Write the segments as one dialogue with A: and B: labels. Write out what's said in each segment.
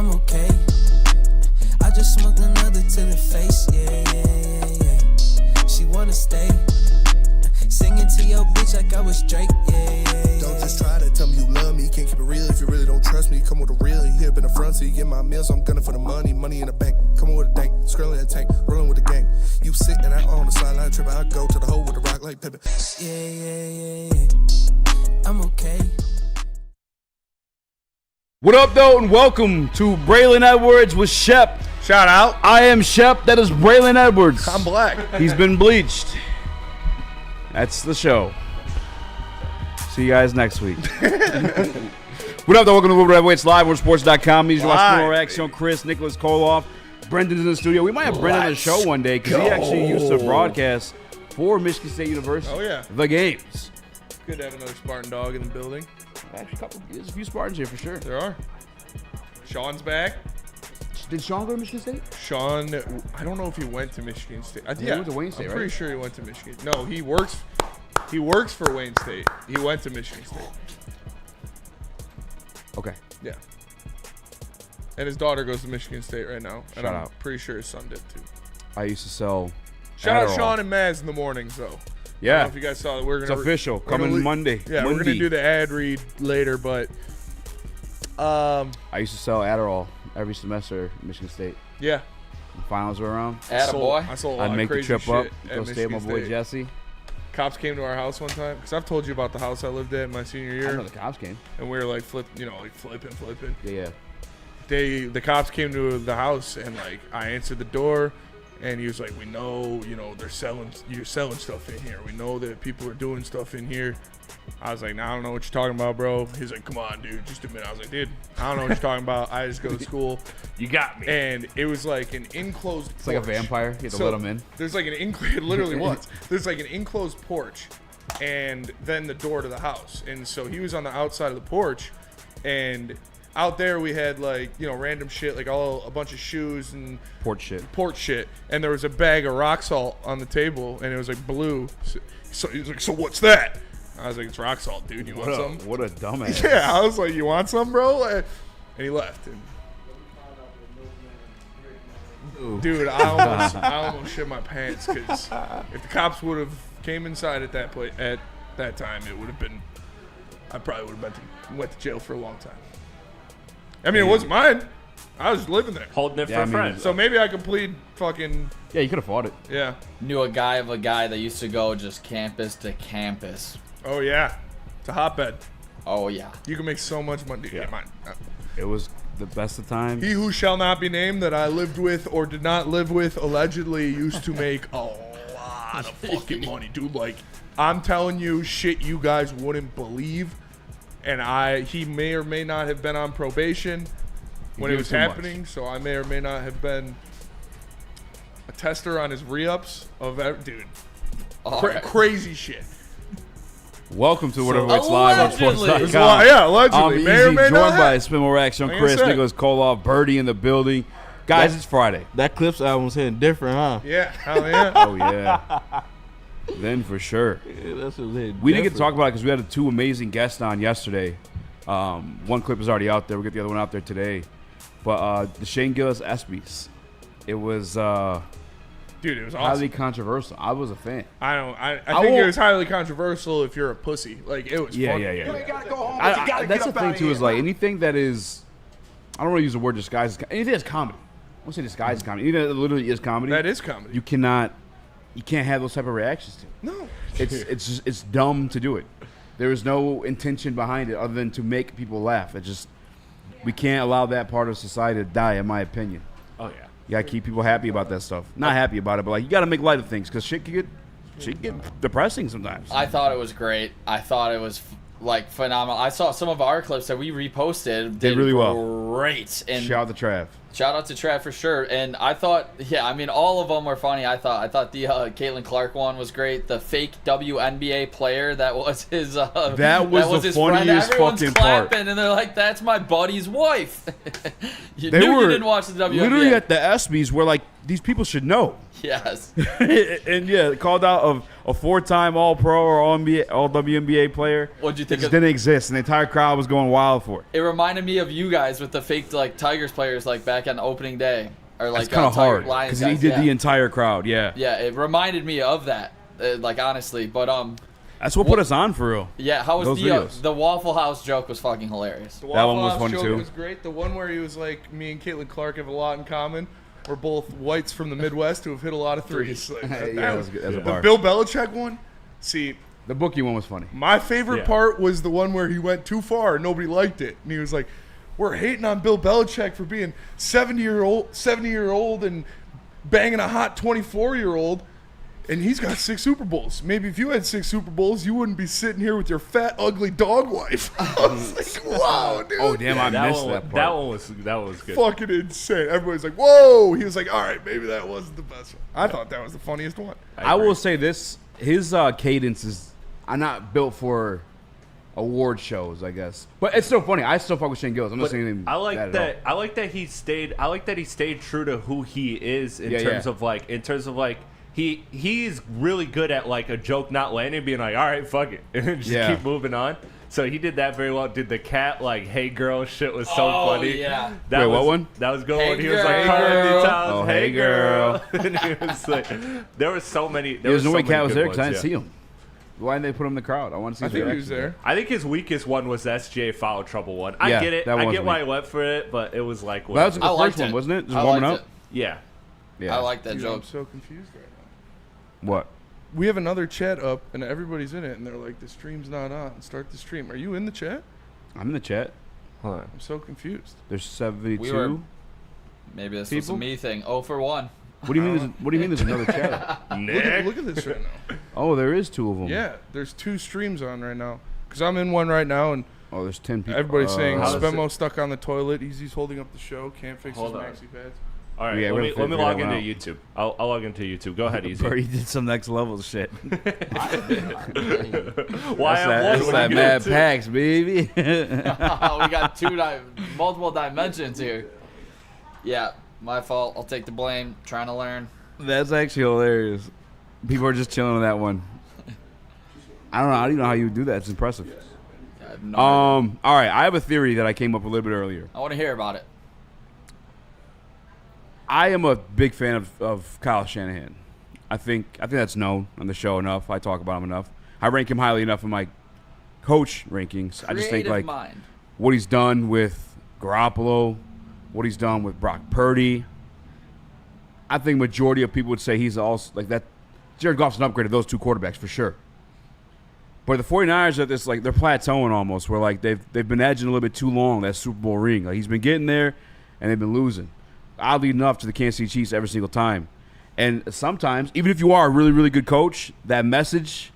A: I'm okay. I just smoked another to the face, yeah. She wanna stay. Singing to your bitch like I was Drake, yeah.
B: Don't just try to tell me you love me. Can't keep it real if you really don't trust me. Come with a real, you hip in the front, so you get my meals. I'm gunning for the money in the bank. Come on with a dank, scrolling a tank, rolling with the gang. You sitting out on the sideline tripping, I go to the hole with the rock like Pippin.
A: Yeah. I'm okay.
C: What up, though, and welcome to Braylon Edwards with Shep.
D: Shout out.
C: I am Shep. That is Braylon Edwards.
D: I'm black.
C: He's been bleached. That's the show. See you guys next week. What up, though? Welcome to Woodward Heavyweights Live, WorldSports.com. He's your Raxter, Chris, Nicholas Koloff. Brendan's in the studio. We might have Brendan on the show one day because he actually used to broadcast for Michigan State University.
D: Oh, yeah.
C: The games.
D: Good to have another Spartan dog in the building.
C: Actually, there's a few Spartans here for sure.
D: There are. Sean's back.
C: Did Sean go to Michigan State?
D: Sean, I don't know if he went to Michigan State.
C: He went to Wayne State,
D: I'm pretty sure he went to Michigan. No, he works for Wayne State. He went to Michigan State.
C: Okay.
D: Yeah. And his daughter goes to Michigan State right now. And
C: Shout
D: I'm
C: out.
D: pretty sure his son did too.
C: I used to sell
D: Shout
C: Adderall.
D: out Sean andAz in the mornings, though.
C: Yeah.
D: I don't know if you guys saw it.
C: It's official. Coming Monday.
D: Yeah, we're going to do the ad read later, but
C: I used to sell Adderall every semester at Michigan State.
D: yeah.
C: When finals were around.
E: Attaboy.
D: I sold a lot
C: I'd make
D: of
C: the
D: crazy
C: trip
D: shit
C: up,
D: at
C: go stay with my
D: Michigan
C: boy
D: State.
C: Jesse.
D: Cops came to our house one time because I've told you about the house I lived at my senior
C: I
D: year,
C: know the cops came.
D: and we were like flipping.
C: Yeah.
D: The cops came to the house, and like I answered the door, and he was like, "We know, you're selling stuff in here. We know that people are doing stuff in here." I was like, "Nah, I don't know what you're talking about, bro." He's like, "Come on, dude, just a minute." I was like, "Dude, I don't know what you're talking about. I just go to school."
C: You got me.
D: And it was like an enclosed
C: It's like a
D: porch.
C: vampire. You have to let him in.
D: There's like it literally was. There's like an enclosed porch and then the door to the house. And so he was on the outside of the porch, and out there we had like, random shit, like a bunch of shoes and
C: Porch shit.
D: And there was a bag of rock salt on the table, and it was like blue. So he was like, "So what's that?" I was like, "It's rock salt, dude. You want some?"
C: What a dumbass.
D: Yeah, I was like, "You want some, bro?" And he left. And dude, I almost shit my pants because if the cops would have came inside at that time, it would have been. I probably would have went to jail for a long time. I mean, it wasn't mine. I was living there.
F: Holding it
C: Yeah,
F: for
C: I
F: a
C: mean,
F: friend.
D: So maybe I could plead fucking.
C: Yeah, you could have fought it.
D: Yeah.
E: Knew a guy that used to go just campus to campus.
D: Oh, yeah. It's a hotbed.
E: Oh, yeah.
D: You can make so much money.
C: Yeah.
D: Come on.
C: It was the best of times.
D: He who shall not be named that I lived with or did not live with allegedly used to make a lot of fucking money, dude. Like, I'm telling you shit you guys wouldn't believe. And he may or may not have been on probation when it was happening, so I may or may not have been a tester on his re-ups of dude. Crazy shit.
C: Welcome to Whatever It's Live on
E: Allegedly.
C: Sports.com.
D: Yeah, allegedly.
C: I'm
D: May or
C: Eazy,
D: may
C: joined
D: not
C: by
D: have.
C: Spin Raxter,
D: Like I
C: Chris,
D: said.
C: Nicholas Koloff, Birdie in the building. Guys, it's Friday.
F: That Clips album's hitting different, huh?
D: Yeah, hell yeah.
C: Oh, yeah. Then for sure.
F: Yeah, that's what's hitting
C: We didn't get to
F: different.
C: talk about it because we had two amazing guests on yesterday. One clip is already out there. We'll get the other one out there today. But the Shane Gillis ESPYs. It was
D: Dude, it was
C: highly
D: awesome.
C: controversial. I was a fan.
D: I think it was highly controversial if you're a pussy. Like, it was
C: Yeah.
D: fun.
C: You gotta go home, that's the thing, too, is like anything that is, I don't want to use the word disguise, anything that's comedy. I won't say disguise is comedy. Anything that literally is comedy.
D: That is comedy.
C: You can't have those type of reactions to.
D: No.
C: It's dumb to do it. There is no intention behind it other than to make people laugh. We can't allow that part of society to die, in my opinion.
F: Oh, yeah.
C: You gotta keep people happy about that stuff. Not happy about it, but like you gotta make light of things because shit can get depressing sometimes.
E: I thought it was great. I thought it was phenomenal. I saw some of our clips that we reposted.
C: Did really well.
E: Great. And
C: Shout out to Trav.
E: Shout out to Trav for sure. And I thought, all of them were funny. I thought the Caitlin Clark one was great. The fake WNBA player that was his.
C: That was the
E: his
C: funniest
E: friend. Everyone's
C: fucking
E: clapping,
C: part.
E: and they're like, "That's my buddy's wife." You
C: They
E: knew
C: were
E: you didn't watch the WNBA.
C: literally at the ESPYs where like these people should know.
E: Yes.
C: And yeah, called out of a 4-time All-Pro or All-WNBA player.
E: What'd you
C: It
E: think
C: just
E: of?
C: didn't exist, and the entire crowd was going wild for it.
E: It reminded me of you guys with the fake like Tigers players like back on opening day, or like
C: It's kind of hard
E: Lions
C: because he
E: guys,
C: did
E: yeah.
C: the entire crowd. Yeah,
E: Yeah, it reminded me of that. Like honestly, but
C: that's what put us on for real.
E: yeah. How was
C: Those
E: the
C: videos.
E: the Waffle House joke was fucking hilarious.
D: The
C: That one
D: Waffle
C: was
D: House
C: funny,
D: joke
C: too.
D: was great. The one where he was like, me and Caitlin Clark have a lot in common. We're both whites from the Midwest who have hit a lot of threes. Like,
C: Yeah, that was good. That was a
D: the
C: bar.
D: Bill Belichick one. See,
C: The bookie one was funny.
D: my favorite
F: Yeah.
D: part was the one where he went too far and nobody liked it, and he was like, "We're hating on Bill Belichick for being 70-year-old and banging a hot 24-year-old." And he's got 6 Super Bowls. Maybe if you had 6 Super Bowls, you wouldn't be sitting here with your fat, ugly dog wife. I was like, wow, dude.
C: Oh damn, I
F: That
C: missed
F: one,
C: that part.
F: that was good.
D: Fucking insane. Everybody's like, whoa. He was like, all right, maybe that wasn't the best one. I thought that was the funniest one.
C: I will say this: his cadence is not built for award shows, I guess. But it's still funny. I still fuck with Shane Gillis. I'm not
F: But
C: saying anything
F: I like
C: bad at
F: that.
C: all.
F: I like that he stayed. I like that he stayed true to who he is in
C: Yeah,
F: terms
C: yeah.
F: of like. In terms of like, he's really good at like a joke not landing, being like, all right, fuck it, and just
C: Yeah.
F: keep moving on. So he did that very well. Did the cat like, hey girl, shit was so
E: Oh,
F: funny.
E: yeah.
F: That
C: Wait,
F: was,
C: what one?
F: That was good.
E: Hey,
F: When he was like,
E: girl.
F: Carly Towns,
C: Oh,
F: hey
C: hey, girl.
F: and he was like, there was so many. There
C: There's
F: was
C: no
F: so
C: way
F: many
C: Cat was
F: good
C: there because I
F: ones,
C: didn't
F: yeah.
C: see him. Why didn't they put him in the crowd? I want to see.
D: I
C: his
D: think he
C: reaction
D: was
C: to
D: there.
F: I think his weakest one was the SGA foul trouble one. I
C: Yeah,
F: get it.
C: that
F: I
C: was
F: get why
C: weak.
F: he went for it, but it was like,
C: that. That was the
E: I
C: first
E: liked
C: one,
E: it.
C: wasn't it? Just
E: I
C: warming
E: liked
C: up.
F: yeah.
C: Yeah.
E: I like that
D: Dude,
E: joke.
D: I'm so confused right now.
C: What?
D: We have another chat up, and everybody's in it, and they're like, the stream's not on. Start the stream. Are you in the chat?
C: I'm in the chat.
F: Hold on.
D: I'm so confused.
C: There's 72.
E: We were- Maybe this was a
C: People?
E: me thing. 0 for 1.
C: What do you mean? What do you mean? There's another chat?
D: Look at this right now.
C: Oh, there is 2 of them.
D: Yeah, there's 2 streams on right now. Because I'm in one right now, and
C: Oh, there's 10 people.
D: everybody's saying
F: How does
D: Spemo stuck on the toilet. Easy's holding up the show. Can't fix
F: Hold
D: his
F: on.
D: maxi pads.
F: All right,
C: Yeah,
F: let
C: we
F: me
C: haven't
F: log
C: figured
F: into
C: that
F: YouTube. I'll log into YouTube. Go ahead, Easy.
C: Birdie did some next level shit.
F: Why
C: That's
F: I'm
C: that
F: one
C: Mad
F: two.
C: Packs, baby.
E: We got multiple dimensions here. Yeah, my fault. I'll take the blame. Trying to learn.
C: That's actually hilarious. People are just chilling on that one. I don't know. I don't even know how you would do that. It's impressive.
E: I have no idea.
C: All right. I have a theory that I came up with a little bit earlier.
E: I want to hear about it.
C: I am a big fan of Kyle Shanahan. I think that's known on the show enough. I talk about him enough. I rank him highly enough in my coach rankings. I just think
E: Creative
C: like
E: mind.
C: what he's done with Garoppolo, what he's done with Brock Purdy. I think majority of people would say he's also like that. Jared Goff's an upgrade of those 2 quarterbacks for sure. But the 49ers are this like they're plateauing almost, where like they've been edging a little bit too long that Super Bowl ring. Like he's been getting there, and they've been losing. Oddly enough, to the Kansas City Chiefs every single time. And sometimes, even if you are a really, really good coach, that message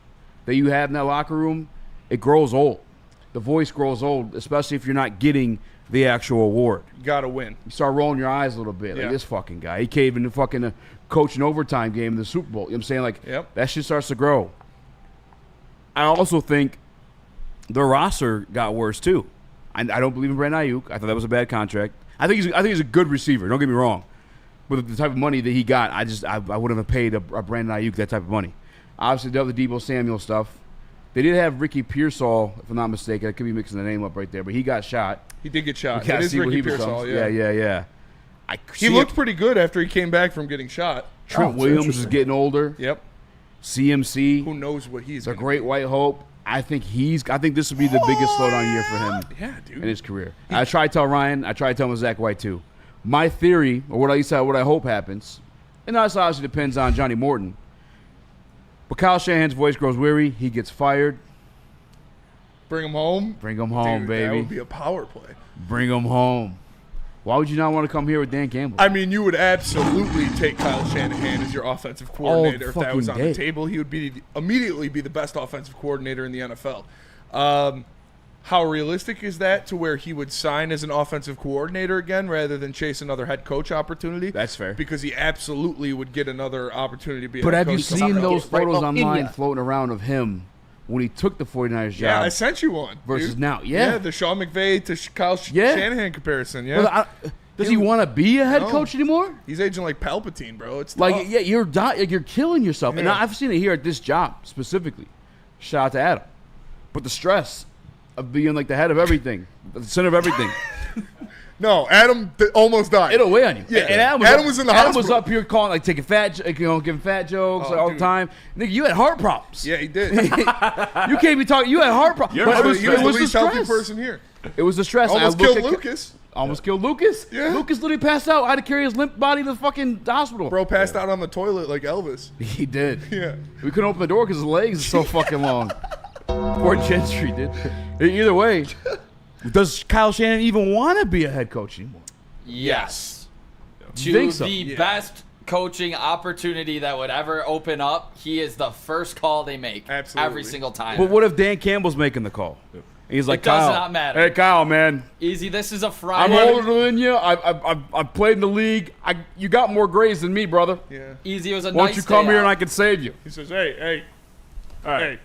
C: that you have in that locker room, it grows old. The voice grows old, especially if you're not getting the actual award.
D: You got to win.
C: You start rolling your eyes a little bit. Like,
D: Yeah.
C: this fucking guy. He caved in the fucking coaching overtime game in the Super Bowl. You know what I'm saying? Like,
D: Yep.
C: that shit starts to grow. I also think the roster got worse, too. I don't believe in Brandon Ayuk. I thought that was a bad contract. I think he's a good receiver. Don't get me wrong. But the type of money that he got, I wouldn't have paid a Brandon Ayuk that type of money. Obviously, the other Debo Samuel stuff. They did have Ricky Pearsall, if I'm not mistaken. I could be mixing the name up right there, but he got shot.
D: He did get shot.
C: We gotta
D: It is
C: see what
D: Ricky
C: he becomes.
D: Pearsall, yeah.
C: Yeah.
D: He looked pretty good after he came back from getting shot.
C: Trent Williams is getting older.
D: Yep.
C: CMC,
D: Who knows what he's
C: the
D: gonna
C: great white hope. I think this would be the biggest slowdown year for him
D: be. Yeah, dude.
C: in his career. I try to tell Ryan. I try to tell him Zach White too. My theory, or what I hope happens, and this obviously depends on Johnny Morton. But Kyle Shanahan's voice grows weary. He gets fired.
D: Bring him home.
C: Bring him home,
D: Dude,
C: baby.
D: That would be a power play.
C: Bring him home. Why would you not want to come here with Dan Campbell?
D: I mean, you would absolutely take Kyle Shanahan as your offensive coordinator if that was on
C: fucking
D: the
C: day.
D: table. He would immediately be the best offensive coordinator in the NFL. How realistic is that to where he would sign as an offensive coordinator again rather than chase another head coach opportunity?
C: That's fair.
D: Because he absolutely would get another opportunity to be a
C: But
D: head
C: have you
D: coach.
C: seen those
E: right
C: photos
E: up in
C: online
E: ya.
C: floating around of him when he took the 49ers job?
D: Yeah, I sent you one.
C: versus
D: dude.
C: now. Yeah.
D: the Sean McVay to Kyle
C: Yeah.
D: Shanahan comparison. Yeah.
C: Well, Does he want to be a head
D: No.
C: coach anymore?
D: He's aging like Palpatine, bro. It's
C: Like,
D: tough.
C: yeah, you're killing yourself. And
D: Yeah.
C: I've seen it here at this job specifically. Shout out to Adam. But the stress of being like the head of everything, the center of everything,
D: No, Adam almost died.
C: it'll weigh on you.
D: Yeah.
C: And
D: Adam was in the
C: Adam was
D: hospital.
C: up here calling, like, taking giving fat jokes
D: Oh,
C: all
D: dude.
C: the time. Nigga, you had heart problems.
D: Yeah, he did.
C: You can't be talking. You had heart problems.
F: You're
C: But
F: right.
D: He was the
C: the
D: least healthy
C: stress.
D: person here.
C: It was the stress.
D: Almost
C: I look
D: killed
C: at-
D: Lucas.
C: Almost killed Lucas.
D: Yeah.
C: Lucas literally passed out. I had to carry his limp body to the fucking hospital.
D: Bro passed out on the toilet like Elvis.
C: He did.
D: Yeah.
C: We couldn't open the door because his legs are so fucking long. Poor Gentry, dude. Either way, does Kyle Shanahan even want to be a head coach anymore?
E: Yes.
C: You
E: To
C: think so?
E: the
D: Yeah.
E: best coaching opportunity that would ever open up, he is the first call they make.
D: Absolutely.
E: Every single time.
C: But what if Dan Campbell's making the call? And he's like,
E: It does
C: Kyle,
E: not matter.
C: Hey, Kyle, man,
E: Easy, this is a
C: I'm
E: Friday.
C: older than you. I've played in the league. You got more grades than me, brother.
D: Yeah.
E: Easy was a
C: Why don't
E: nice
C: you come
E: day
C: here and
E: out.
C: I can save you?
D: He says, hey,
F: All right.
D: hey,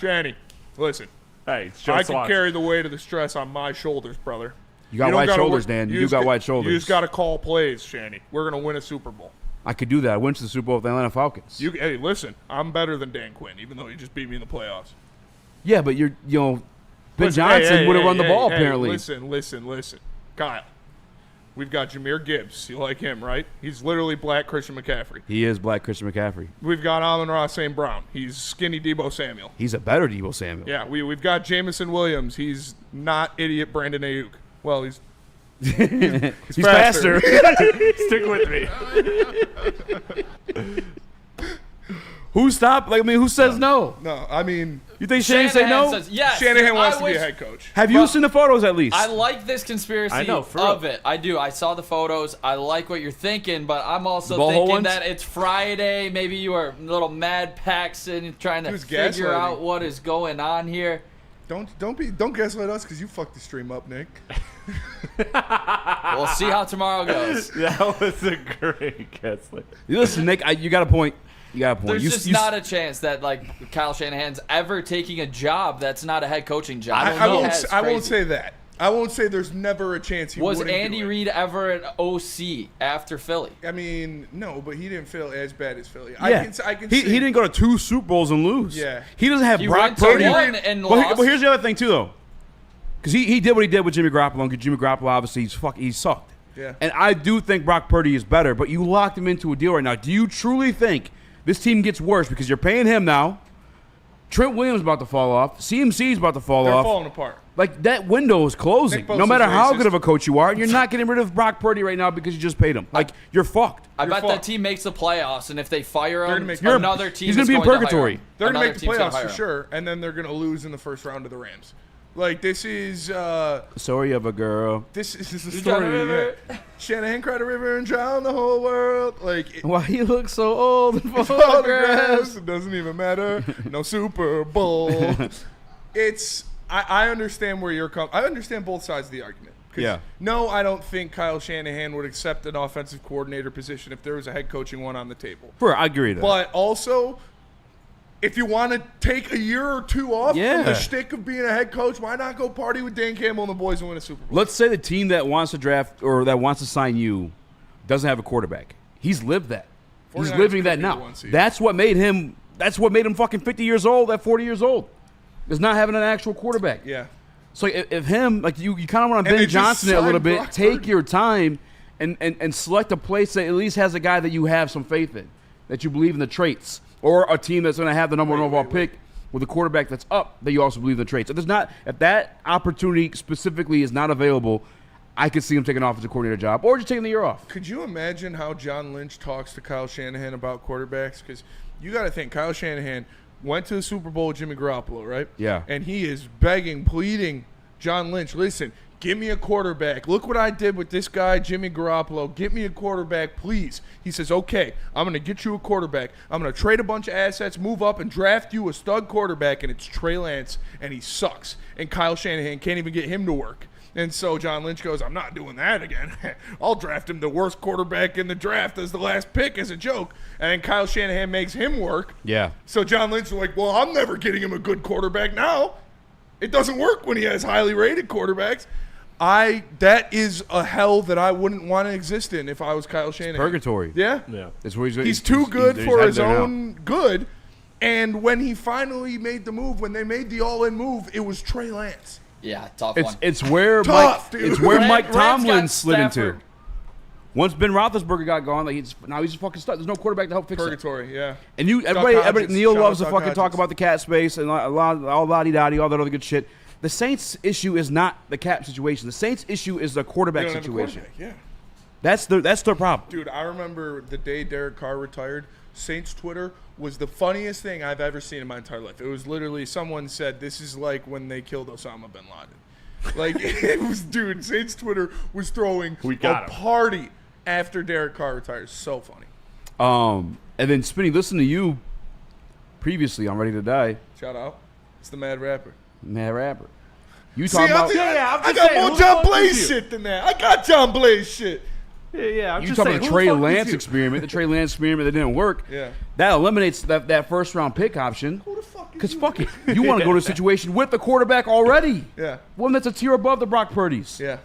D: Shanny, listen.
F: Hey, it's Joe
D: I can
F: Swatch.
D: carry the weight of the stress on my shoulders, brother.
C: You got
D: don't
C: wide
D: gotta
C: shoulders,
D: work-
C: Dan. You do
D: just
C: got
D: got-
C: wide shoulders.
D: You just got to call plays, Shanny. We're going to win a Super Bowl.
C: I could do that. I went to the Super Bowl with the Atlanta Falcons.
D: Hey, listen, I'm better than Dan Quinn, even though he just beat me in the playoffs.
C: Yeah, but Ben
D: Listen,
C: Johnson
D: hey,
C: would have
D: hey,
C: run the
D: hey,
C: ball,
D: hey,
C: apparently.
D: Listen. Kyle, we've got Jahmyr Gibbs. You like him, right? He's literally black Christian McCaffrey.
C: He is black Christian McCaffrey.
D: We've got Amon-Ra St. Brown. He's skinny Debo Samuel.
C: He's a better Debo Samuel.
D: Yeah, we've got Jamison Williams. He's not idiot Brandon Ayuk. Well, he's
C: He's
D: faster.
C: faster.
F: Stick with me.
C: Who stopped? Who says no?
D: no. I mean,
C: You think Shanahan say no?
E: says yes.
D: Shanahan wants
E: I
D: to be a
E: wish-
D: head coach.
C: Have you seen the photos at least?
E: I like this conspiracy
F: I know, for
E: of
F: real.
E: it. I do. I saw the photos. I like what you're thinking, but I'm also
C: Ball hole
E: thinking
C: ones?
E: that it's Friday. Maybe you are little Mad Paxson trying to
D: He was
E: figure
D: gaslighting.
E: out what is going on here.
D: Don't gaslight us because you fucked the stream up, Nick.
E: We'll see how tomorrow goes.
F: That was a great guess.
C: Listen, Nick, you got a point. You got a point.
E: There's
C: You-
E: just
C: you-
E: not a chance that Kyle Shanahan's ever taking a job that's not a head coaching job.
D: I won't.
E: That's
D: I won't
E: crazy.
D: say that. I won't say there's never a chance he
E: Was
D: wouldn't
E: Andy
D: do it.
E: Reid ever an OC after Philly?
D: I mean, no, but he didn't feel as bad as Philly.
C: Yeah.
D: I can
C: he
D: see.
C: didn't go to 2 Super Bowls and lose.
D: Yeah.
C: He doesn't have
E: He
C: Brock
E: went to
C: Purdy.
E: one and
C: But
E: lost.
C: here's the other thing too, though, because he did what he did with Jimmy Garoppolo. Because Jimmy Garoppolo obviously he sucked.
D: Yeah.
C: And I do think Brock Purdy is better, but you locked him into a deal right now. Do you truly think this team gets worse because you're paying him now? Trent Williams about to fall off. CMC's about to fall
D: They're
C: off.
D: falling apart.
C: Like, that window is closing.
D: Nick
C: No
D: Bosa's
C: matter how
D: racist.
C: good of a coach you are, you're not getting rid of Brock Purdy right now because you just paid him. Like, you're fucked.
E: I bet
D: fucked.
E: that team makes the playoffs, and if they fire
D: They're
E: him,
D: gonna make-
E: another team
C: he's gonna
E: is
C: be in
E: going to hire
C: purgatory.
E: him.
D: They're going to
E: Another
D: make the
E: team's gonna
D: playoffs
E: hire
D: for
E: him.
D: sure, and then they're going to lose in the first round to the Rams. Like, this is
C: Story of a girl.
D: the
E: drown
D: story.
E: a river.
D: Yeah. Shanahan cried a river and drowned the whole world. Like,
C: Why he looks so old in
D: photographs.
C: photographs.
D: It doesn't even matter. No Super Bowl. I understand where you're coming. I understand both sides of the argument. 'Cause
C: Yeah.
D: No, I don't think Kyle Shanahan would accept an offensive coordinator position if there was a head coaching one on the table.
C: I agree with that.
D: But also, if you want to take a year or two off from
C: Yeah.
D: the shtick of being a head coach, why not go party with Dan Campbell and the boys and win a Super Bowl?
C: Let's say the team that wants to draft or that wants to sign you doesn't have a quarterback. He's lived that. He's
D: 49ers
C: living
D: could
C: that
D: be the
C: now.
D: one seed.
C: That's what made him fucking 50 years old at 40 years old. Is not having an actual quarterback.
D: Yeah.
C: So if him, like you kind of want to
D: And they
C: Ben
D: just
C: Johnson it a little
D: signed
C: bit,
D: Brock
C: take
D: Purdy.
C: your time and select a place that at least has a guy that you have some faith in, that you believe in the traits, or a team that's going to have the number one overall pick with a quarterback that's up that you also believe in the traits. If that opportunity specifically is not available, I could see him taking an offensive coordinator job or just taking the year off.
D: Could you imagine how John Lynch talks to Kyle Shanahan about quarterbacks? Because you got to think Kyle Shanahan went to the Super Bowl with Jimmy Garoppolo, right?
C: Yeah.
D: And he is begging, pleading, John Lynch, listen, give me a quarterback. Look what I did with this guy, Jimmy Garoppolo. Get me a quarterback, please. He says, okay, I'm going to get you a quarterback. I'm going to trade a bunch of assets, move up, and draft you a stud quarterback, and it's Trey Lance, and he sucks. And Kyle Shanahan can't even get him to work. And so John Lynch goes, I'm not doing that again. I'll draft him the worst quarterback in the draft as the last pick as a joke. And then Kyle Shanahan makes him work.
C: Yeah.
D: So John Lynch is like, well, I'm never getting him a good quarterback now. It doesn't work when he has highly rated quarterbacks. That is a hell that I wouldn't want to exist in if I was Kyle Shanahan.
C: Purgatory.
D: Yeah.
F: Yeah.
C: That's where
D: He's too good for
C: he's
D: his
C: head there
D: own good. And when he finally made the move, when they made the all-in move, it was Trey Lance.
E: Yeah, tough
C: now.
E: one.
C: It's where
D: Tough,
C: Mike.
D: dude.
C: It's where
E: Rams
C: Mike
E: got
C: Tomlin slid into.
E: Stafford.
C: Once Ben Roethlisberger got gone, like now he's a fucking stud. There's no quarterback to help fix it.
D: Purgatory, yeah.
C: And everybody,
D: Hodges.
C: Neil
D: Shout
C: loves
D: out
C: to
D: Doc
C: fucking talk
D: Hodges.
C: about the cap space and all la-di-da-di, all that other good shit. The Saints' issue is not the cap situation. The Saints' issue is the quarterback
D: They don't have a
C: situation.
D: quarterback, yeah.
C: That's their problem.
D: Dude, I remember the day Derek Carr retired, Saints Twitter was the funniest thing I've ever seen in my entire life. It was literally someone said, this is like when they killed Osama bin Laden. Like, it was, dude, Saints Twitter was throwing
F: We got
D: a
F: him.
D: party after Derek Carr retired. So funny.
C: And then Spinny, listen to you previously on Ready to Die,
D: Shout out. It's the Mad Rapper.
C: Mad Rapper. You
D: See,
C: talking about
F: I'm
D: I
F: just
D: got
F: saying,
D: more
F: who
D: John
F: the fuck is
D: Blaze
F: you?
D: shit than that. I got John Blaze shit.
F: Yeah. I'm
C: you
F: just
C: talking
F: saying,
C: about the
F: who
C: Trey
F: fuck is
C: Lance
F: you?
C: experiment, the Trey Lance experiment that didn't work.
D: Yeah.
C: That eliminates that first round pick option.
D: Who the fuck is
C: Because
D: you?
C: fuck it, you want to go to a situation with the quarterback already.
D: Yeah.
C: One that's a tier above the Brock Purdy's.
D: Yeah.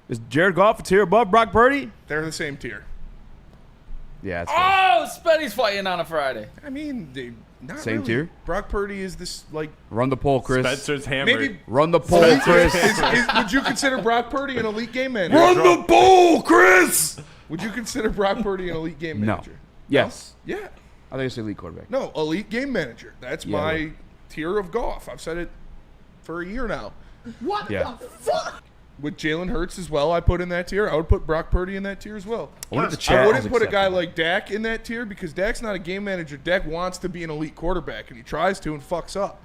C: Is Jared Goff a tier above Brock Purdy?
D: They're the same tier.
C: Yeah, that's fair.
E: Oh, Spenny's fighting on a Friday.
D: I mean, they not
C: Same
D: really.
C: tier?
D: Brock Purdy is this, like,
C: Run the poll, Chris.
F: Spencer's hammered.
D: maybe
C: Run the poll, Chris.
D: would you consider Brock Purdy an elite game manager?
C: Run the poll, Chris.
D: Would you consider Brock Purdy an elite game
C: No.
D: manager?
C: Yes.
D: Yeah.
C: I think it's elite quarterback.
D: No, elite game manager. That's
C: Yeah,
D: my
C: well.
D: tier of golf. I've said it for a year now.
C: Yeah.
D: With Jalen Hurts as well, I put in that tier. I would put Brock Purdy in that tier as well.
C: I wonder if the chat
D: I wouldn't
C: has
D: put a guy
C: accepted.
D: like Dak in that tier because Dak's not a game manager. Dak wants to be an elite quarterback, and he tries to and fucks up.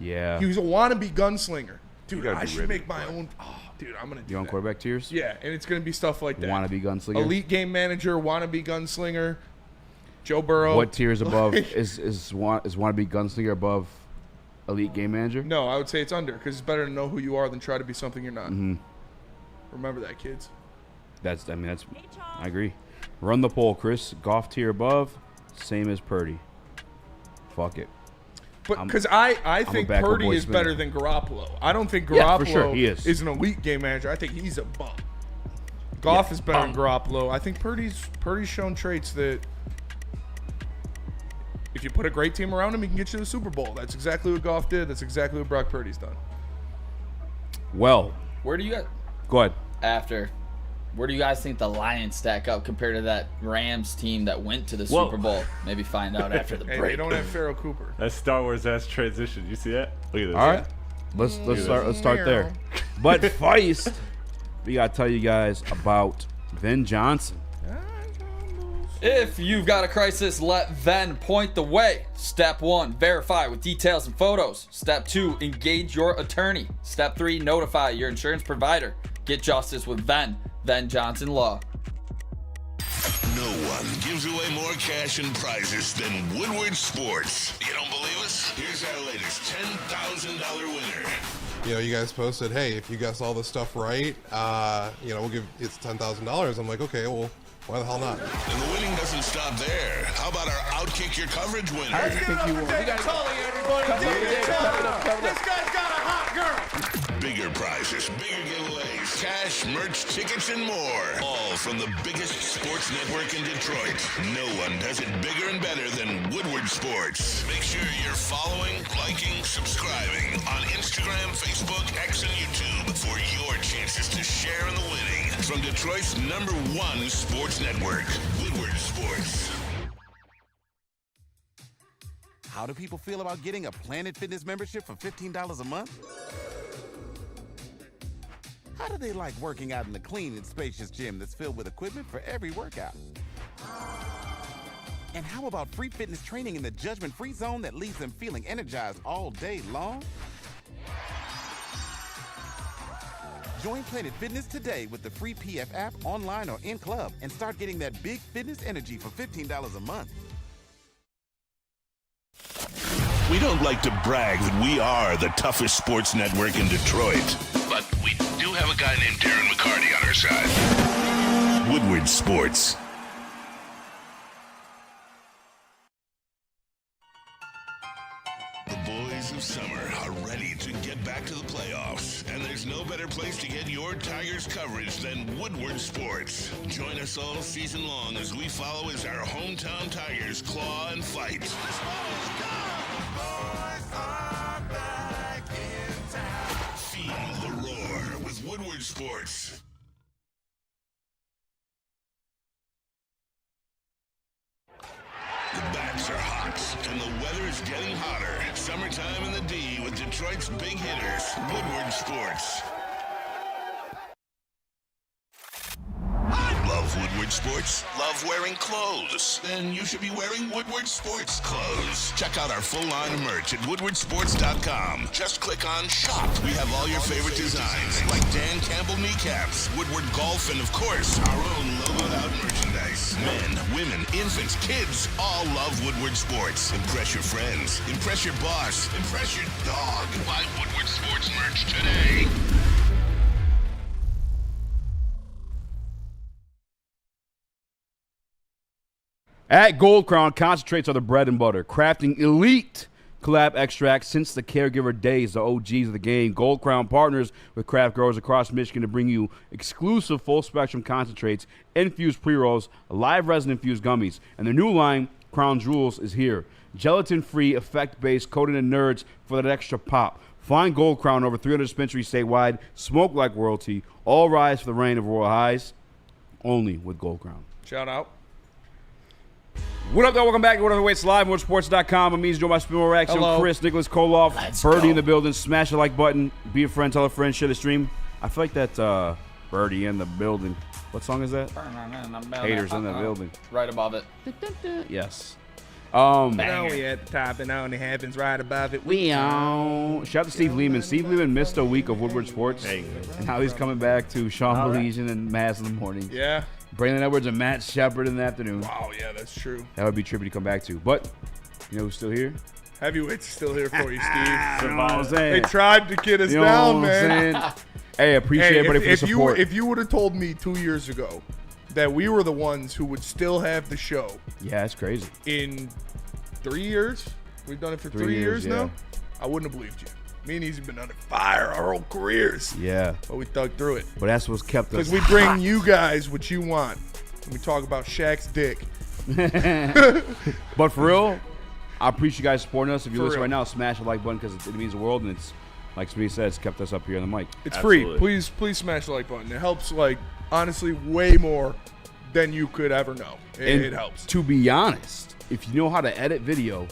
C: Yeah.
D: He's a wannabe gunslinger. Dude,
G: gotta
D: I
G: be
D: should
G: ready
D: make
G: to
D: my
G: play.
D: own. Oh, dude, I'm going to do
C: You on
D: that.
C: quarterback tiers?
D: Yeah, and it's going to be stuff like that.
C: Wannabe gunslinger?
D: Elite game manager, wannabe gunslinger, Joe Burrow.
C: What tier is above?
D: Like-
C: is wannabe gunslinger above elite game manager?
D: No, I would say it's under because it's better to know who you are than try to be something you're not.
C: Mm-hmm.
D: Remember that, kids.
C: That's I agree. Run the poll, Chris. Goff tier above, same as Purdy. Fuck it.
D: But because I think
C: backup
D: Purdy
C: boy
D: is
C: spinner.
D: better than Garoppolo. I don't think Garoppolo
C: Yeah, for sure, he is.
D: an elite game manager. I think he's a bum. Goff is better than Garoppolo. I think Purdy's shown traits that if you put a great team around him, he can get you to the Super Bowl. That's exactly what Goff did. That's exactly what Brock Purdy's done.
C: Well,
E: Where do you guys
C: go ahead.
E: Where do you guys think the Lions stack up compared to that Rams team that went to the
F: Whoa.
E: Super Bowl? Maybe find out after the
D: Hey,
E: break.
D: they don't have Pharaoh Cooper.
F: That Star Wars ass transition. You see that? Look at this.
C: All right. Let's start there. But Feist, we gotta tell you guys about Vin Johnson.
E: If you've got a crisis, let Ven point the way. Step 1, verify with details and photos. Step 2, engage your attorney. Step 3, notify your insurance provider. Get justice with Ven Johnson Law.
H: No one gives away more cash and prizes than Woodward Sports. You don't believe us? Here's our latest $10,000 winner.
G: You know, you guys posted, hey, if you guess all this stuff right, we'll give it's $10,000. I'm like, okay, well, why the hell not?
H: And the winning doesn't stop there. How about our Outkick Your Coverage winner? Bigger prizes, bigger giveaways, cash, merch, tickets, and more. All from the biggest sports network in Detroit. No one does it bigger and better than Woodward Sports. Make sure you're following, liking, subscribing on Instagram, Facebook, X, and YouTube for your chances to share in the winning. From Detroit's #1 sports network, Woodward Sports.
I: How do people feel about getting a Planet Fitness membership for $15 a month? How do they like working out in a clean and spacious gym that's filled with equipment for every workout? And how about free fitness training in the judgment-free zone that leaves them feeling energized all day long? Join Planet Fitness today with the free PF app, online or in club, and start getting that big fitness energy for $15 a month.
H: We don't like to brag that we are the toughest sports network in Detroit, but we do have a guy named Darren McCarty on our side. Woodward Sports. The boys of summer are ready to get back to the playoffs, and there's no better place more Tigers coverage than Woodward Sports. Join us all season long as we follow as our hometown Tigers claw and fight. This ball is gone. Boys are back in town. Feel the roar with Woodward Sports. The bats are hot, and the weather is getting hotter. Summertime in the D with Detroit's big hitters. Woodward Sports. Love Woodward Sports? Love wearing clothes? Then you should be wearing Woodward Sports clothes. Check out our full line of merch at woodwardsports.com. Just click on Shop. We have all your favorite designs, like Dan Campbell kneecaps, Woodward Golf, and of course, our own logoed out merchandise. Men, women, infants, kids, all love Woodward Sports. Impress your friends. Impress your boss. Impress your dog. Buy Woodward Sports merch today.
C: At Gold Crown, concentrates are the bread and butter. Crafting elite collab extracts since the caregiver days, the OGs of the game. Gold Crown partners with craft growers across Michigan to bring you exclusive full-spectrum concentrates, infused pre-rolls, live resin-infused gummies. And their new line, Crown Jewels, is here. Gelatin-free, effect-based, coated in nerds for that extra pop. Find Gold Crown over 300 dispensaries statewide. Smoke like royalty. All rise for the reign of royal highs. Only with Gold Crown.
D: Shout out.
C: What up, though? Welcome back to Whatever Waits Live, WoodsportsCom. I'm Eazy, joined by Spinball Raxter,
D: Hello.
C: Chris, Nicholas Koloff, Birdie in the building. Smash the like button. Be a friend, tell a friend, share the stream. I feel like that's Birdie in the building. What song is that? Haters in the building.
E: Right above it.
C: Yes.
D: Now we at the top, and only happens right above it.
C: We on. Shout out to Steve Lehman. Steve Lehman missed a week of Woodward Sports. And now he's coming back to Sean Belizean and Maz in the morning.
D: Yeah.
C: Braylon Edwards and Matt Shepard in the afternoon.
D: Wow, yeah, that's true.
C: That would be trippy to come back to. But, you know who's still here?
D: Heavyweights still here for you, Steve.
C: You know what I'm saying?
D: They tried to get us
C: You know
D: down,
C: what I'm
D: man.
C: saying? Hey, appreciate everybody for the support.
D: If you would have told me 2 years ago that we were the ones who would still have the show
C: Yeah, that's crazy.
D: in 3 years, we've done it for 3 years
C: yeah.
D: now, I wouldn't have believed you. Me and Eazy have been under fire our whole careers,
C: Yeah.
D: but we thug through it.
C: But that's what's kept us
D: Because we bring you guys what you want. And we talk about Shaq's dick.
C: But for real, I appreciate you guys supporting us. If you're
D: For
C: listening
D: real.
C: right now, smash the like button because it means the world. And it's, like Speedy said, it's kept us up here on the mic.
D: It's
F: Absolutely.
D: free. Please smash the like button. It helps, like, honestly, way more than you could ever know.
C: And
D: It helps.
C: to be honest, if you know how to edit video,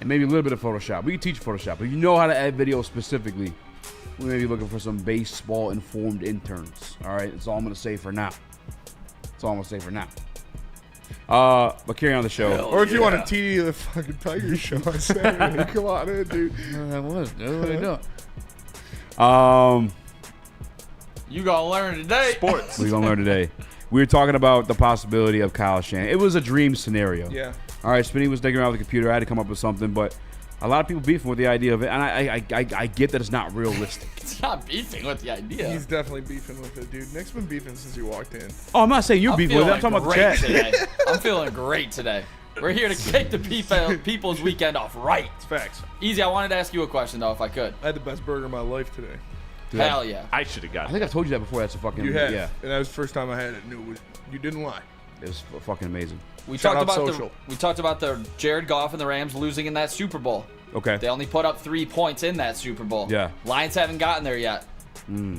C: and maybe a little bit of Photoshop, we can teach Photoshop. But if you know how to edit video specifically, we may be looking for some baseball-informed interns. All right, that's all I'm going to say for now. That's all I'm going to say for now. But carry on the show.
D: Or if you want to TD the fucking Tiger show on Saturday, come on in, dude.
C: That was, what are you doing?
E: You gonna learn today.
F: Sports.
C: We're going to learn today. We were talking about the possibility of Kyle Shanahan. It was a dream scenario.
D: Yeah.
C: All right, Spinny was digging around with the computer. I had to come up with something, but a lot of people beefing with the idea of it, and I get that it's not realistic.
E: It's not beefing with the idea.
D: He's definitely beefing with it, dude. Nick's been beefing since he walked in.
C: Oh, I'm not saying you're
E: I'm
C: beefing with it. I'm
E: feeling
C: talking about the
E: great
C: chat.
E: today. I'm feeling great today. We're here to kick the people's weekend off right.
D: It's facts.
E: Easy, I wanted to ask you a question, though, if I could.
D: I had the best burger of my life today.
C: Dude,
E: Hell yeah.
F: I should have
C: I
F: got
C: think
F: it.
C: I've told you that before. That's a fucking
D: You have.
C: yeah.
D: And that was the first time I had it. And you didn't lie.
C: It was fucking amazing.
E: We
D: Shout
E: talked
D: out
E: about
D: social.
E: the Jared Goff and the Rams losing in that Super Bowl.
C: Okay.
E: They only put up 3 points in that Super Bowl.
C: Yeah.
E: Lions haven't gotten there yet.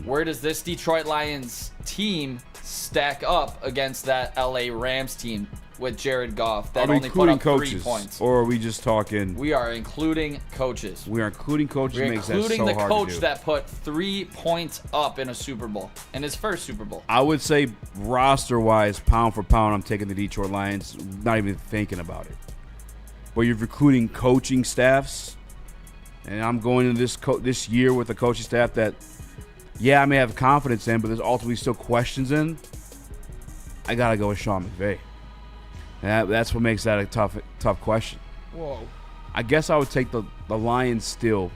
E: Where does this Detroit Lions team stack up against that LA Rams team with Jared Goff that
C: Are we
E: only put
C: including
E: up
C: coaches,
E: 3 points?
C: or are we just talking?
E: We are incling coaches.
C: We are including coaches.
E: We're
C: Makes that
E: including
C: so
E: the
C: hard
E: coach
C: to do.
E: that put 3 points up in a Super Bowl, in his first Super Bowl.
C: I would say roster-wise, pound for pound, I'm taking the Detroit Lions. Not even thinking about it. But you're recruiting coaching staffs, and I'm going into this year with a coaching staff that, yeah, I may have confidence in, but there's ultimately still questions in. I gotta go with Sean McVay. And that's what makes that a tough question.
D: Whoa.
C: I guess I would take the Lions still,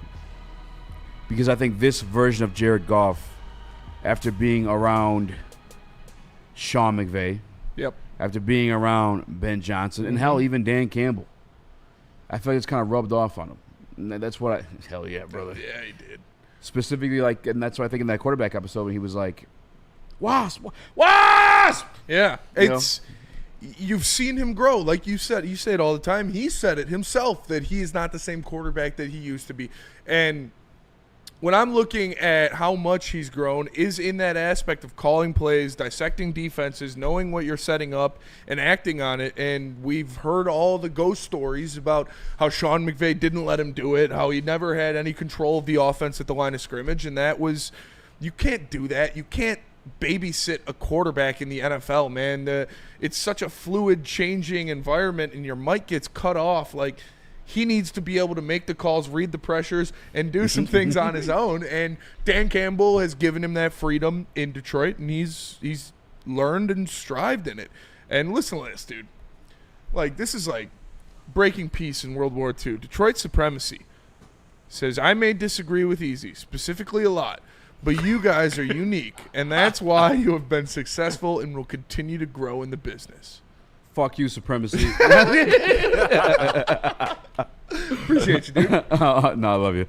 C: because I think this version of Jared Goff, after being around Sean McVay,
D: Yep.
C: after being around Ben Johnson, and hell, even Dan Campbell, I feel like it's kind of rubbed off on him. And that's what hell yeah, brother.
D: Yeah, he did.
C: Specifically, like, and that's what I think in that quarterback episode when he was like, Wasp!
D: Yeah,
C: You know?
D: You've seen him grow. Like you said, you say it all the time. He said it himself that he is not the same quarterback that he used to be. And when I'm looking at how much he's grown is in that aspect of calling plays, dissecting defenses, knowing what you're setting up, and acting on it. And we've heard all the ghost stories about how Sean McVay didn't let him do it, how he never had any control of the offense at the line of scrimmage. And that was – you can't do that. You can't babysit a quarterback in the NFL, man. It's such a fluid, changing environment, and your mic gets cut off. Like, he needs to be able to make the calls, read the pressures, and do some things on his own. And Dan Campbell has given him that freedom in Detroit, and he's learned and strived in it. And listen to this, dude. Like, this is like breaking peace in World War II. Detroit supremacy says, I may disagree with Eazy, specifically a lot, but you guys are unique, and that's why you have been successful and will continue to grow in the business.
C: Fuck you, supremacy.
D: Appreciate you, dude.
C: No, I love you.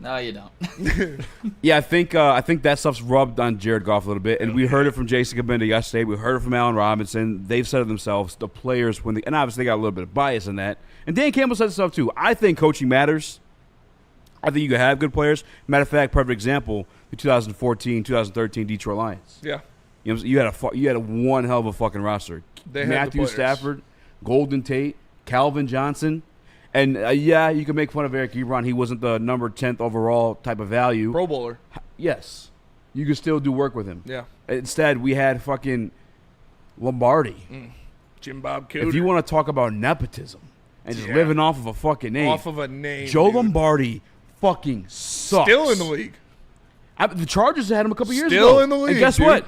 E: No, you don't.
C: Yeah, I think that stuff's rubbed on Jared Goff a little bit, and we heard it from Jason Kabinda yesterday. We heard it from Allen Robinson. They've said it themselves. The players, and obviously they got a little bit of bias in that. And Dan Campbell said stuff too. I think coaching matters. I think you can have good players. Matter of fact, perfect example: the 2014, 2013 Detroit Lions.
D: Yeah.
C: You know, you had a one hell of a fucking roster.
D: They had
C: Matthew
D: the players.
C: Stafford, Golden Tate, Calvin Johnson. And, yeah, you can make fun of Eric Ebron. He wasn't the number 10th overall type of value.
D: Pro Bowler.
C: Yes. You could still do work with him.
D: Yeah.
C: Instead, we had fucking Lombardi.
D: Jim Bob Cooter.
C: If you want to talk about nepotism and just living off of a fucking name.
D: Off of a name,
C: Joe
D: dude.
C: Lombardi fucking sucks.
D: Still in the league.
C: The Chargers had him a couple years ago.
D: Still in the league,
C: And guess
D: dude.
C: what?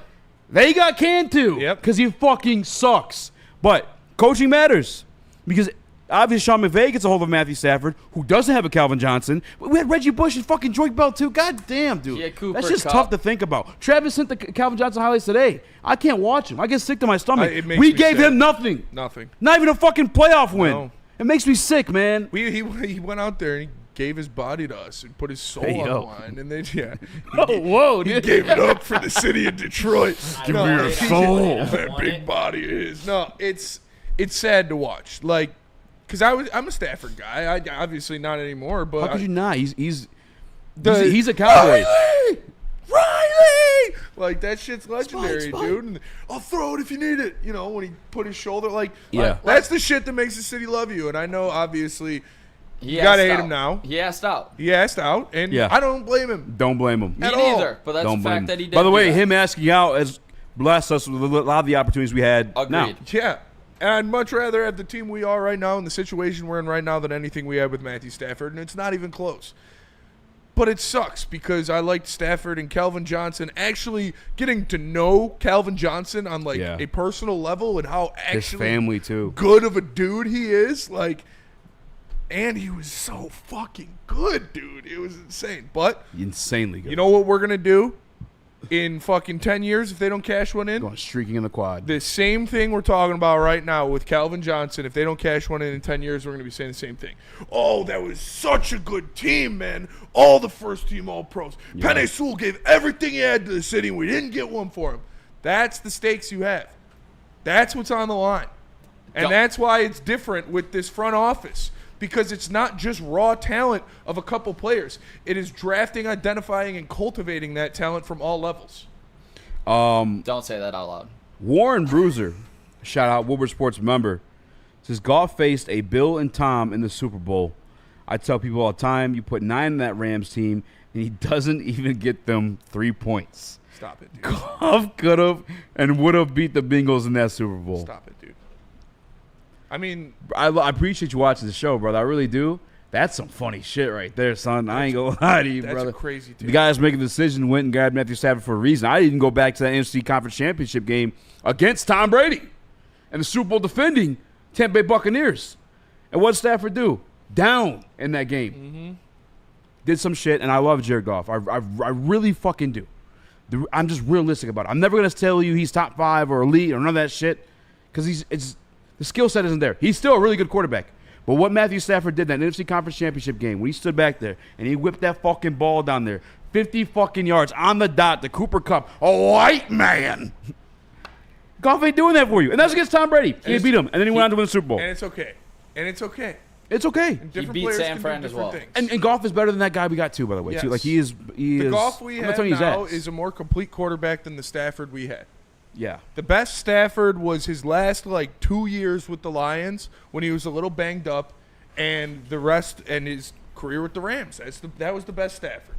C: They got canned too.
D: Yep.
C: Because he fucking sucks. But coaching matters. Because obviously Sean McVay gets a hold of Matthew Stafford, who doesn't have a Calvin Johnson. We had Reggie Bush and fucking Joy Bell too. God damn, dude.
E: Yeah, Cooper
C: That's just
E: Kupp.
C: tough to think about. Travis sent the Calvin Johnson highlights today. I can't watch him. I get sick to my stomach.
D: It makes
C: We
D: me
C: gave
D: sad.
C: him nothing.
D: Nothing.
C: Not even a fucking playoff win.
D: No.
C: It makes me sick, man.
D: He went out there and he gave his body to us and put his soul
C: Hey,
D: on
C: yo.
D: the line. And then, yeah.
C: Oh, whoa,
D: He
C: dude.
D: gave it up for the city of Detroit.
C: Give me your soul.
D: That big body is. No, it's sad to watch. Like, because I'm a Stafford guy. I obviously not anymore, but
C: How could you not? He's
D: The-
C: he's a Cowboy.
D: Riley! Like, that shit's legendary,
C: Spike.
D: dude. And I'll throw it if you need it. You know, when he put his shoulder, like,
C: Yeah.
D: that's the shit that makes the city love you. And I know, obviously,
E: He
D: you gotta
E: asked
D: hate
E: out.
D: him now.
E: He asked out.
D: He asked out, and
C: Yeah.
D: I don't blame him.
C: Don't blame him.
E: Me
D: At all.
E: neither. But that's
C: Don't
E: the
C: blame
E: fact
C: him.
E: that he did.
C: By the way,
E: do that.
C: him asking out has blessed us with a lot of the opportunities we had now.
E: Agreed.
D: Yeah. And I'd much rather have the team we are right now and the situation we're in right now than anything we had with Matthew Stafford, and it's not even close. But it sucks because I liked Stafford and Calvin Johnson. Actually getting to know Calvin Johnson on, like,
C: Yeah.
D: a personal level and how
C: His
D: actually
C: family too.
D: good of a dude he is. Like, and he was so fucking good, dude. It was insane. But
C: Insanely good.
D: you know what we're going to do in fucking 10 years if they don't cash one in?
C: Going streaking in the quad.
D: The same thing we're talking about right now with Calvin Johnson. If they don't cash one in 10 years, we're going to be saying the same thing. Oh, that was such a good team, man. All the first-team All-Pros.
C: Yeah.
D: Penei Sewell gave everything he had to the city, and we didn't get one for him. That's the stakes you have. That's what's on the line. And
E: Don't-
D: that's why it's different with this front office, because it's not just raw talent of a couple players. It is drafting, identifying, and cultivating that talent from all levels.
E: Don't say that out loud.
C: Warren Bruiser, shout out Woodward Sports member, says Goff faced a Bill and Tom in the Super Bowl. I tell people all the time, you put 9 in that Rams team, and he doesn't even get them 3 points.
D: Stop it, dude.
C: Goff could have and would have beat the Bengals in that Super Bowl.
D: Stop it, dude. I mean,
C: I appreciate you watching the show, brother. I really do. That's some funny shit right there, son. I ain't gonna lie to you,
D: that's
C: brother.
D: a crazy team.
C: The guys making the decision went and grabbed Matthew Stafford for a reason. I didn't go back to that NFC Conference Championship game against Tom Brady and the Super Bowl defending Tampa Bay Buccaneers. And what did Stafford do? Down in that game.
D: Mm-hmm.
C: Did some shit, and I love Jared Goff. I really fucking do. I'm just realistic about it. I'm never gonna tell you he's top 5 or elite or none of that shit because the skill set isn't there. He's still a really good quarterback. But what Matthew Stafford did in that NFC Conference Championship game, when he stood back there and he whipped that fucking ball down there, 50 fucking yards on the dot, the Cooper Cup, a white man. Goff ain't doing that for you. And that's against Tom Brady. He beat him, and then he went on to win the Super Bowl.
D: And it's okay. It's okay.
E: He beat San Fran as well.
C: And Goff is better than that guy we got too, by the way.
D: Yes.
C: Too. Like he is.
D: The Goff we have now is a more complete quarterback than the Stafford we had.
C: Yeah.
D: The best Stafford was his last 2 years with the Lions when he was a little banged up, and the rest and his career with the Rams. That was the best Stafford.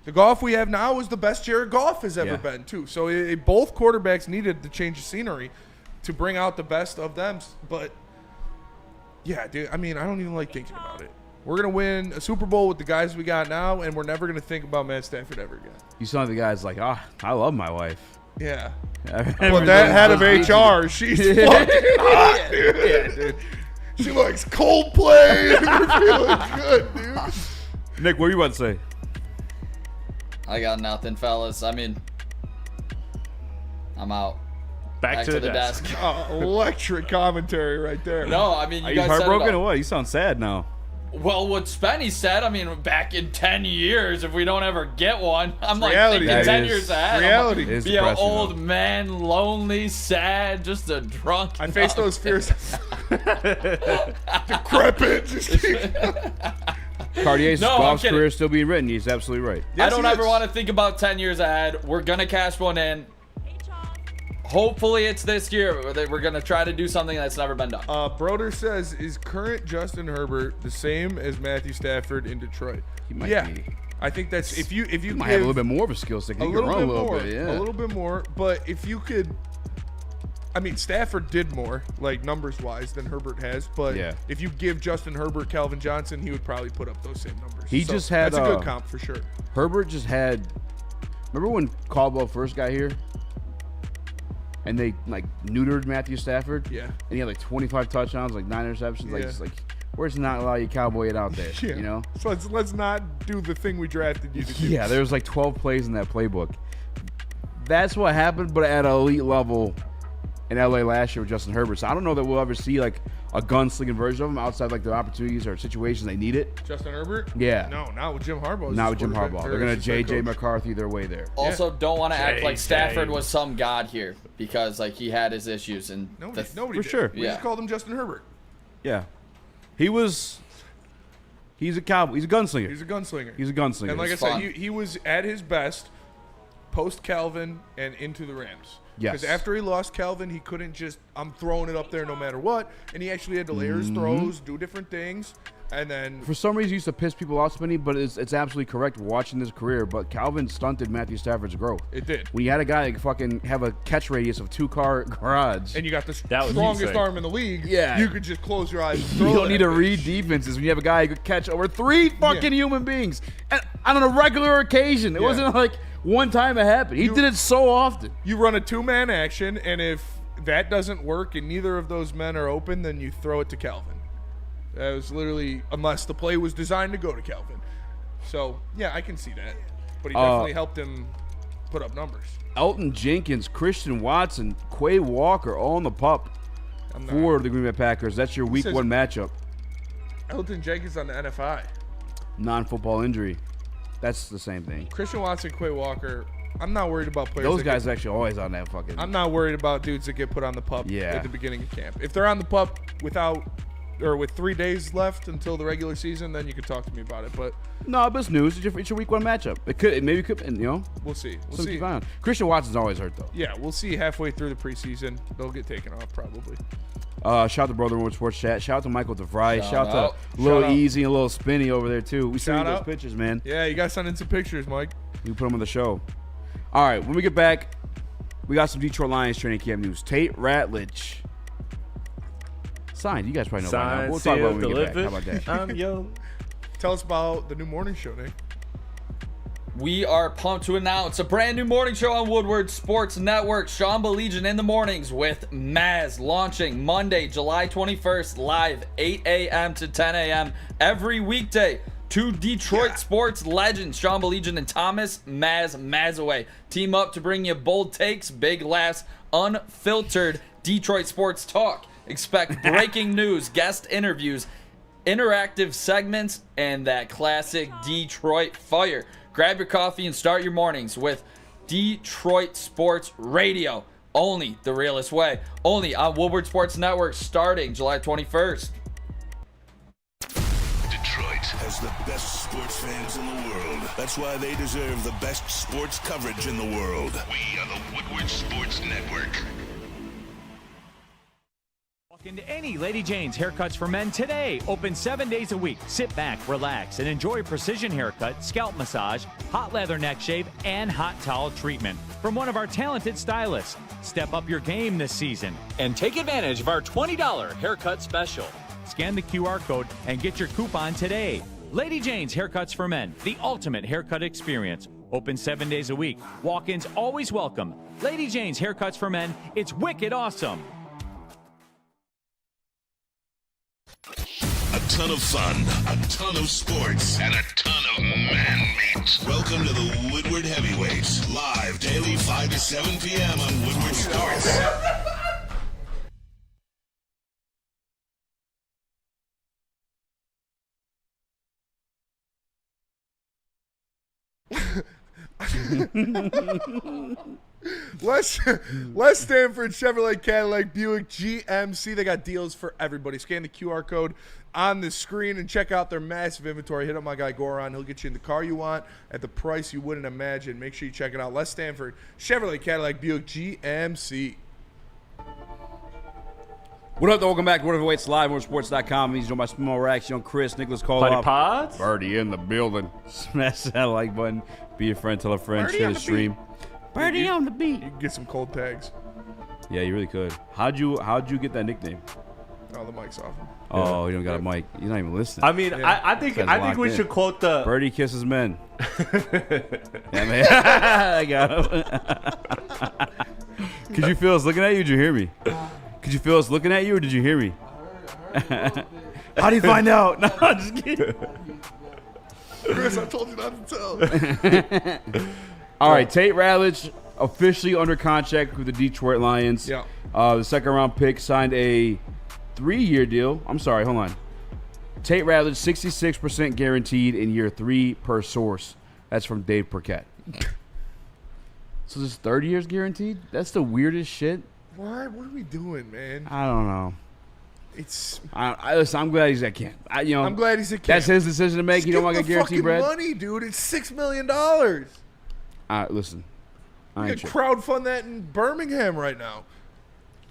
D: The Goff we have now is the best Jared Goff has ever been too. So both quarterbacks needed to change the scenery to bring out the best of them. But yeah, dude, I mean, I don't even like thinking about it. We're gonna win a Super Bowl with the guys we got now, and we're never gonna think about Matt Stafford ever again.
C: You saw the guys like, I love my wife.
D: Yeah.
C: Well,
D: that head of HR, she's fucking hot, dude. Yeah, dude. She likes Coldplay. We're feeling good, dude.
C: Nick, what are you about to say?
E: I got nothing, fellas. I mean, I'm out.
F: Back to the desk.
D: Electric commentary right there.
E: No, I mean, you
C: Are
E: guys
C: you heartbroken
E: said it
C: or
E: all.
C: what? You sound sad now.
E: Well, what Spenny said, I mean, back in 10 years, if we don't ever get one, I'm like
D: reality.
E: thinking
C: That
E: 10
C: is
E: years ahead.
D: reality.
E: I'm
C: It is
E: like, be an
C: depressing,
E: old
C: though.
E: man, lonely, sad, just a drunk.
D: I face those fears. Decrepit. Just
C: Cartier's
E: No, I'm
C: Goff's
E: kidding.
C: career is still being written. He's absolutely right.
E: I don't
D: he
E: ever
D: is.
E: want to think about 10 years ahead. We're going to cash one in. Hopefully it's this year. We're going to try to do something that's never been done.
D: Broder says, is current Justin Herbert the same as Matthew Stafford in Detroit?
C: He might be.
D: I think that's if you
C: He might have a little bit more of a skill set. He
D: a
C: can
D: little
C: run
D: bit
C: a little
D: more,
C: bit. Yeah.
D: a little bit more. But if you could, I mean, Stafford did more, like numbers wise, than Herbert has. But
C: Yeah.
D: if you give Justin Herbert Calvin Johnson, he would probably put up those same numbers.
C: He just had,
D: that's a good comp for sure.
C: Herbert just had. Remember when Caldwell first got here? And they neutered Matthew Stafford?
D: Yeah.
C: And he had 25 touchdowns, 9 interceptions.
D: Yeah.
C: Just we're just not allow you cowboy it out there.
D: Yeah.
C: You know?
D: So let's not do the thing we drafted you to do.
C: Yeah, there was 12 plays in that playbook. That's what happened, but at an elite level in LA last year with Justin Herbert. So I don't know that we'll ever see a gunslinging version of him outside the opportunities or situations they need it.
D: Justin Herbert?
C: Yeah.
D: No, not with Jim Harbaugh.
C: Not with Jim Harbaugh. They're going to J.J.
D: McCarthy.
C: McCarthy their way there.
E: Also, don't want to act like
F: JJ.
E: Stafford was some god here because he had his issues and
D: Nobody
C: For
D: did.
C: sure.
D: We
E: Yeah.
D: just called him Justin Herbert.
C: Yeah. He's a cowboy. He's a gunslinger.
D: He's a gunslinger.
C: He's a gunslinger.
D: And like I
E: It's
D: said,
E: fun.
D: he was at his best post Calvin and into the Rams.
C: Yes.
D: Because after he lost Calvin, he couldn't just, I'm throwing it up there no matter what. And he actually had to layer his throws, do different things. And then,
C: For some reason, he used to piss people off, Spinny, but it's absolutely correct watching his career. But Calvin stunted Matthew Stafford's growth.
D: it did.
C: When you had a guy that could fucking have a catch radius of 2-car garage,
D: And you got the
F: That was
D: strongest
F: insane.
D: arm in the league.
C: Yeah.
D: You could just close your eyes and
C: you
D: throw
C: don't
D: that
C: need to
D: bitch.
C: read defenses when you have a guy who could catch over 3 fucking human beings and on a regular occasion. It
D: Yeah.
C: wasn't one time it happened. He did it so often.
D: You run a 2-man action, and if that doesn't work and neither of those men are open, then you throw it to Calvin. That was literally, unless the play was designed to go to Calvin. So, yeah, I can see that. But he definitely helped him put up numbers.
C: Elton Jenkins, Christian Watson, Quay Walker, all in the pup for the Green Bay Packers. That's your week
D: says-
C: 1 matchup.
D: Elton Jenkins on the NFI.
C: Non-football injury. That's the same thing.
D: Christian Watson, Quay Walker. I'm not worried about players.
C: Those
D: that
C: guys are actually always on that fucking.
D: I'm not worried about dudes that get put on the pup at the beginning of camp. If they're on the pup with 3 days left until the regular season, then you could talk to me about it. But
C: No, but it's news. It's your week 1 matchup. Maybe it could, and,
D: we'll see. We'll
C: some
D: see.
C: keep an eye on. Christian Watson's always hurt though.
D: Yeah, we'll see halfway through the preseason. They'll get taken off probably.
C: Shout out to Brother Wood Sports Chat. Shout out to Michael DeVry. Shout out
E: out.
C: to Lil
D: Shout out.
C: Eazy and Lil Spinny over there too. We see
D: Shout
C: those
D: out.
C: pictures, man.
D: Yeah, you guys send in some pictures, Mike.
C: We put them on the show. All right, when we get back, we got some Detroit Lions training camp news. Tate Rateledge signed. You guys probably know by now.
F: Signed,
C: We'll talk about it when we
F: sealed,
C: get back. How about that?
F: I'm young.
D: Tell us about the new morning show, Nick.
E: We are pumped to announce a brand new morning show on Woodward Sports Network. Shamba Legion in the mornings with Maz launching Monday, July 21st, live 8 a.m. to 10 a.m. every weekday. 2 Detroit sports legends, Shamba Legion and Thomas Mazaway, team up to bring you bold takes, big laughs, unfiltered Detroit sports talk. Expect breaking news, guest interviews, interactive segments, and that classic Detroit fire. Grab your coffee and start your mornings with Detroit Sports Radio. Only the realest way. Only on Woodward Sports Network starting July 21st.
H: Detroit has the best sports fans in the world. That's why they deserve the best sports coverage in the world. We are the Woodward Sports Network.
J: Walk into any Lady Jane's Haircuts for Men today. Open 7 days a week. Sit back, relax, and enjoy precision haircut, scalp massage, hot leather neck shave, and hot towel treatment from one of our talented stylists. Step up your game this season and take advantage of our $20 haircut special. Scan the QR code and get your coupon today. Lady Jane's Haircuts for Men, the ultimate haircut experience. Open 7 days a week. Walk-ins always welcome. Lady Jane's Haircuts for Men, it's wicked awesome.
H: A ton of fun, a ton of sports, and a ton of man-meat. Welcome to the Woodward Heavyweights, live daily 5 to 7 p.m. on Woodward Sports.
D: West Stanford Chevrolet Cadillac Buick GMC. They got deals for everybody. Scan the QR code on the screen and check out their massive inventory. Hit up my guy Goron. He'll get you in the car you want at the price you wouldn't imagine. Make sure you check it out. West Stanford Chevrolet Cadillac Buick GMC.
C: What up, though? Welcome back to Woodward Heavyweights Live, WoodwardSports.com. He's joined by Small Rax, Young Chris, Nicholas Caldwell.
F: Pods?
C: Birdie in the building. Smash that like button. Be a friend, tell a friend, share the stream. Birdie on the beat.
D: You can get some cold tags.
C: Yeah, you really could. How'd you get that nickname?
D: Oh, the mic's off.
C: Oh, you don't got a mic. You're not even listening.
F: I mean,
D: Yeah.
F: I think we should quote the
C: Birdie kisses men. Yeah, man. I got him. Could you feel us looking at you? Or did you hear me? Could you feel us looking at you, or did you hear me? How do you find out? No, I'm just kidding.
D: Chris, I told you not to tell.
C: All right, Tate Rateledge officially under contract with the Detroit Lions.
D: Yeah.
C: The second-round pick signed a 3-year deal. I'm sorry, hold on. Tate Rateledge, 66% guaranteed in year 3 per source. That's from Dave Burkett. So this 30 years guaranteed? That's the weirdest shit.
D: Why? What are we doing, man?
C: I don't know.
D: It's.
C: Listen, I'm glad he's at camp.
D: I'm glad he's at camp.
C: That's his decision to make. He don't want to get guaranteed bread.
D: Money, dude. It's $6 million.
C: Listen, I
D: You
C: ain't
D: can
C: tripping.
D: crowdfund that in Birmingham right now.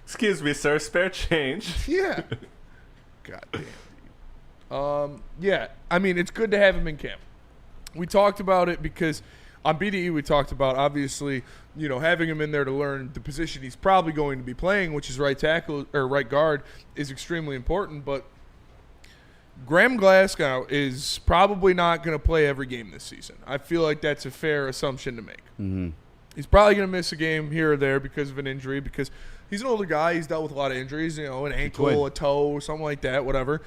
F: Excuse me, sir. Spare change.
D: Yeah. God damn. Yeah. I mean, it's good to have him in camp. We talked about it because on BDE we talked about obviously, having him in there to learn the position he's probably going to be playing, which is right tackle or right guard, is extremely important. But Graham Glasgow is probably not going to play every game this season. I feel like that's a fair assumption to make.
C: Mm-hmm.
D: He's probably going to miss a game here or there because of an injury, because he's an older guy. He's dealt with a lot of injuries, an ankle, a toe, something like that, whatever.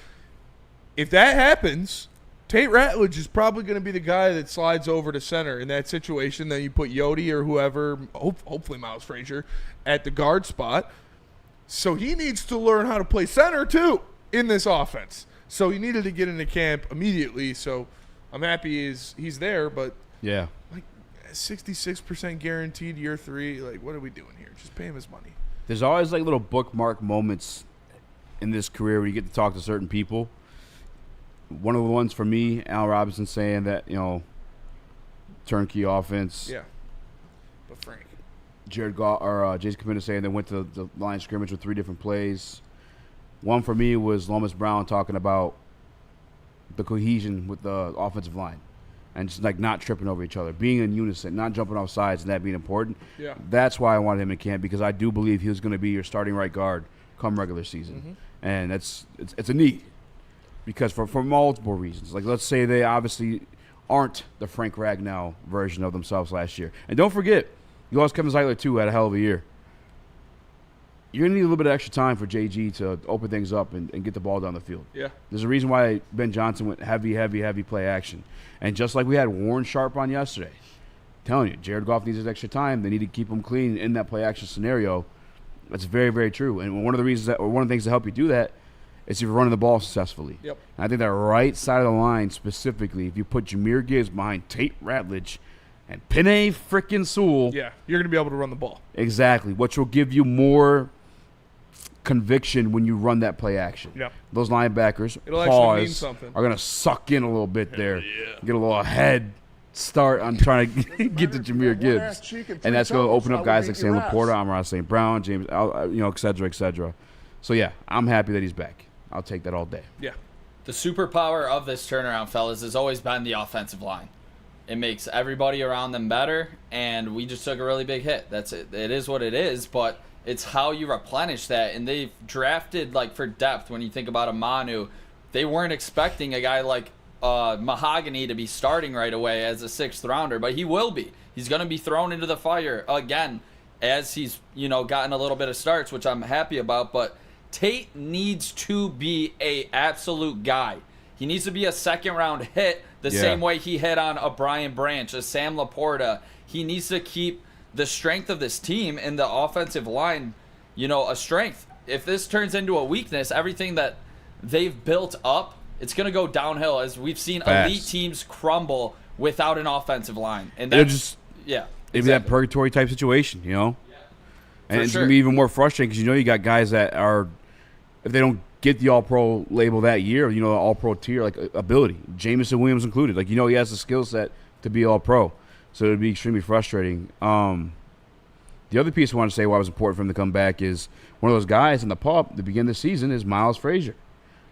D: If that happens, Tate Rateledge is probably going to be the guy that slides over to center in that situation. Then you put Yodi or whoever, hopefully Miles Frazier, at the guard spot. So he needs to learn how to play center too in this offense. So he needed to get into camp immediately. So I'm happy he's there, but
C: Yeah.
D: 66% guaranteed year 3. Like, what are we doing here? Just pay him his money.
C: There's always like little bookmark moments in this career where you get to talk to certain people. One of the ones for me, Al Robinson saying that, turnkey offense.
D: Yeah. But Frank.
C: Jason Kmita saying they went to the line of scrimmage with 3 different plays. One for me was Lomas Brown talking about the cohesion with the offensive line and just like not tripping over each other, being in unison, not jumping off sides, and that being important.
D: Yeah.
C: That's why I wanted him in camp, because I do believe he was going to be your starting right guard come regular season.
D: Mm-hmm.
C: And it's a need. Because for multiple reasons. Like, let's say they obviously aren't the Frank Ragnow version of themselves last year. And don't forget, you lost Kevin Zeitler, too, had a hell of a year. You're going to need a little bit of extra time for JG to open things up and get the ball down the field.
D: Yeah.
C: There's a reason why Ben Johnson went heavy play action. And just like we had Warren Sharp on yesterday, I'm telling you, Jared Goff needs his extra time. They need to keep him clean in that play action scenario. That's very, very true. And one of the things to help you do that It's if you're running the ball successfully.
D: Yep.
C: And I think that right side of the line specifically, if you put Jahmyr Gibbs behind Tate Rateledge and Penei frickin' Sewell.
D: Yeah, you're going to be able to run the ball.
C: Exactly, which will give you more conviction when you run that play action.
D: Yep.
C: Those linebackers,
D: It'll actually mean something.
C: are going to suck in a little bit there. Get a little head start on trying to get to Jahmyr Gibbs. And that's going to open up guys like Sam Laporta, Amon-Ra St. Brown, James, et cetera, et cetera. So, yeah, I'm happy that he's back. I'll take that all day.
D: Yeah.
E: The superpower of this turnaround, fellas, has always been the offensive line. It makes everybody around them better, and we just took a really big hit. That's it. It is what it is, but it's how you replenish that. And they've drafted, like, for depth, when you think about a Manu, they weren't expecting a guy like Mahogany to be starting right away as a 6th rounder, but he will be. He's going to be thrown into the fire again as he's, gotten a little bit of starts, which I'm happy about, but Tate needs to be a absolute guy. He needs to be a 2nd-round hit the same way he hit on a Brian Branch, a Sam Laporta. He needs to keep the strength of this team and the offensive line, a strength. If this turns into a weakness, everything that they've built up, it's going to go downhill, as we've seen elite teams crumble without an offensive line. And that's
C: it'd be that purgatory type situation, And it's
E: sure.
C: going to be even more frustrating because you got guys that are, if they don't get the All-Pro label that year, the All-Pro tier, like ability, Jamison Williams included. Like, he has the skill set to be All-Pro. So it would be extremely frustrating. The other piece I want to say why it was important for him to come back is one of those guys in the pub at the beginning of the season is Miles Frazier.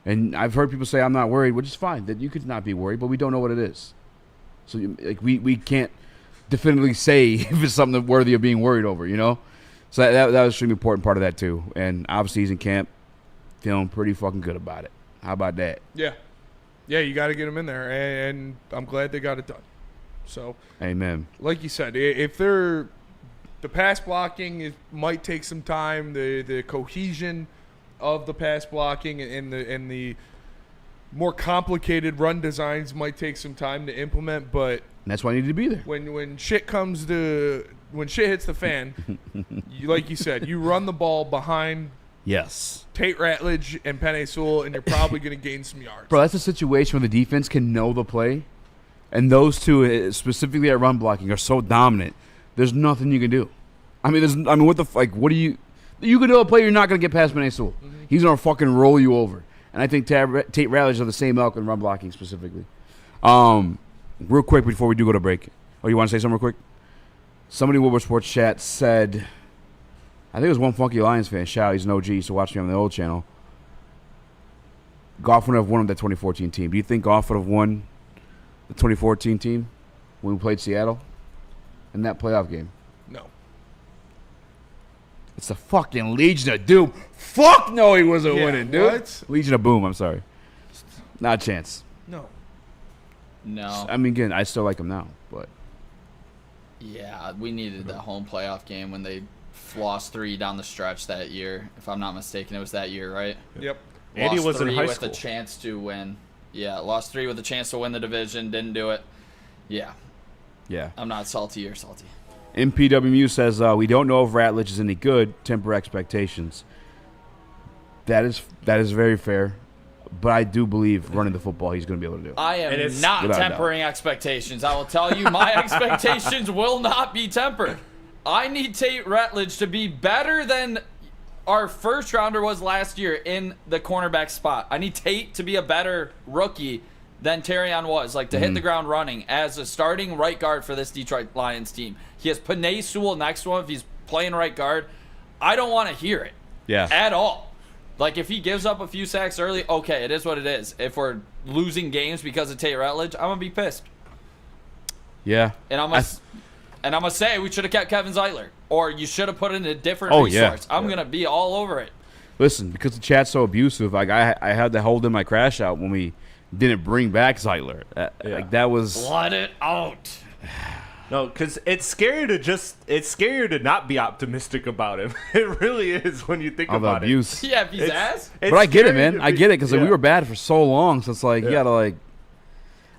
C: And I've heard people say, I'm not worried, which is fine, that you could not be worried, but we don't know what it is. So, we can't definitively say if it's something worthy of being worried over, So that was an extremely important part of that, too. And obviously he's in camp, feeling pretty fucking good about it. How about that?
D: Yeah. Yeah, you got to get him in there, and I'm glad they got it done. So,
C: amen.
D: Like you said, if the pass blocking might take some time, the cohesion of the pass blocking and the more complicated run designs might take some time to implement, but
C: and that's why I need to be there.
D: When shit hits the fan, like you said, you run the ball behind Tate Rateledge and Penei Sewell, and you're probably going to gain some yards.
C: Bro, that's a situation where the defense can know the play, and those two, specifically at run blocking, are so dominant. There's nothing you can do. What the what do you can do a play? You're not going to get past Penei Sewell. Mm-hmm. He's going to fucking roll you over. And I think Tate Rateledge are the same elk in run blocking specifically. Real quick before we do go to break. Oh, you want to say something real quick? Somebody in Woodward Sports Chat said, I think it was one Funky Lions fan. Shout out, he's an OG, so watch me on the old channel. Goff would have won that 2014 team. Do you think Goff would have won the 2014 team when we played Seattle in that playoff game?
D: No.
C: It's the fucking Legion of Doom. Fuck no, he wasn't winning, dude.
D: What?
C: Legion of Boom, I'm sorry. Not a chance.
D: No.
C: Again, I still like him now, but.
E: Yeah, we needed that home playoff game when they lost 3 down the stretch that year. If I'm not mistaken, it was that year, right?
D: Yep.
F: Andy was in high
E: with
F: school.
E: A chance to win. Yeah, lost 3 with a chance to win the division. Didn't do it. Yeah. I'm not salty. You're salty.
C: MPWMU says, we don't know if Ratledge is any good. Temper expectations. That is very fair. But I do believe running the football he's going to be able to do.
E: I am not tempering expectations. I will tell you, my expectations will not be tempered. I need Tate Rateledge to be better than our first rounder was last year in the cornerback spot. I need Tate to be a better rookie than Terrion was, to hit the ground running as a starting right guard for this Detroit Lions team. He has Penei Sewell next to him if he's playing right guard. I don't want to hear it at all. If he gives up a few sacks early, okay, it is what it is. If we're losing games because of Tate Rateledge, I'm going to be pissed.
C: Yeah.
E: And I'm going to say we should have kept Kevin Zeitler. Or you should have put in a different resource. I'm going to be all over it.
C: Listen, because the chat's so abusive, I had to hold in my crash out when we didn't bring back Zeitler. That was...
E: Let it out.
F: No, because it's scarier to not be optimistic about him. It really is when you think about
C: abuse.
E: Yeah, if he's ass.
C: But I get it, man. I get it because we were bad for so long. So it's you got to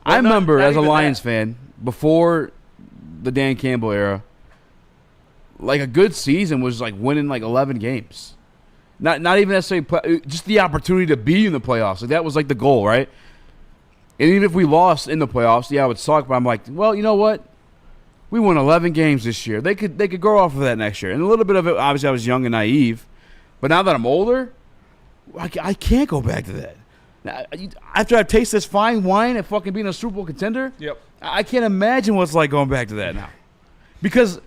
C: I remember as a Lions fan, before the Dan Campbell era, a good season was winning 11 games. Not even necessarily just the opportunity to be in the playoffs. Like that was like the goal, right? And even if we lost in the playoffs, yeah, it would suck. But I'm like, well, you know what? We won 11 games this year. They could grow off of that next year. And a little bit of it, obviously, I was young and naive. But now that I'm older, I can't go back to that. Now, after I've tasted this fine wine and fucking being a Super Bowl contender, I can't imagine what it's like going back to that now. Because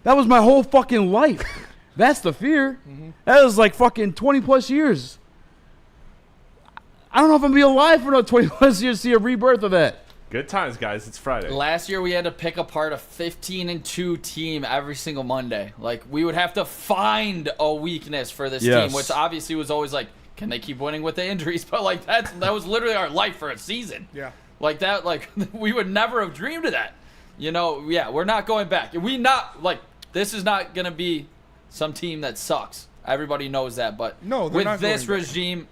C: that was my whole fucking life. That's the fear. That was like fucking 20-plus years. I don't know if I'm going to be alive for another 20-plus years to see a rebirth of that.
F: Good times, guys. It's Friday.
E: Last year, we had to pick apart a 15-2 team every single Monday. Like, we would have to find a weakness for this team, which obviously was always like, can they keep winning with the injuries? But, like, that was literally our life for a season.
D: Yeah.
E: Like, that, like, we would never have dreamed of that. You know, yeah, we're not going back. This is not going to be some team that sucks. Everybody knows that. But
D: no, with
E: this regime,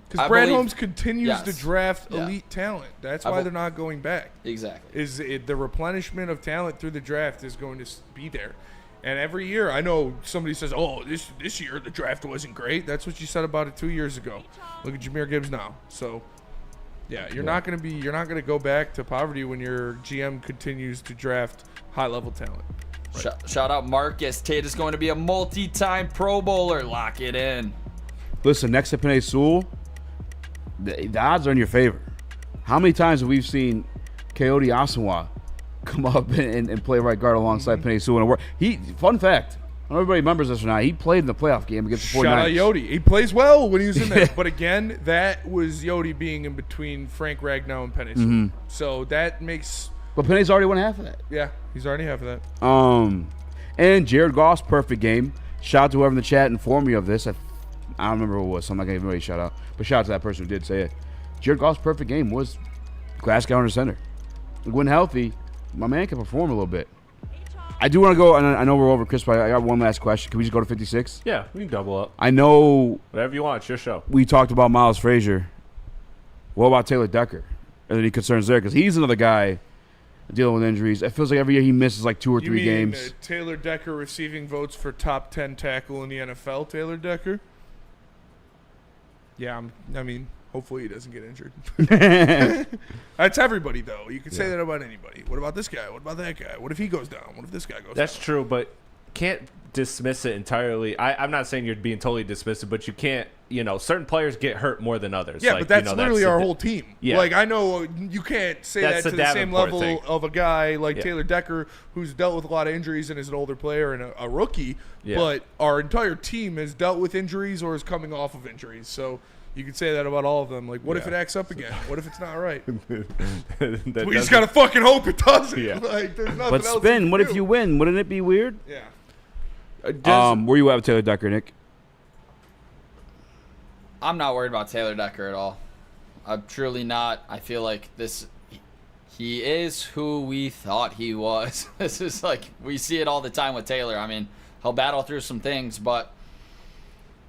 D: because Brad Holmes continues to draft elite talent. That's why they're not going back.
E: Exactly.
D: The replenishment of talent through the draft is going to be there. And every year, I know somebody says, oh, this year the draft wasn't great. That's what you said about it 2 years ago. Look at Jahmyr Gibbs now. So, yeah, you're not going to go back to poverty when your GM continues to draft high-level talent.
E: Right. Shout out Marcus. Tate is going to be a multi-time Pro Bowler. Lock it in.
C: Listen, next to Penei Sewell, the odds are in your favor. How many times have we seen Coyote Asamoah come up and play right guard alongside Penei Sewell? Fun fact, I don't know if everybody remembers this or not, he played in the playoff game against the 49ers.
D: Shout out Yodi. He plays well when he was in there. But again, that was Yodi being in between Frank Ragnow and Penei Sewell. So that makes...
C: But Penei's already won half of that.
D: Yeah, he's already half of that.
C: And Jared Goff's perfect game. Shout out to whoever in the chat informed me of this. I don't remember who it was, so I'm not going to give anybody a shout out. But shout out to that person who did say it. Jared Goff's perfect game was Glasgow under center. When healthy, my man can perform a little bit. I do want to go, and I know we're over, Chris, but I got one last question. Can we just go to 56?
F: Yeah, we can double up.
C: I know.
F: Whatever you want, it's your show.
C: We talked about Miles Frazier. What about Taylor Decker? Are there any concerns there? Because he's another guy dealing with injuries. It feels like every year he misses like 2 or 3 games.
D: Taylor Decker receiving votes for top 10 tackle in the NFL, Taylor Decker? Yeah, I mean, hopefully he doesn't get injured. That's everybody, though. You can say that about anybody. What about this guy? What about that guy? What if he goes down? What if this guy goes down?
F: That's true, but can't dismiss it entirely. I'm not saying you're being totally dismissive, but you can't, certain players get hurt more than others.
D: Yeah, but that's literally our whole team.
F: Yeah.
D: Like, I know you can't say that to the same level of a guy like Taylor Decker, who's dealt with a lot of injuries and is an older player and a rookie, but our entire team has dealt with injuries or is coming off of injuries. So you could say that about all of them. Like, what if it acts up again? What if it's not right? We just got to fucking hope it doesn't.
C: Yeah.
D: Like, there's nothing
C: but
D: else
C: Spin, what if you win? Wouldn't it be weird?
D: Yeah.
C: Where you at with Taylor Decker, Nick?
E: I'm not worried about Taylor Decker at all. I'm truly not. I feel like he is who we thought he was. This is like, we see it all the time with Taylor. I mean, he'll battle through some things, but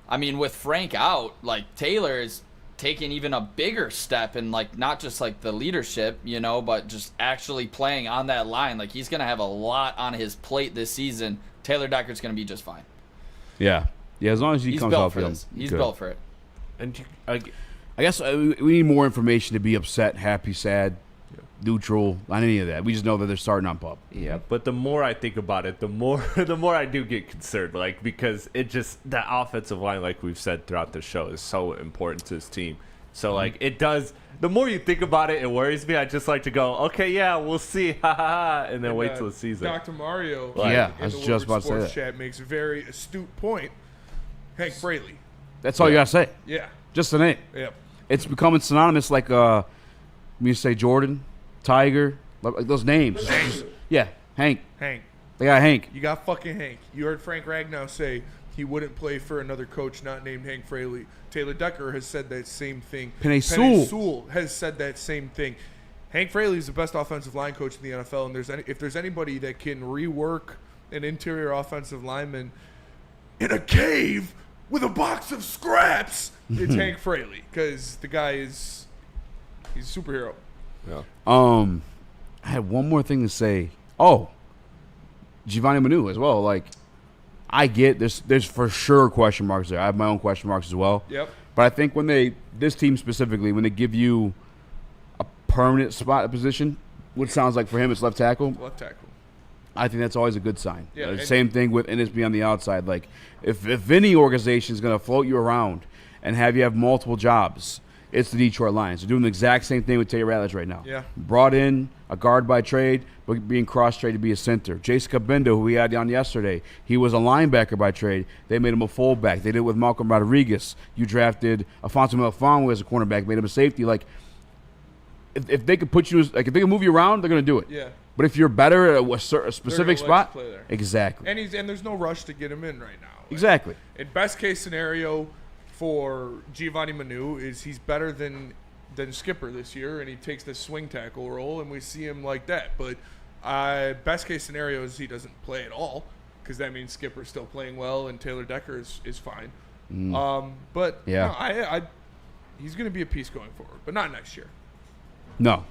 E: I mean, with Frank out, like, Taylor is taking even a bigger step in, like, not just like the leadership, but just actually playing on that line. Like, he's going to have a lot on his plate this season. Taylor Decker's going to be just fine.
C: Yeah, as long as he comes out for this.
E: He's built for it.
F: And
C: I guess we need more information to be upset, happy, sad, neutral, on any of that. We just know that they're starting on pup.
F: Yeah, but the more I think about it, the more I do get concerned. Like, because it just, that offensive line, like we've said throughout the show, is so important to this team. So like, it does. The more you think about it, it worries me. I just like to go, okay, yeah, we'll see, ha ha ha, and then wait till the season.
D: Dr. Mario,
C: I was just about to say that.
D: Chat makes a very astute point. Hank Fraley.
C: That's all you gotta say.
D: Yeah,
C: just the name.
D: Yep.
C: It's becoming synonymous, like you say Jordan, Tiger, like those names. Hank.
D: Hank.
C: They got Hank.
D: You got fucking Hank. You heard Frank Ragnow say he wouldn't play for another coach not named Hank Fraley. Taylor Decker has said that same thing.
C: Penei
D: Sewell has said that same thing. Hank Fraley is the best offensive line coach in the NFL, and if there's anybody that can rework an interior offensive lineman in a cave with a box of scraps, it's Hank Fraley, because the guy he's a superhero.
F: Yeah.
C: I had one more thing to say. Oh, Giovanni Manu as well. Like, I get there's for sure question marks there. I have my own question marks as well.
D: Yep.
C: But I think this team specifically, when they give you a permanent spot at position, which sounds like for him it's left tackle.
D: Left tackle.
C: I think that's always a good sign.
D: Yeah,
C: Same thing with NSB on the outside. Like if any organization is going to float you around and have you have multiple jobs, it's the Detroit Lions. They're doing the exact same thing with Tate Rateledge right now.
D: Yeah.
C: Brought in a guard by trade, but being cross-traded to be a center. Jason Cabendo, who we had on yesterday, he was a linebacker by trade. They made him a fullback. They did it with Malcolm Rodriguez. You drafted Afonso Melifonwu as a cornerback, made him a safety. Like, if they could put you, like, if they can move you around, they're going to do it.
D: Yeah.
C: But if you're better at a specific spot,
D: play there.
C: exactly.
D: And there's no rush to get him in right now. Like,
C: Exactly.
D: In best case scenario for Giovanni Manu is he's better than Skipper this year, and he takes the swing tackle role, and we see him like that. But best case scenario is he doesn't play at all, because that means Skipper's still playing well and Taylor Decker is fine. But
C: Yeah.
D: no, he's going to be a piece going forward, but not next year.
C: No.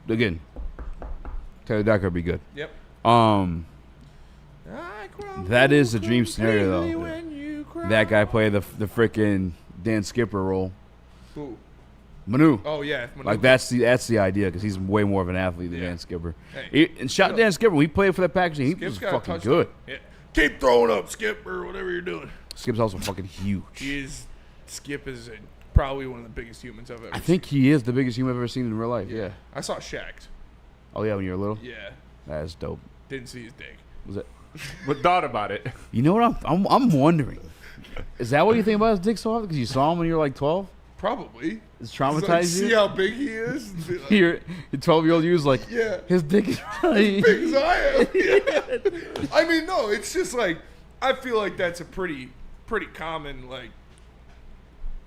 C: Again, Taylor Decker would be good.
D: Yep.
C: That is a dream scenario, though. That guy played the freaking Dan Skipper role.
D: Who?
C: Manu.
D: Oh yeah, Manu.
C: Like that's the idea, because he's way more of an athlete than Dan Skipper.
D: Hey,
C: And shout out Dan Skipper. When he played for the Packers, he was
D: got a
C: fucking
D: touchdown.
C: good.
D: Yeah. Keep throwing up, Skip, or whatever you're doing.
C: Skip's also fucking huge.
D: Skip is probably one of the biggest humans I've ever
C: I think he is the biggest human I've ever seen in real life. Yeah.
D: I saw Shaq's.
C: Oh yeah, when you were little.
D: Yeah.
C: That's dope.
D: Didn't see his dick.
C: Was it?
F: But thought about it.
C: You know what I'm wondering? Is that what you think about his dick so often? Because you saw him when you were like 12?
D: Probably.
C: It's
D: It's like,
C: traumatized
D: see
C: you?
D: how big he is? And be like,
C: Your 12-year-old you was like,
D: Yeah.
C: his dick is really
D: big as I am. Yeah. I mean, no, it's just like, I feel like that's a pretty common, like,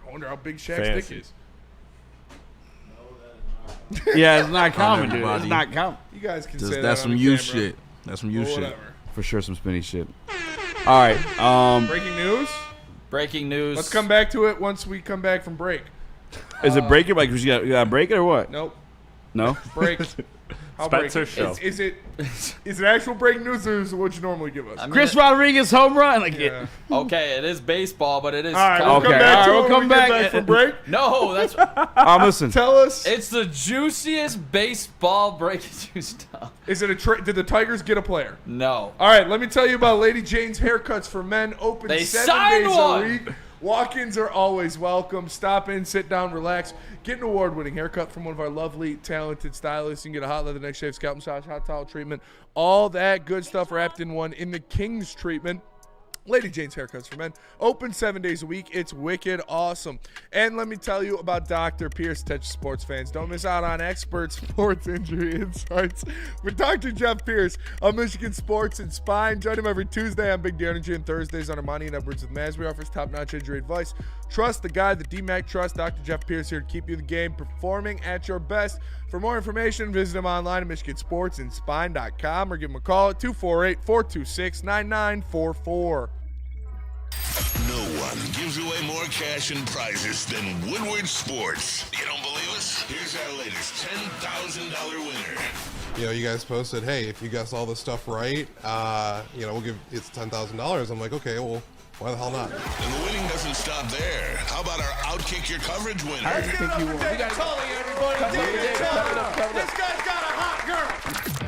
D: I wonder how big Shaq's
F: Fancy.
D: dick is.
C: Yeah, it's not common, dude. It's
K: everybody.
C: not common.
D: You guys can
K: Just,
D: say
K: that's
D: that
K: some
D: on the
K: you
D: camera.
K: shit. That's some you
D: Or
K: shit.
D: whatever.
C: For sure, some spinny shit. All right.
D: Breaking news?
E: Breaking news.
D: Let's come back to it once we come back from break.
C: Is it break it? Like, you got to break it or what?
D: Nope.
C: No?
D: Break. How
F: Spencer
D: breaking?
F: show.
D: Is it actual breaking news, or is it what you normally give us?
C: Chris Rodriguez home run? Like,
D: Yeah.
E: Okay, it is baseball, but it is.
D: All right, we'll
E: kind
D: come
E: of-
D: back to
C: we'll
D: it when
C: come
D: we get
C: back.
D: from break.
E: No, that's
C: Listen.
D: Tell us,
E: it's the juiciest baseball breaking news stuff.
D: is it a did the Tigers get a player?
E: No.
D: All right, let me tell you about Lady Jane's Haircuts for Men. Open
E: They
D: 7
E: signed
D: days
E: one.
D: a week. Walk-ins are always welcome. Stop in, sit down, relax. Get an award-winning haircut from one of our lovely, talented stylists. You can get a hot leather neck shave, scalp massage, hot towel treatment, all that good stuff wrapped in one in the King's treatment. Lady Jane's Haircuts for Men. Open 7 days a week. It's wicked awesome. And let me tell you about Dr. Pierce. Attention sports fans, don't miss out on expert sports injury insights with Dr. Jeff Pierce of Michigan Sports and Spine. Join him every Tuesday on Big D Energy and Thursdays on Ermanni and Edwards with Masbury. Offers top-notch injury advice. Trust the guy, the DMAC Trust. Dr. Jeff Pierce here to keep you in the game, performing at your best. For more information, visit him online at MichiganSportsandSpine.com or give him a call at 248-426-9944.
H: No one gives away more cash and prizes than Woodward Sports. You don't believe us? Here's our latest $10,000 winner.
G: You know, you guys posted, hey, if you guess all this stuff right, you know, we'll give it's $10,000. I'm like, okay, well, why the hell not?
H: And the winning doesn't stop there. How about our Outkick Your Coverage winner?
D: This guy's got a hot girl.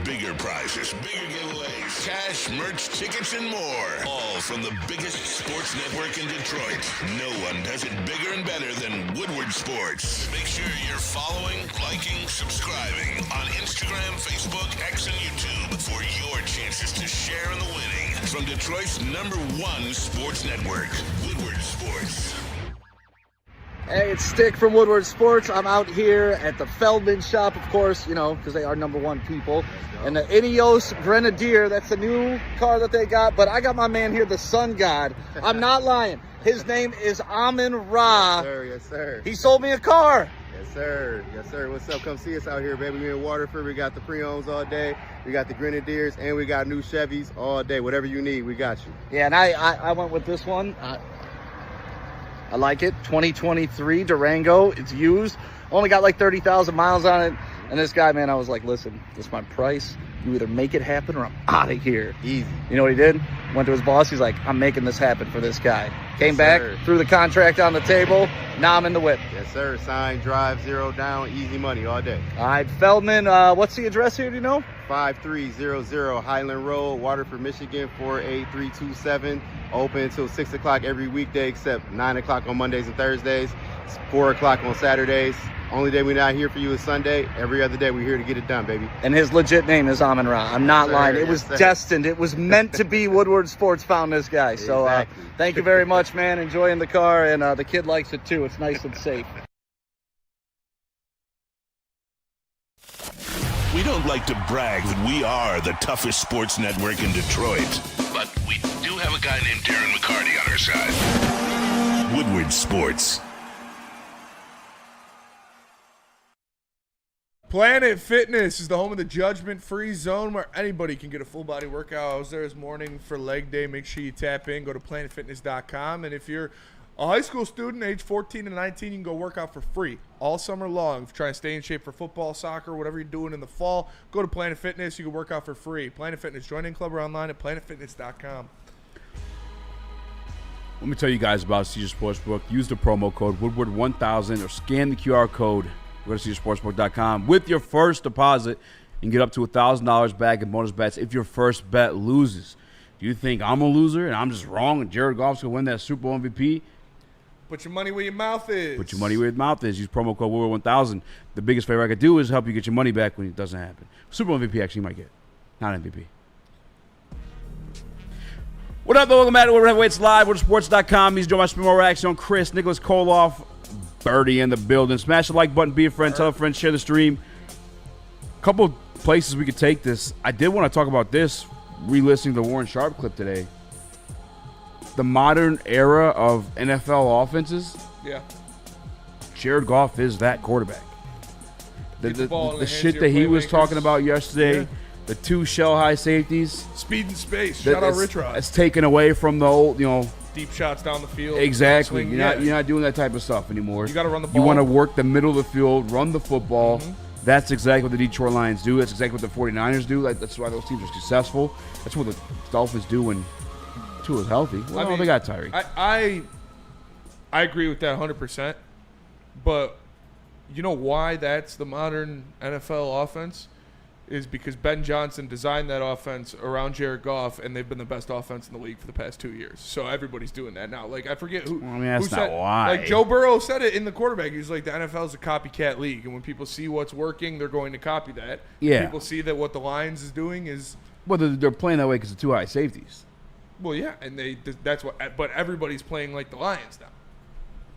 H: Bigger prizes, bigger giveaways, cash, merch, tickets, and more. All from the biggest sports network in Detroit. No one does it bigger and better than Woodward Sports. Make sure you're following, liking, subscribing on Instagram, Facebook, X, and YouTube for your chances to share in the winning. From Detroit's #1 sports network, Woodward Sports.
L: Hey, it's Stick from Woodward Sports. I'm out here at the Feldman shop, of course, you know, because they are #1 people. And the Ineos Grenadier, that's the new car that they got. But I got my man here, the Sun God. I'm not lying. His name is Amon-Ra.
M: Yes, sir. Yes, sir.
L: He sold me a car.
M: Yes, sir. Yes, sir. What's up? Come see us out here, baby. We're in Waterford. We got the pre-owns all day. We got the Grenadiers, and we got new Chevys all day. Whatever you need, we got you.
L: Yeah, and I went with this one. I like it. 2023 Durango. It's used. Only got like 30,000 miles on it. And this guy, man, I was like, listen, this is my price. You either make it happen or I'm out of here.
M: Easy.
L: You know what he did? Went to his boss. He's like, I'm making this happen for this guy. Came back,
M: sir.
L: threw the contract on the table. Now I'm in the whip.
M: Yes, sir. Sign, drive, 0 down, easy money all day.
L: All right, Feldman, what's the address here? Do you know?
M: 5300 Highland Road, Waterford, Michigan, 48327. Open until 6 o'clock every weekday except 9 o'clock on Mondays and Thursdays. It's 4 o'clock on Saturdays. Only day we're not here for you is Sunday. Every other day we're here to get it done, baby.
L: And his legit name is Amon-Ra. I'm not
M: Sir,
L: lying. It
M: yes,
L: was
M: sir.
L: destined. It was meant to be. Woodward Sports found this guy. So
M: Exactly.
L: thank you very much, man. Enjoying the car, and the kid likes it too. It's nice and safe.
H: We don't like to brag that we are the toughest sports network in Detroit, but we do have a guy named Darren McCarty on our side. Woodward Sports.
D: Planet Fitness is the home of the judgment-free zone where anybody can get a full-body workout. I was there this morning for leg day. Make sure you tap in. Go to planetfitness.com. And if you're a high school student, age 14 to 19, you can go work out for free all summer long. If you're trying to stay in shape for football, soccer, whatever you're doing in the fall, go to Planet Fitness. You can work out for free. Planet Fitness. Join in club or online at planetfitness.com.
C: Let me tell you guys about Caesar Sportsbook. Use the promo code Woodward1000 or scan the QR code. Go to CaesarSportsbook.com with your first deposit and get up to $1,000 back in bonus bets if your first bet loses. Do you think I'm a loser and I'm just wrong and Jared Goff's going to win that Super Bowl MVP?
D: Put your money where your mouth is.
C: Put your money where your mouth is. Use promo code Woodward1000. The biggest favor I could do is help you get your money back when it doesn't happen. Super Bowl MVP actually you might get. Not MVP. What up, though? Welcome back to Woodward Heavyweights Live. Woodwardsports.com. He's joined by Spin More Reaction, Chris, Nicholas Koloff, Birdie in the building. Smash the like button, be a friend, tell a friend, share the stream. A couple of places we could take this. I did want to talk about this, re-listening to the Warren Sharp clip today. The modern era of NFL offenses.
D: Yeah.
C: Jared Goff is that quarterback.
D: Get ball in
C: The
D: hands
C: shit
D: of
C: that
D: your
C: he was
D: playmakers.
C: talking about yesterday,
D: Yeah.
C: the two shell-high safeties.
D: Speed and space. Shout out Rich Rod.
C: It's taken away from the old,
D: Deep shots down the field.
C: Exactly.
D: Swing,
C: You're not doing that type of stuff anymore.
D: You got to run the
C: You
D: ball.
C: want to work the middle of the field, run the football. That's exactly what the Detroit Lions do. That's exactly what the 49ers do. That's why those teams are successful. That's what the Dolphins do when Tua's healthy. Well, they got Tyreek.
D: I agree with that 100%. But you know why that's the modern NFL offense? Is because Ben Johnson designed that offense around Jared Goff, and they've been the best offense in the league for the past 2 years. So everybody's doing that now. Like, I forget who.
C: Well, I mean, that's
D: who
C: not
D: said,
C: why.
D: Like, Joe Burrow said it in the quarterback. He was like, the NFL is a copycat league, and when people see what's working, they're going to copy that.
C: Yeah.
D: People see that what the Lions is doing is.
C: Well, they're playing that way because of two high safeties.
D: Well, yeah, and that's what. But everybody's playing like the Lions now.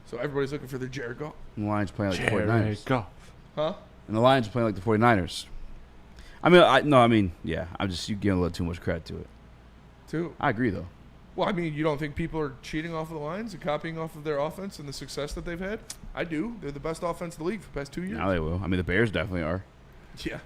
D: So everybody's looking for their Jared Goff.
C: And the Lions playing like the 49ers.
F: Goff.
D: Huh?
C: And the Lions are playing like the 49ers. Yeah. I'm just you giving a little too much credit to it.
D: Too.
C: I agree, though.
D: Well, I mean, you don't think people are cheating off of the Lions and copying off of their offense and the success that they've had? I do. They're the best offense in the league for the past 2 years.
C: Now they will. I mean, the Bears definitely are.
D: Yeah.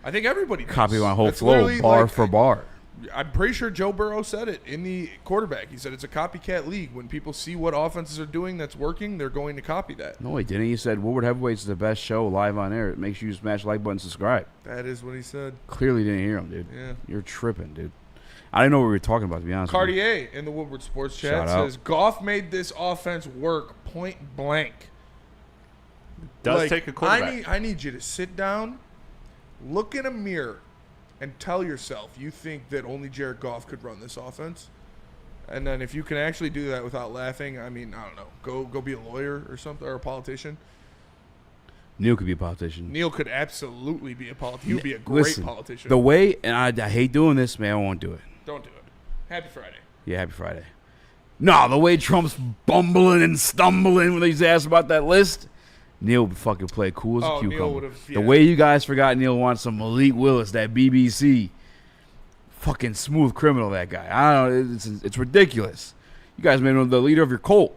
D: I think everybody does.
C: Copy my whole
D: That's
C: flow,
D: literally
C: bar
D: like-
C: for bar.
D: I'm pretty sure Joe Burrow said it in the quarterback. He said it's a copycat league. When people see what offenses are doing that's working, they're going to copy that.
C: No, he didn't. He said Woodward Heavyweights is the best show live on air. Make sure you smash the like button, subscribe.
D: That is what he said.
C: Clearly didn't hear him, dude.
D: Yeah.
C: You're tripping, dude. I didn't know what we were talking about, to be honest with you.
D: Cartier in the Woodward Sports Chat
C: Shout out.
D: says, Goff made this offense work point blank.
F: Does take a quarterback.
D: I need you to sit down, look in a mirror, and tell yourself you think that only Jared Goff could run this offense. And then if you can actually do that without laughing, I mean, I don't know. Go be a lawyer or something, or a politician.
C: Neil could be a politician.
D: Neil could absolutely be a politician. He would be a great politician.
C: The way, and I hate doing this, man, I won't do it.
D: Don't do it. Happy Friday.
C: Yeah, happy Friday. No, the way Trump's bumbling and stumbling when he's asked about that list, Neil would fucking play cool as a
D: Oh, Neil
C: cucumber.
D: would've-
C: The
D: yeah.
C: way you guys forgot Neil wants some Malik Willis, that BBC. Fucking smooth criminal, that guy. I don't know. It's ridiculous. You guys made him the leader of your cult.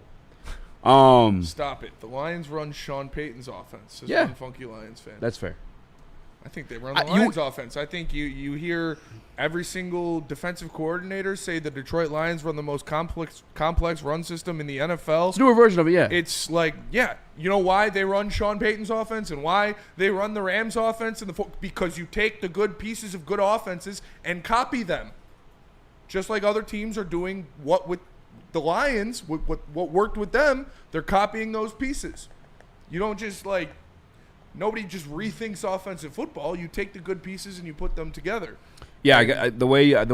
D: Stop it. The Lions run Sean Payton's offense. As
C: Yeah.
D: one funky Lions fan.
C: That's fair.
D: I think they run the Lions offense. I think you hear every single defensive coordinator say the Detroit Lions run the most complex run system in the NFL.
C: It's a newer version of it, yeah.
D: It's like, yeah, you know why they run Sean Payton's offense and why they run the Rams offense? Because you take the good pieces of good offenses and copy them. Just like other teams are doing what with the Lions, what worked with them, they're copying those pieces. You don't just like... Nobody just rethinks offensive football. You take the good pieces and you put them together.
C: Yeah, the way. I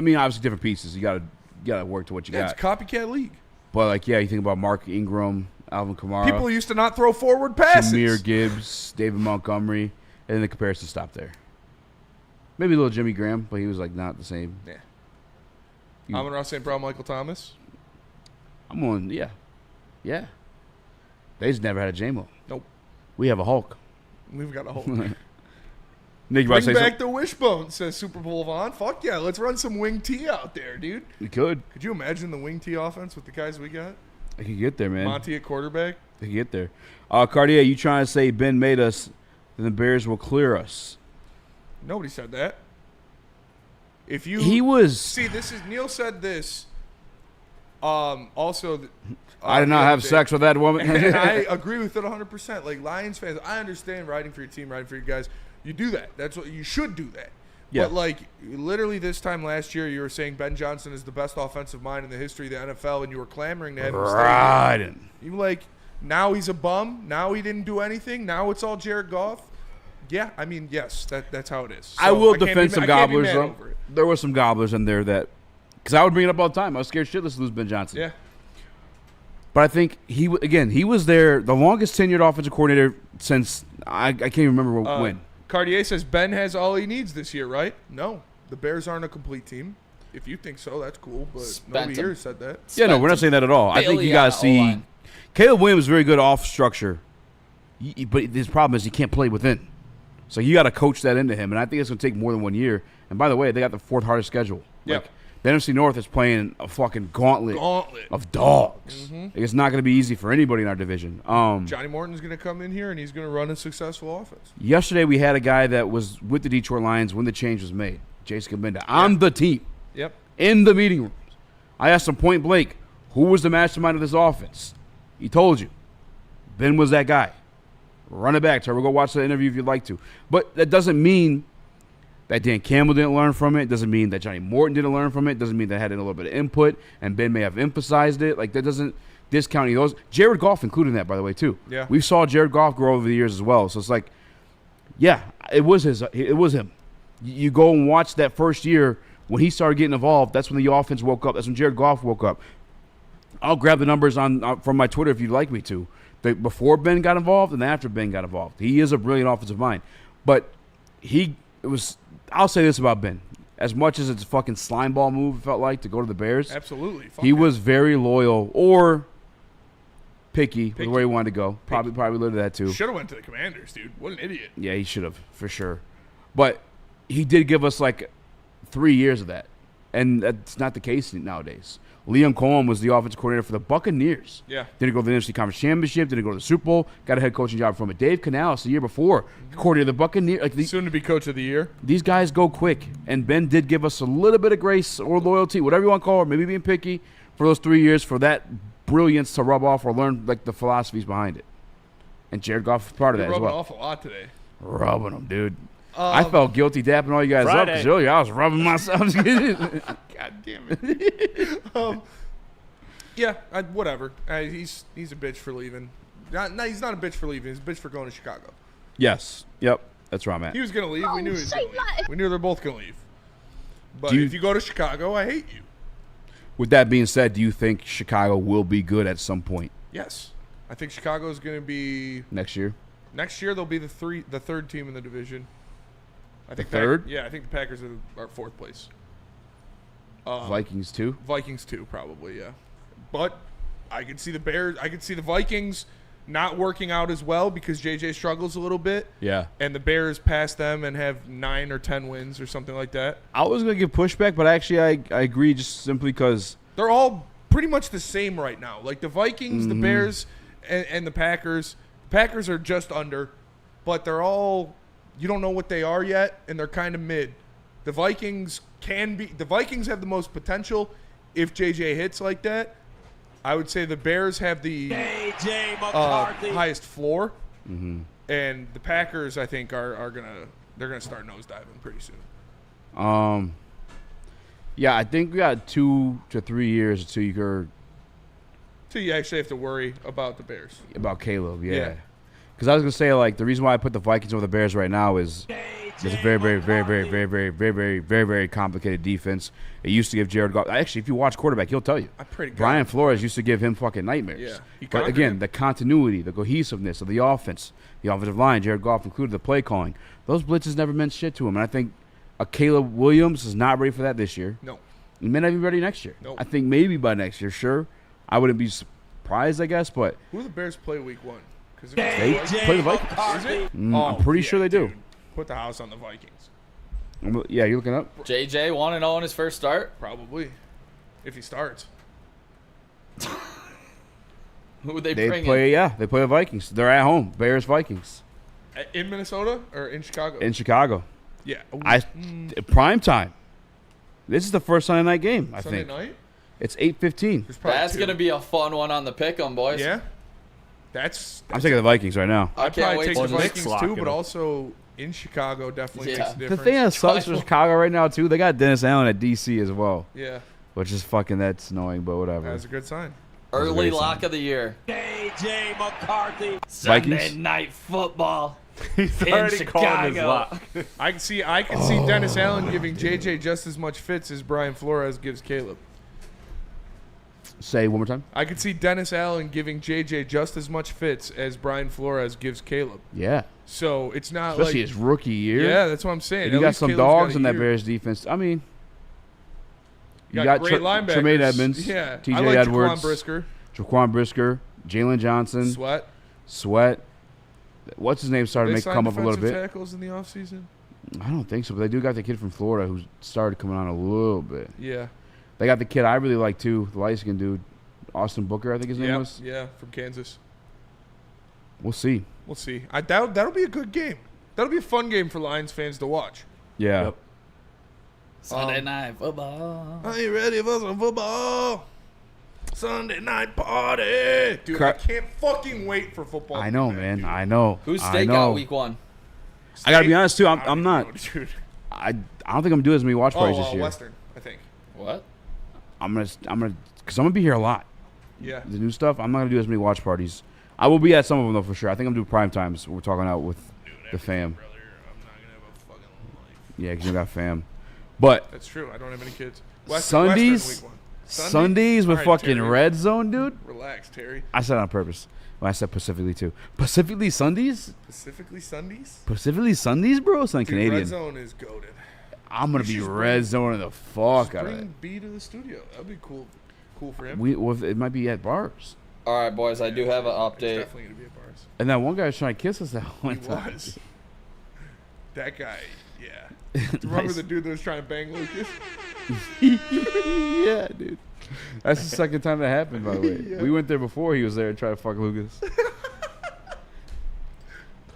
C: mean, obviously different pieces. You gotta work to what you got.
D: It's a copycat league.
C: But like, yeah, you think about Mark Ingram, Alvin Kamara.
D: People used to not throw forward passes.
C: Jahmyr Gibbs, David Montgomery, and then the comparison stopped there. Maybe a little Jimmy Graham, but he was like not the same.
D: Yeah. Amon-Ra St. Brown, Michael Thomas.
C: I'm on. Yeah. They just never had a J-Mo.
D: Nope.
C: We have a Hulk.
D: We've got a Hulk.
C: Nick,
D: Bring back the wishbone, says Super Bowl Vaughn. Fuck yeah, let's run some wing T out there, dude.
C: We could.
D: Could you imagine the wing T offense with the guys we got?
C: I could get there, man.
D: Monty at quarterback.
C: I could get there. Cartier, you trying to say Ben made us, then the Bears will clear us?
D: Nobody said that. If you see, this is Neil said this. Also,
C: I did not have sex with that woman.
D: And I agree with it 100%. Like Lions fans, I understand riding for your team, riding for your guys. You do that. That's what you should do that.
C: Yeah.
D: But like literally this time last year, you were saying Ben Johnson is the best offensive mind in the history of the NFL, and you were clamoring to have him stay here. You like now he's a bum. Now he didn't do anything. Now it's all Jared Goff. Yeah, I mean, yes, that's how it is. So
C: I will defend some gobblers. Though. There were some gobblers in there that, because I would bring it up all the time. I was scared shitless to lose Ben Johnson.
D: Yeah.
C: But I think he was there the longest tenured offensive coordinator since I can't even remember when.
D: Cartier says Ben has all he needs this year, right? No, the Bears aren't a complete team. If you think so, that's cool. But nobody here said that.
C: Yeah, no, we're not saying that at all. I think you guys see Caleb Williams is very good off structure, but his problem is he can't play within. So you got to coach that into him, and I think it's going to take more than 1 year. And by the way, they got the fourth hardest schedule.
D: Yeah.
C: Like, the NFC North is playing a fucking gauntlet of dogs.
D: Mm-hmm.
C: It's not going to be easy for anybody in our division.
D: Johnny Morton's going to come in here, and he's going to run a successful offense.
C: Yesterday, we had a guy that was with the Detroit Lions when the change was made, Jason Kabinda, on the team.
D: Yep.
C: In the meeting rooms. I asked him point blank, who was the mastermind of this offense? He told you. Ben was that guy. Run it back, Trevor. Go watch the interview if you'd like to. But that doesn't mean that Dan Campbell didn't learn from it. It doesn't mean that Johnny Morton didn't learn from it. It doesn't mean that had a little bit of input, and Ben may have emphasized it. Like, that doesn't discount any of those. Jared Goff included in that, by the way, too.
D: Yeah.
C: We saw Jared Goff grow over the years as well. So it's like, yeah, it was him. You go and watch that first year when he started getting involved. That's when the offense woke up. That's when Jared Goff woke up. I'll grab the numbers from my Twitter if you'd like me to. Before Ben got involved and after Ben got involved. He is a brilliant offensive mind. But I'll say this about Ben. As much as it's a fucking slime ball move, it felt like, to go to the Bears.
D: Absolutely.
C: He was very loyal or picky with where he wanted to go. Probably alluded to that too.
D: Should have went to the Commanders, dude. What an idiot.
C: Yeah, he should have, for sure. But he did give us like 3 years of that. And that's not the case nowadays. Liam Cohen was the offensive coordinator for the Buccaneers.
D: Yeah.
C: Didn't go to the NFC Conference Championship. Didn't go to the Super Bowl. Got a head coaching job from it. Dave Canales the year before, coordinator of the Buccaneers. Like
D: soon to be coach of the year.
C: These guys go quick. And Ben did give us a little bit of grace or loyalty, whatever you want to call it, maybe being picky for those 3 years for that brilliance to rub off or learn like the philosophies behind it. And Jared Goff was part of that as well.
D: Rubbing off a lot today.
C: Rubbing them, dude. I felt guilty dapping all you guys up because earlier I was rubbing myself.
D: God damn it. Yeah, whatever. He's a bitch for leaving. No, he's not a bitch for leaving. He's a bitch for going to Chicago.
C: Yes. Yep. That's where I'm at.
D: He was going to leave. We knew he was going to leave. We knew they're both going to leave. But if you go to Chicago, I hate you.
C: With that being said, do you think Chicago will be good at some point?
D: Yes. I think Chicago is going to be...
C: Next year?
D: Next year, they'll be the third team in the division. I think
C: third?
D: Yeah, I think the Packers are fourth place.
C: Vikings too?
D: Vikings too, probably, yeah. But I could see the Bears. I could see the Vikings not working out as well because JJ struggles a little bit.
C: Yeah.
D: And the Bears pass them and have 9 or 10 wins or something like that.
C: I was going to give pushback, but actually I agree just simply because
D: they're all pretty much the same right now. Like the Vikings, the Bears, and the Packers. The Packers are just under, but they're all you don't know what they are yet, and they're kind of mid. The Vikings have the most potential if JJ hits like that. I would say the Bears have the highest floor, and the Packers, I think, they're gonna start nosediving pretty soon.
C: Yeah, I think we got 2 to 3 years until
D: you actually have to worry about the Bears.
C: About Caleb, yeah. Because I was gonna say, like, the reason why I put the Vikings over the Bears right now is it's a very, very, very, very, very, very, very, very, very, very complicated defense. It used to give Jared Goff. Actually, if you watch quarterback, he'll tell you. Brian Flores used to give him fucking nightmares.
D: Yeah.
C: But again, the continuity, the cohesiveness of the offense, the offensive line, Jared Goff included, the play calling, those blitzes never meant shit to him. And I think a Caleb Williams is not ready for that this year.
D: No.
C: He may not be ready next year.
D: Nope.
C: I think maybe by next year, sure. I wouldn't be surprised, I guess, but
D: Who do the Bears play week 1?
C: they play the Vikings.
D: Is it?
C: I'm pretty sure they do.
D: Dude. Put the house on the Vikings.
C: Yeah, you looking up?
E: JJ 1-0 in his first start?
D: Probably. If he starts.
E: Who would they
C: They
E: bring
C: play,
E: in?
C: yeah, they play the Vikings. They're at home. Bears, Vikings.
D: In Minnesota or in Chicago?
C: In Chicago.
D: Yeah.
C: Prime time. This is the first Sunday night game, I
D: Sunday
C: think.
D: night?
C: It's 8:15.
E: That's going to be a fun one on the pick'em, boys.
D: Yeah.
C: I'm taking the Vikings right now.
D: I'd probably take the Vikings
F: Nick's
D: too,
F: locking
D: but
F: them.
D: also in Chicago definitely makes a
C: The
D: difference.
C: thing that sucks for Chicago right now, too, they got Dennis Allen at DC as well.
D: Yeah.
C: Which is that's annoying, but whatever.
D: That's a good sign.
E: Early lock of the year.
J: JJ McCarthy.
E: Sunday night football.
F: He's
E: in
F: already calling his
E: Chicago.
F: lock.
D: I can see Dennis Allen giving JJ just as much fits as Brian Flores gives Caleb.
C: Say one more time.
D: I could see Dennis Allen giving JJ just as much fits as Brian Flores gives Caleb.
C: Yeah.
D: So it's not
C: Especially
D: like
C: his rookie year.
D: Yeah, that's what I'm saying.
C: And you
D: At
C: got
D: least
C: some
D: Caleb's got
C: dogs
D: a
C: in that
D: year.
C: Bears defense. I mean,
D: You got great linebackers.
C: Tremaine Edmonds.
D: Yeah.
C: TJ
D: I like
C: Edwards.
D: Jaquan
C: Brisker. Jalen Johnson.
D: Sweat.
C: What's his name started to come up a little bit.
D: Tackles in the offseason?
C: I don't think so, but they do got the kid from Florida who started coming on a little bit.
D: Yeah.
C: They got the kid I really like too, the light-skinned dude, Austin Booker, I think his name was.
D: Yeah, from Kansas.
C: We'll see.
D: We'll see. That'll be a good game. That'll be a fun game for Lions fans to watch.
C: Yeah.
F: Yep.
E: Sunday night football.
D: I ain't ready for some football. Sunday night party. Dude, I can't fucking wait for football.
C: I know, man. I know.
E: Who's
C: I
E: State
C: know.
E: got week 1?
C: I gotta be honest too. I'm not.
D: Dude.
C: I don't think I'm gonna do as many watch parties this year.
D: Western, I think.
E: What?
C: I'm gonna, because I'm gonna be here a lot.
D: Yeah.
C: The new stuff. I'm not gonna do as many watch parties. I will be at some of them though for sure. I think I'm doing prime times. We're talking out with the fam.
D: Brother, I'm not gonna have a fucking life.
C: Yeah, because you got fam. But
D: That's true. I don't have any kids.
C: Sundays,
D: Western week 1.
C: Sundays with
D: All right,
C: fucking
D: Terry.
C: red zone, dude.
D: Relax, Terry.
C: I said it on purpose. Well, I said Pacifically too. Pacifically Sundays?
D: Specifically Sundays?
C: Pacifically Sundays, bro? It's not
D: Dude,
C: Canadian.
D: Red Zone is goaded.
C: I'm gonna be red zoning the fuck out of it.
D: Bring B to the studio. That'd be cool. Cool for him.
C: It might be at bars.
E: All right, boys. I do have an
D: It's
E: update.
D: definitely gonna be at bars.
C: And that one guy was trying to kiss us that one
D: He
C: time.
D: was. That guy, yeah. Remember
C: Nice.
D: the dude that was trying to bang Lucas?
C: Yeah, dude. That's the second time that happened, by the way.
D: Yeah.
C: We went there before he was there and tried to fuck Lucas.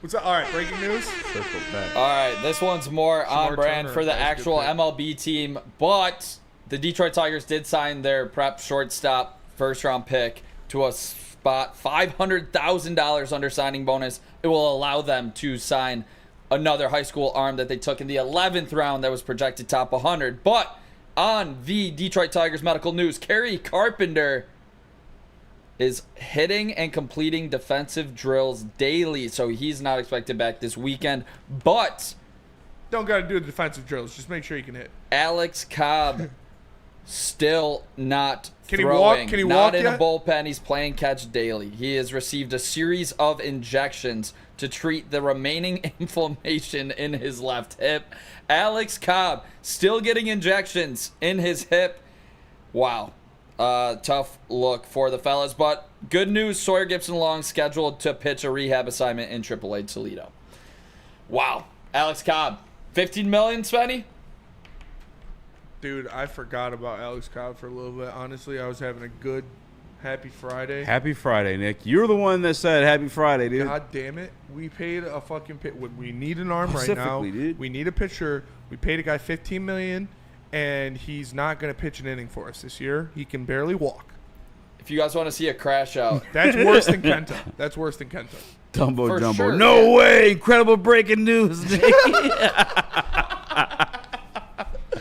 D: What's up? All right, breaking news.
F: Circle back.
E: All right, this one's more on
D: more
E: brand
D: Turner.
E: for the
D: That was a good
E: actual
D: pick.
E: MLB team, but the Detroit Tigers did sign their prep shortstop first-round pick to a spot $500,000 under signing bonus. It will allow them to sign another high school arm that they took in the 11th round that was projected top 100. But on the Detroit Tigers medical news, Kerry Carpenter is hitting and completing defensive drills daily, so he's not expected back this weekend. But
D: Don't got to do the defensive drills. Just make sure you can hit.
E: Alex Cobb still not
D: Can he
E: throwing.
D: walk? Can he
E: not
D: walk
E: in
D: yet?
E: a bullpen. He's playing catch daily. He has received a series of injections to treat the remaining inflammation in his left hip. Alex Cobb still getting injections in his hip. Wow. Tough look for the fellas, but good news. Sawyer Gibson-Long scheduled to pitch a rehab assignment in AAA Toledo. Wow. Alex Cobb, $15 million, Svenny?
D: Dude, I forgot about Alex Cobb for a little bit. Honestly, I was having a good Happy Friday.
C: Happy Friday, Nick. You're the one that said Happy Friday, dude.
D: God damn it. We paid a fucking we need an arm right now.
C: Specifically, dude.
D: We need a pitcher. We paid a guy $15 million, and he's not going to pitch an inning for us this year. He can barely walk.
E: If you guys want to see a crash out.
D: That's worse than Kenta. That's worse than Kenta.
C: Dumbo
E: For
C: Jumbo.
E: sure,
C: No
E: yeah.
C: way. Incredible breaking news, Nick.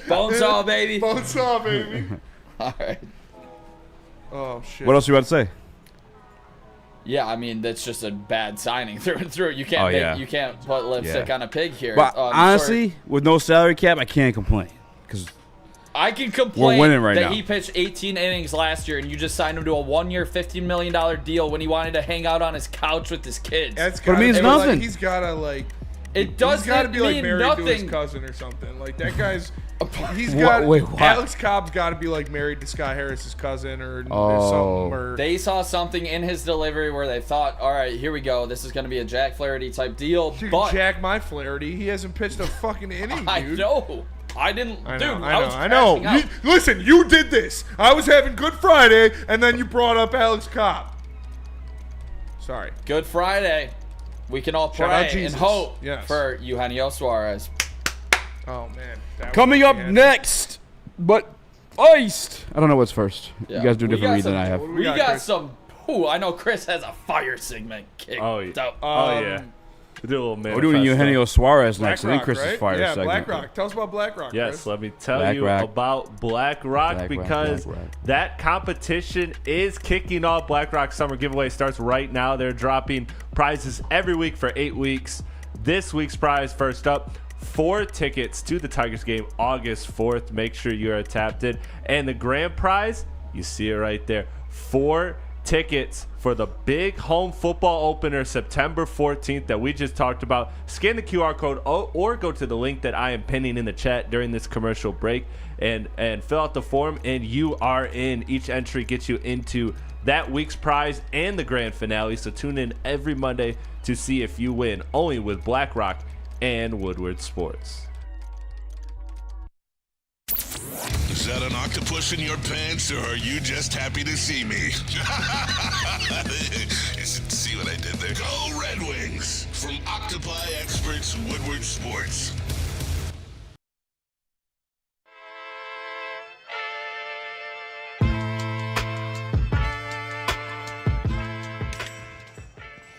E: Bonesaw, baby.
D: Bonesaw, baby.
E: All right.
D: Oh, shit.
C: What else you about to say?
E: Yeah, I mean that's just a bad signing through and through. You can't you can't put lipstick on a pig here.
C: But honestly, with no salary cap, I can't complain because
E: I can complain
C: winning right
E: that
C: now.
E: he pitched 18 innings last year, and you just signed him to a 1-year, $15 million deal when he wanted to hang out on his couch with his kids.
D: That's
C: But it means nothing.
D: Like, he's got to, like...
E: It does
D: He's got to be, like,
E: mean
D: married
E: nothing.
D: to his cousin or something. Like, that guy's... He's got...
C: Wait, what?
D: Alex Cobb's got to be, like, married to Scott Harris's cousin or something. Or,
E: They saw something in his delivery where they thought, all right, here we go. This is going to be a Jack Flaherty type deal.
D: Dude,
E: But
D: Jack my Flaherty. He hasn't pitched a fucking inning, dude.
E: I know. I didn't.
D: I
E: dude,
D: know,
E: I know.
D: Listen, you did this. I was having Good Friday, and then you brought up Alex Cobb. Sorry.
E: Good Friday. We can all
D: Shout out
E: pray and
D: Jesus.
E: hope
D: Yes.
E: for Eugenio Suarez.
D: Oh, man. That
C: coming
D: was
C: up
D: bad.
C: next, but iced. I don't know what's first.
E: Yeah.
C: You guys do a
E: We
C: different
E: got
C: read than
E: some-
C: I have.
D: What do
E: We
D: got,
E: got
D: Chris?
E: some. Ooh, I know Chris has a fire segment kicked
F: Oh, yeah.
E: out.
F: Oh, yeah. We do a little
C: We're doing
F: manifesto.
C: Eugenio Suarez next. I think
D: BlackRock,
C: Chris's
D: right?
C: fire
D: yeah,
C: segment.
D: BlackRock. Tell us about BlackRock,
F: Yes,
D: Chris.
F: let me tell
C: Black
F: you
C: Rock.
F: about BlackRock because
C: Black Rock.
F: that competition is kicking off. BlackRock Summer Giveaway starts right now. They're dropping prizes every week for 8 weeks. This week's prize, first up, 4 tickets to the Tigers game August 4th. Make sure you are tapped in. And the grand prize, you see it right there, 4 tickets for the big home football opener September 14th that we just talked about. Scan the QR code or go to the link that I am pinning in the chat during this commercial break and fill out the form, and you are in. Each entry gets you into that week's prize and the grand finale. So tune in every Monday to see if you win, only with BlackRock and Woodward Sports.
H: Is that an octopus in your pants, or are you just happy to see me? You should see what I did there. Go Red Wings! From Octopi Experts, Woodward Sports.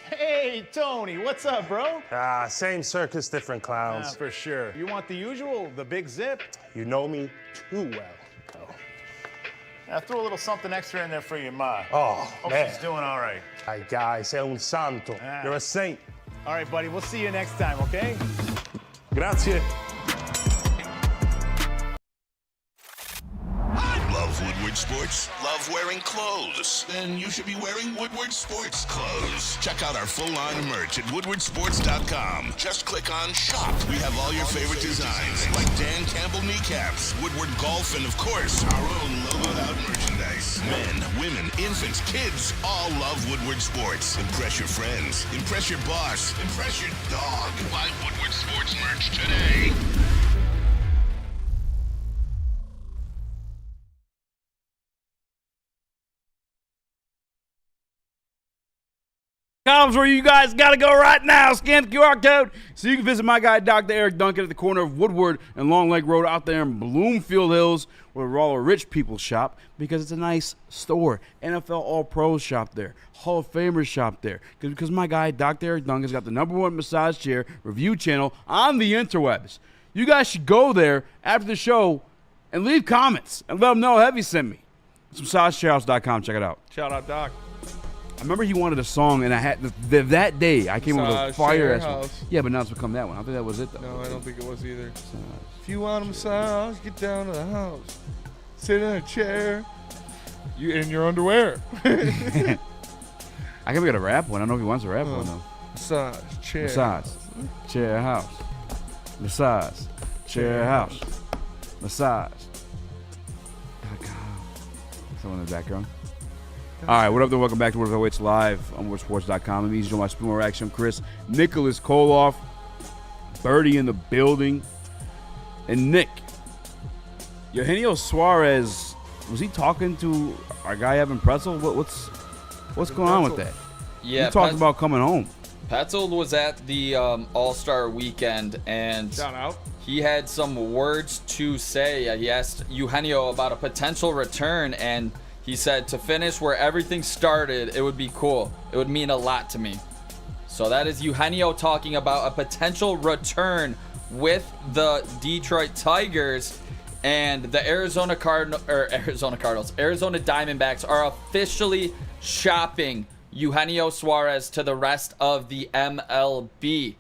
K: Hey, Tony, what's up, bro?
N: Same circus, different clowns.
K: For sure. You want the usual, the big zip?
N: You know me too well.
K: I threw a little something extra in there for your ma.
N: Oh,
K: Hope
N: man.
K: she's doing all right.
N: Ay, guy, sei un santo.
K: Ah.
N: You're a saint.
K: All right, buddy, we'll see you next time, okay?
N: Grazie.
H: Love Woodward Sports? Love wearing clothes? Then you should be wearing Woodward Sports clothes. Check out our full line of merch at woodwardsports.com. Just click on shop. We have all your favorite designs, like Dan Campbell kneecaps, Woodward golf, and of course, our own logoed out merchandise. Men, women, infants, kids all love Woodward Sports. Impress your friends. Impress your boss. Impress your dog. Buy Woodward Sports merch today.
C: Columns where you guys got to go right now. Scan the QR code so you can visit my guy, Dr. Eric Duncan, at the corner of Woodward and Long Lake Road out there in Bloomfield Hills, where all the rich people shop, because it's a nice store. NFL All-Pros shop there. Hall of Famers shop there. Because my guy, Dr. Eric Duncan's got the #1 massage chair review channel on the interwebs. You guys should go there after the show and leave comments and let them know Heavy sent me. It's massagechairhouse.com. Check it out.
D: Shout out, Doc.
C: I remember he wanted a song, and I had that day I came up with a
D: Massage
C: fire
D: Chair
C: ass one.
D: House.
C: Yeah, but now it's become that one. I think that was it though.
D: No, I don't think it was either. If you want a massage, get down to the house. Sit in a chair. You in your underwear.
C: I can make it a rap one. I don't know if he wants a rap one though.
D: Massage chair.
C: Massage chair house. Massage chair house. Massage. Someone in the background. All right, what up there? Welcome back to What If I Waits Live on WoodsportsCom. I'm Eazy, my Spoon Reaction. Chris, Nicholas Koloff, Birdie in the building, and Nick. Eugenio Suarez Was he talking to our guy Evan Pretzel? What's going on with that?
E: Yeah,
C: he talked about coming home.
E: Petzold was at the All-Star weekend, and he had some words to say. He asked Eugenio about a potential return, and he said, to finish where everything started, it would be cool. It would mean a lot to me. So that is Eugenio talking about a potential return with the Detroit Tigers, and the Arizona Diamondbacks are officially shopping Eugenio Suarez to the rest of the MLB.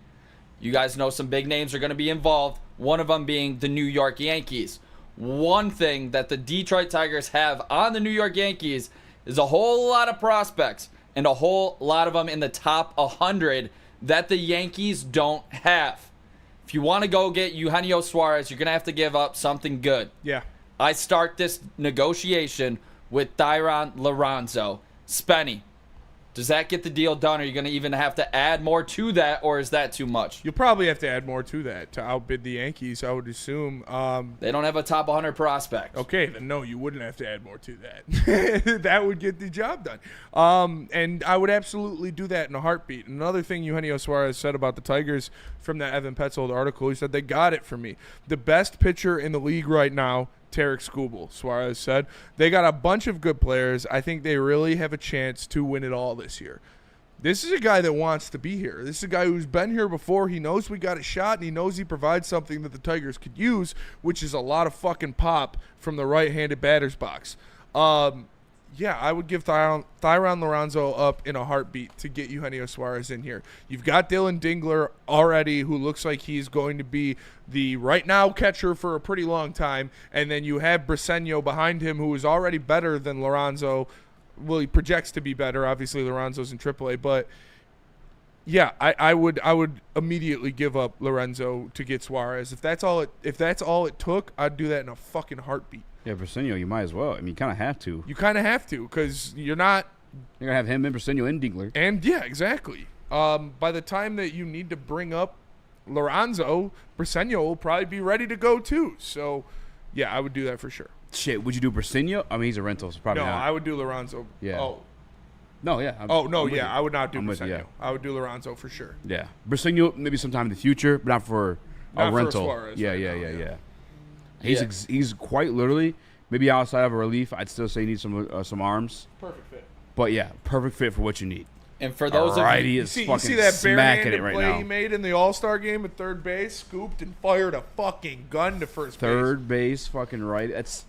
E: You guys know some big names are going to be involved, one of them being the New York Yankees. One thing that the Detroit Tigers have on the New York Yankees is a whole lot of prospects, and a whole lot of them in the top 100 that the Yankees don't have. If you want to go get Eugenio Suarez, you're going to have to give up something good.
D: Yeah.
E: I start this negotiation with Thyron Lorenzo. Spenny, does that get the deal done? Are you going to even have to add more to that, or is that too much?
D: You'll probably have to add more to that to outbid the Yankees, I would assume.
E: They don't have a top 100 prospect.
D: Okay, then no, you wouldn't have to add more to that. That would get the job done. And I would absolutely do that in a heartbeat. Another thing Eugenio Suarez said about the Tigers from that Evan Petzold article, he said, they got it for me. The best pitcher in the league right now, Tarek Skubal, Suarez said. They got a bunch of good players. I think they really have a chance to win it all this year. This is a guy that wants to be here. This is a guy who's been here before. He knows we got a shot, and he knows he provides something that the Tigers could use, which is a lot of fucking pop from the right-handed batter's box. Yeah, I would give Thyron Lorenzo up in a heartbeat to get Eugenio Suarez in here. You've got Dylan Dingler already, who looks like he's going to be the right-now catcher for a pretty long time, and then you have Briseño behind him, who is already better than Lorenzo. Well, he projects to be better. Obviously, Lorenzo's in AAA, but yeah, I would immediately give up Lorenzo to get Suarez. If that's all it took, I'd do that in a fucking heartbeat.
C: Yeah, Briseño, you might as well. I mean, you kind of have to.
D: You kind of have to, because you're going
C: to have him and Briseño and Dingler.
D: And, yeah, exactly. By the time that you need to bring up Lorenzo, Briseño will probably be ready to go, too. So, yeah, I would do that for sure.
C: Shit, would you do Briseño? I mean, he's a rental, so probably not.
D: No, I would do Lorenzo.
C: Yeah.
D: Oh.
C: No, yeah.
D: I would not do Briseño.
C: Yeah.
D: I would do Lorenzo for sure.
C: Yeah. Briseño maybe sometime in the future, but not for a rental.
D: Suarez
C: Yeah. He's quite literally, maybe outside of a relief, I'd still say he needs some arms.
D: Perfect fit.
C: But yeah, perfect fit for what you need.
E: And for those of you,
C: you
D: see that barehanded
C: right
D: play
C: now.
D: he made in the All-Star game at third base, scooped and fired a fucking gun to first base.
C: Third base, fucking right. That's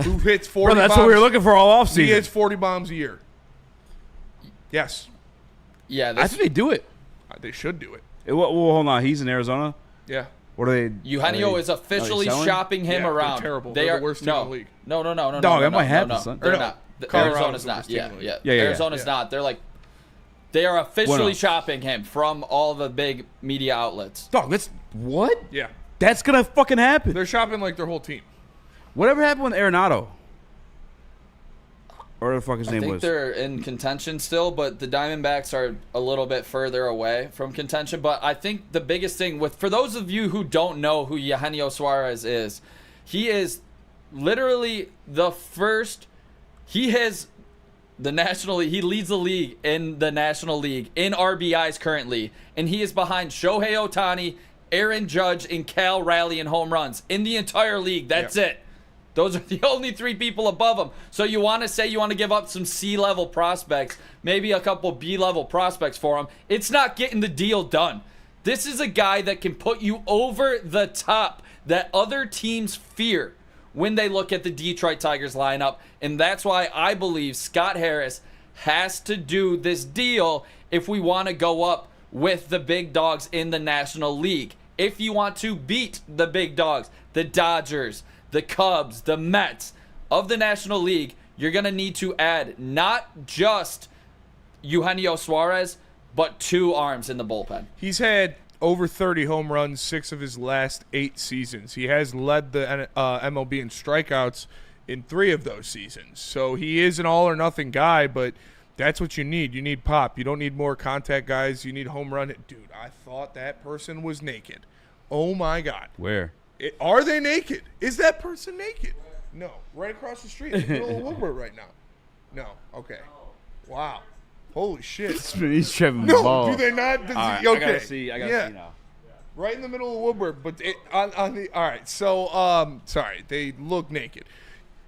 D: who hits 40
C: Bro, that's
D: bombs.
C: what we were looking for all offseason.
D: He hits 40 bombs a year. Yes.
E: Yeah,
C: I think they do it.
D: They should do it.
C: Well, hold on. He's in Arizona.
D: Yeah.
C: What are they?
E: Eugenio is officially shopping him around.
D: They're terrible.
E: They
D: they're
E: are
D: the worst team in the league.
E: No.
C: Dog, that might happen, son.
E: They're not. Arizona's not. Yeah. Arizona's not. They're like, they are officially shopping him from all the big media outlets.
C: Dog, that's what?
D: Yeah.
C: That's gonna fucking happen.
D: They're shopping like their whole team.
C: Whatever happened with Arenado? Or the fuck his name was?
E: I think they're in contention still, but the Diamondbacks are a little bit further away from contention. But I think the biggest thing for those of you who don't know who Eugenio Suarez is, he is literally the first. He has the National League. He leads the league in the National League in RBIs currently, and he is behind Shohei Ohtani, Aaron Judge, and Cal Raleigh in home runs in the entire league. That's it. Those are the only three people above him. So you want to say you want to give up some C-level prospects, maybe a couple B-level prospects for him. It's not getting the deal done. This is a guy that can put you over the top that other teams fear when they look at the Detroit Tigers lineup. And that's why I believe Scott Harris has to do this deal if we want to go up with the big dogs in the National League. If you want to beat the big dogs, the Dodgers, the Cubs, the Mets of the National League, you're going to need to add not just Eugenio Suarez, but 2 arms in the bullpen.
D: He's had over 30 home runs 6 of his last 8 seasons. He has led the MLB in strikeouts in 3 of those seasons. So he is an all-or-nothing guy, but that's what you need. You need pop. You don't need more contact guys. You need home run. Dude, I thought that person was naked. Oh, my God.
C: Where?
D: Are they naked? Is that person naked? No, right across the street in the middle of Woodward right now. No, okay. Wow. Holy shit.
C: He's tripping
D: No,
C: balls.
D: do they not?
C: All right,
D: okay.
C: I gotta see now.
D: Right in the middle of Woodward, but on the all right. So sorry, they look naked.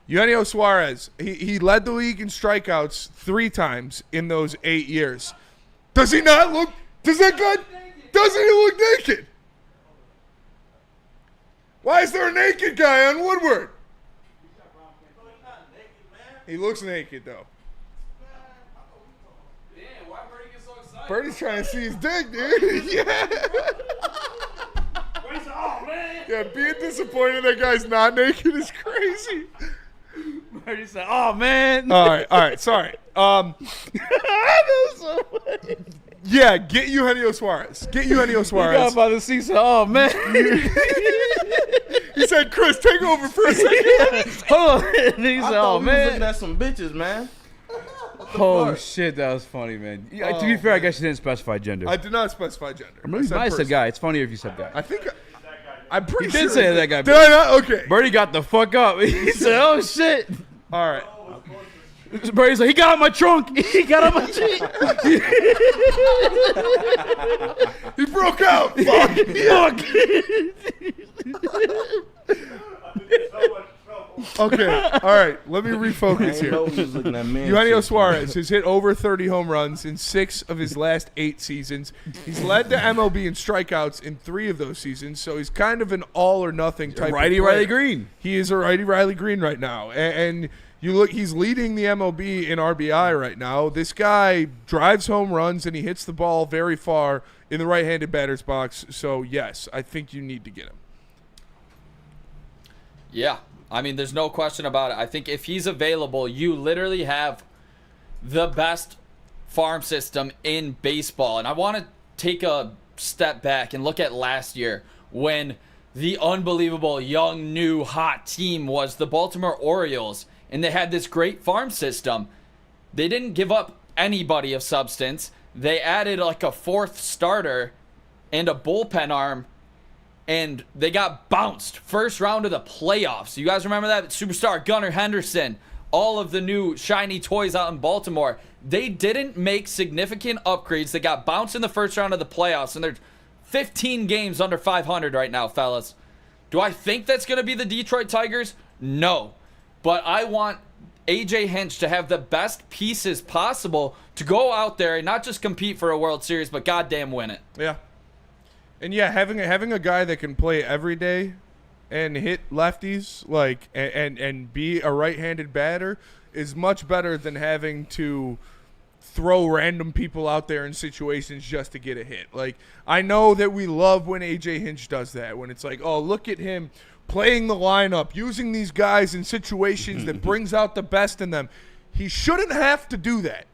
D: Eugenio Suarez, he led the league in strikeouts 3 times in those 8 years. Does he not look? Does that good? Doesn't he look naked? Why is there a naked guy on Woodward? He looks naked though.
E: Damn, why Birdie get so excited?
D: Birdie's trying to see his dick, dude. Yeah.
E: Oh, man.
D: Yeah, being disappointed that guy's not naked is crazy.
C: Birdie said, "Oh man."
D: All right, sorry. Yeah, get Eugenio Suarez. Get Eugenio
C: He got
D: Suarez.
C: by the seat. Said, "Oh man."
D: He said, "Chris, take over for a second."
C: Hold on. He said, "Oh man."
O: Looking at some bitches, man.
C: Oh shit, that was funny, man. Yeah, to be fair, I guess you didn't specify gender.
D: I did not specify gender.
C: I mean, you might have said guy. It's funnier if you said guy.
D: I think I'm pretty
C: You
D: sure.
C: did say that guy.
D: Did I not? Okay.
C: Birdie got the fuck up. He said, "Oh shit."
D: All right.
C: Birdie's like, "He got out my trunk. He got out my trunk."
D: He broke out. Fuck. Okay. All right. Let me refocus here. Eugenio Suarez has hit over 30 home runs in 6 of his last 8 seasons. He's led the MLB in strikeouts in 3 of those seasons, so he's kind of an all or nothing type of player.
C: Riley Green.
D: He is a Riley Green right now. And you look, he's leading the MLB in RBI right now. This guy drives home runs and he hits the ball very far in the right-handed batter's box. So, yes, I think you need to get him.
E: Yeah. I mean, there's no question about it. I think if he's available, you literally have the best farm system in baseball. And I want to take a step back and look at last year when the unbelievable young, new, hot team was the Baltimore Orioles. And they had this great farm system. They didn't give up anybody of substance. They added like a 4th starter and a bullpen arm. And they got bounced first round of the playoffs. You guys remember that? Superstar Gunnar Henderson, all of the new shiny toys out in Baltimore. They didn't make significant upgrades. They got bounced in the first round of the playoffs, and they're 15 games under 500 right now, fellas. Do I think that's going to be the Detroit Tigers? No. But I want AJ Hinch to have the best pieces possible to go out there and not just compete for a World Series, but goddamn win it.
D: Yeah. And yeah, having a guy that can play every day and hit lefties like and be a right-handed batter is much better than having to throw random people out there in situations just to get a hit. Like, I know that we love when AJ Hinch does that, when it's like, oh, look at him playing the lineup, using these guys in situations that brings out the best in them. He shouldn't have to do that.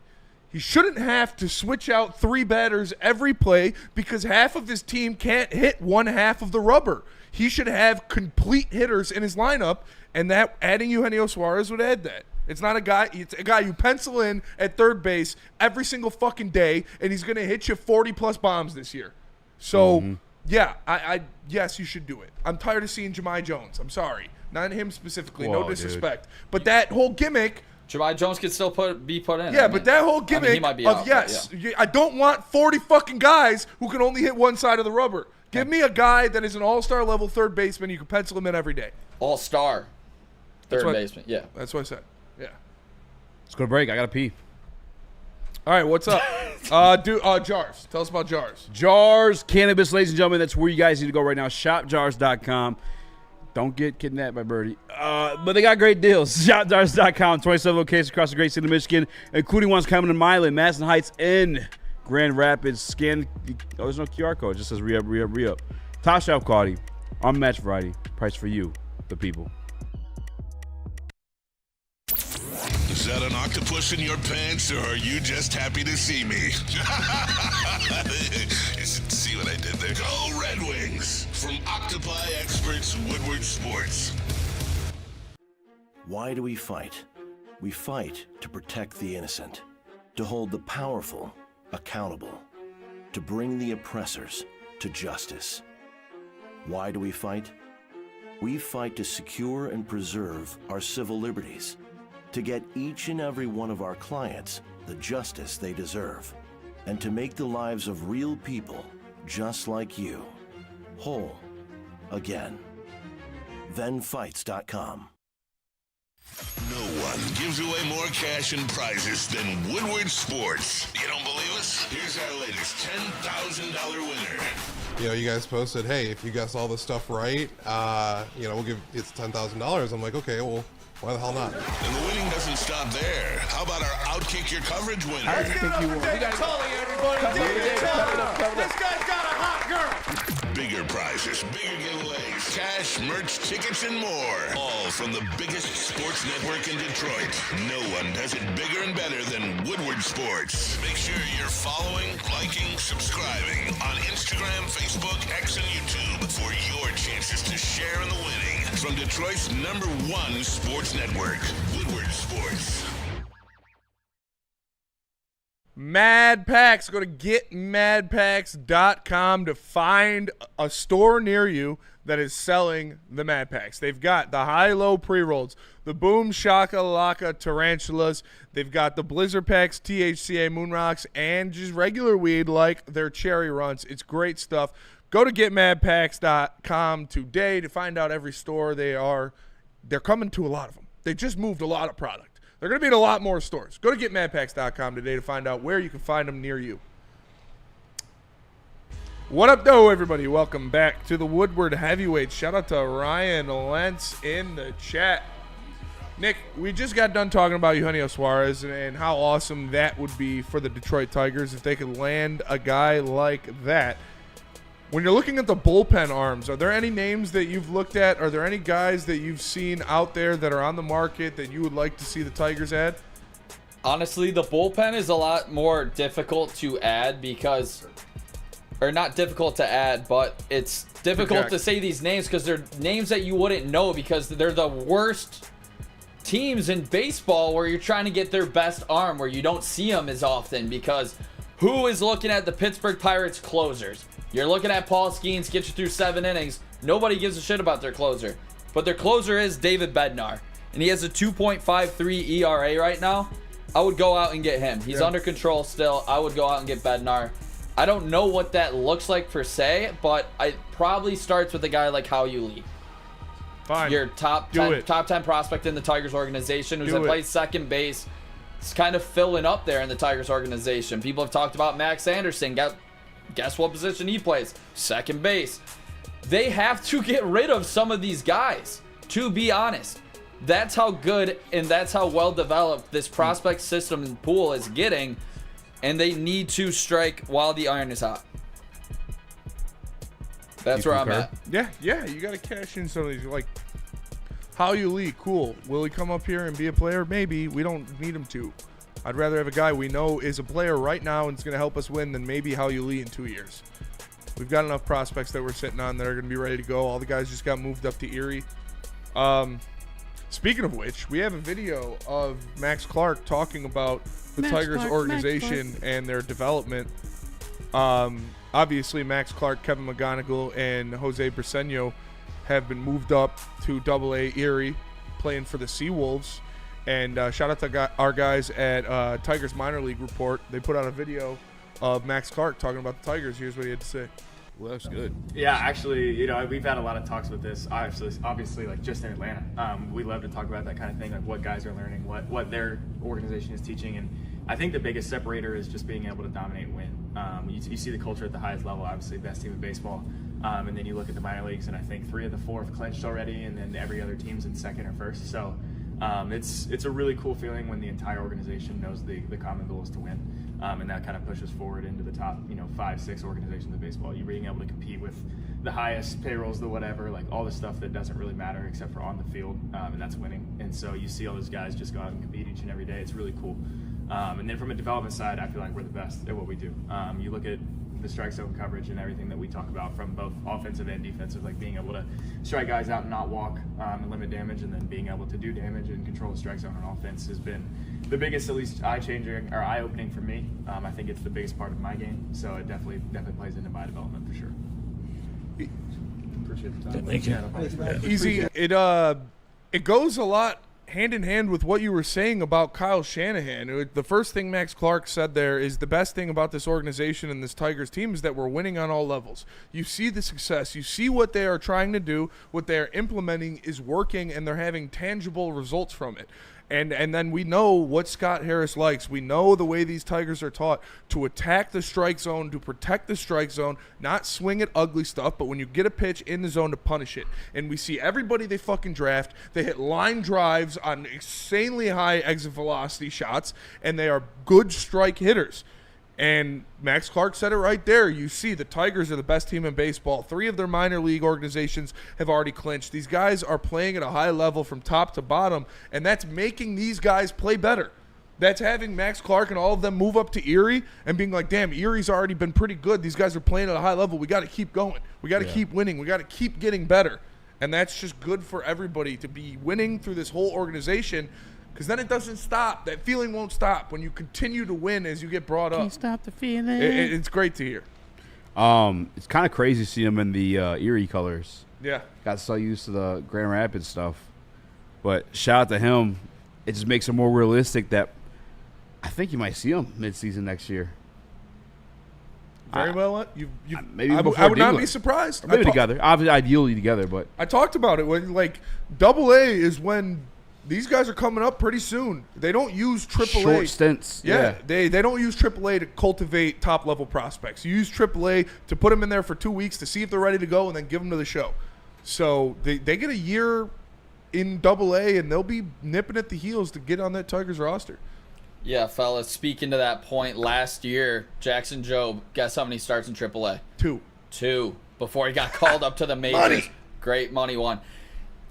D: He shouldn't have to switch out 3 batters every play because half of his team can't hit one half of the rubber. He should have complete hitters in his lineup, and that adding Eugenio Suarez would add that. It's not a guy. It's a guy you pencil in at third base every single fucking day, and he's going to hit you 40-plus bombs this year. So, yeah, yes, you should do it. I'm tired of seeing Jahmai Jones. I'm sorry. Not him specifically.
C: Whoa,
D: no disrespect. Dude. But that whole gimmick –
E: Jahmai Jones could still be put in.
D: Yeah, but that whole gimmick
E: he might be
D: of
E: out,
D: yes,
E: yeah.
D: I don't want 40 fucking guys who can only hit one side of the rubber. Give me a guy that is an all-star level third baseman. You can pencil him in every day.
E: All-star third baseman, yeah.
D: That's what I said. Yeah.
C: Let's go to break. I gotta pee.
D: All right, what's up? Jars. Tell us about Jars.
C: Jars Cannabis, ladies and gentlemen. That's where you guys need to go right now. ShopJars.com. Don't get kidnapped by Birdie. But they got great deals. ShopJars.com. 27 locations across the great state of Michigan, including ones coming to Milan, Madison Heights, and Grand Rapids. Scan. Oh, there's no QR code. It just says re-up, re-up, re-up. Top shelf quality. Unmatched variety. Price for you, the people.
H: Is that an octopus in your pants, or are you just happy to see me? See what I did there? Go Red Wings! From Octopi Experts Woodward Sports.
P: Why do we fight? We fight to protect the innocent, to hold the powerful accountable, to bring the oppressors to justice. Why do we fight? we fight to secure and preserve our civil liberties, to get each and every one of our clients the justice they deserve, and to make the lives of real people just like you whole again. ThenFights.com.
H: No one gives away more cash and prizes than Woodward Sports. You don't believe us? Here's our latest $10,000 winner.
G: You know, you guys posted, hey, if you guess all this stuff right, you know, we'll give it's $10,000. I'm like, okay, well, why the hell not?
H: And the winning doesn't stop there. How about our Outkick Your Coverage winner?
D: How do you think you won? Tully, everybody. This guy's got a hot girl.
H: Bigger prizes, bigger giveaways, cash, merch, tickets, and more. All from the biggest sports network in Detroit. No one does it bigger and better than Woodward Sports. Make sure you're following, liking, subscribing on Instagram, Facebook, X, and YouTube for your chances to share in the winning. From Detroit's #1 sports network, Woodward Sports.
D: Mad Packs. Go to getmadpacks.com to find a store near you that is selling the Mad Packs. They've got the high-low pre-rolls, the Boom Shakalaka Tarantulas. They've got the Blizzard Packs, THCA Moon Rocks, and just regular weed like their Cherry Runs. It's great stuff. Go to getmadpacks.com today to find out every store they're coming to a lot of them. They just moved a lot of product. They're going to be in a lot more stores. Go to getmadpacks.com today to find out where you can find them near you. What up, though, everybody? Welcome back to the Woodward Heavyweights. Shout out to Ryan Lentz in the chat. Nick, we just got done talking about Eugenio Suarez and how awesome that would be for the Detroit Tigers if they could land a guy like that. When you're looking at the bullpen arms, are there any names that you've looked at? Are there any guys that you've seen out there that are on the market that you would like to see the Tigers add?
E: Honestly, the bullpen is a lot more difficult to add because, or not difficult to add, but it's difficult to say these names because they're names that you wouldn't know because they're the worst teams in baseball where you're trying to get their best arm where you don't see them as often because who is looking at the Pittsburgh Pirates closers? You're looking at Paul Skeens, get you through 7 innings. Nobody gives a shit about their closer. But their closer is David Bednar. And he has a 2.53 ERA right now. I would go out and get him. He's under control still. I would go out and get Bednar. I don't know what that looks like per se, but it probably starts with a guy like Hao Lee.
D: Fine.
E: Your top 10 prospect in the Tigers organization who's plays second base. It's kind of filling up there in the Tigers organization. People have talked about Max Anderson. Guess what position he plays? Second base. They have to get rid of some of these guys, to be honest. That's how good and that's how well developed this prospect system and pool is getting, and they need to strike while the iron is hot. That's where I'm at.
D: Yeah, you got to cash in some of these. Like, Hao Lee, cool. Will he come up here and be a player? Maybe. We don't need him to. I'd rather have a guy we know is a player right now and is going to help us win than maybe Hao Lee in 2 years. We've got enough prospects that we're sitting on that are going to be ready to go. All the guys just got moved up to Erie. Speaking of which, we have a video of Max Clark talking about the Tigers organization and their development. Obviously, Max Clark, Kevin McGonigal, and Jose Briseño have been moved up to AA Erie, playing for the Seawolves. And shout out to our guys at Tigers Minor League Report. They put out a video of Max Clark talking about the Tigers. Here's what he had to say.
C: Well, that's good.
O: Yeah, actually, we've had a lot of talks with this. Obviously, like just in Atlanta, we love to talk about that kind of thing, like what guys are learning, what their organization is teaching, and I think the biggest separator is just being able to dominate and win. You see the culture at the highest level, obviously best team in baseball, and then you look at the minor leagues, and I think 3 of the 4 have clinched already, and then every other team's in second or first. So. It's a really cool feeling when the entire organization knows the common goal is to win, and that kind of pushes forward into the top 5-6 organizations in baseball. You being able to compete with the highest payrolls, the whatever, like all the stuff that doesn't really matter except for on the field, and that's winning. And so you see all those guys just go out and compete each and every day. It's really cool. And then from a development side, I feel like we're the best at what we do. You look at the strike zone coverage and everything that we talk about from both offensive and defensive, like being able to strike guys out and not walk and limit damage, and then being able to do damage and control the strike zone on offense has been the biggest, at least eye-opening for me. I think it's the biggest part of my game, so it definitely plays into my development for sure. Appreciate the time.
J: Thank you.
D: Eazy. It goes a lot hand in hand with what you were saying about Kyle Shanahan. The first thing Max Clark said there is the best thing about this organization and this Tigers team is that we're winning on all levels. You see the success. You see what they are trying to do. What they are implementing is working, and they're having tangible results from it. And then we know what Scott Harris likes. We know the way these Tigers are taught to attack the strike zone, to protect the strike zone, not swing at ugly stuff, but when you get a pitch in the zone to punish it. And we see everybody they fucking draft, they hit line drives on insanely high exit velocity shots, and they are good strike hitters. And Max Clark said it right there. You see the Tigers are the best team in baseball. 3 of their minor league organizations have already clinched. These guys are playing at a high level from top to bottom, and that's making these guys play better. That's having Max Clark and all of them move up to Erie and being like, damn, Erie's already been pretty good. These guys are playing at a high level. We got to keep going. We got to keep winning. We got to keep getting better. And that's just good for everybody to be winning through this whole organization, because then it doesn't stop. That feeling won't stop when you continue to win as you get brought up.
J: Can't stop the feeling.
D: It's great to hear.
C: It's kind of crazy to see them in the Erie colors.
D: Yeah.
C: Got so used to the Grand Rapids stuff. But shout out to him. It just makes it more realistic that I think you might see him midseason next year.
D: Very well.
C: Maybe
D: I would not be surprised.
C: Maybe together. Obviously, ideally together. But
D: I talked about it when, like, AA is when these guys are coming up pretty soon. They don't use AAA.
C: Short stints.
D: Yeah. They don't use AAA to cultivate top-level prospects. You use AAA to put them in there for 2 weeks to see if they're ready to go and then give them to the show. So they get a year in AA, and they'll be nipping at the heels to get on that Tigers roster.
E: Yeah, fellas, speaking to that point, last year, Jackson Jobe, guess how many starts in AAA?
D: 2.
E: Before he got called up to the majors.
D: Money.
E: Great money one.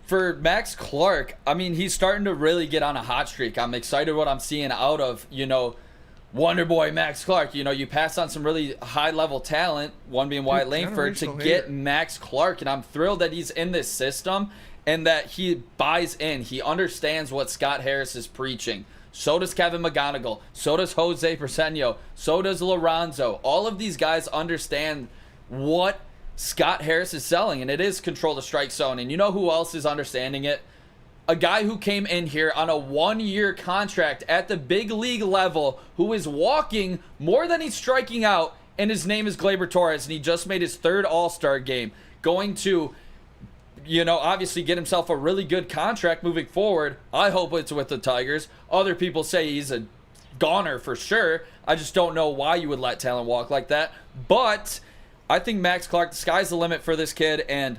E: For Max Clark, I mean, he's starting to really get on a hot streak. I'm excited what I'm seeing out of, Wonder Boy Max Clark. You pass on some really high-level talent, one being Wyatt Langford, to get Max Clark. And I'm thrilled that he's in this system and that he buys in. He understands what Scott Harris is preaching. So does Kevin McGonigal. So does Jose Preseño. So does Lorenzo. All of these guys understand what Scott Harris is selling, and it is control the strike zone. And you know who else is understanding it? A guy who came in here on a 1-year contract at the big league level, who is walking more than he's striking out, and his name is Gleyber Torres, and he just made his 3rd All-Star game, going to obviously get himself a really good contract moving forward. I hope it's with the Tigers. Other people say he's a goner for sure. I just don't know why you would let talent walk like that. But I think Max Clark, the sky's the limit for this kid. And,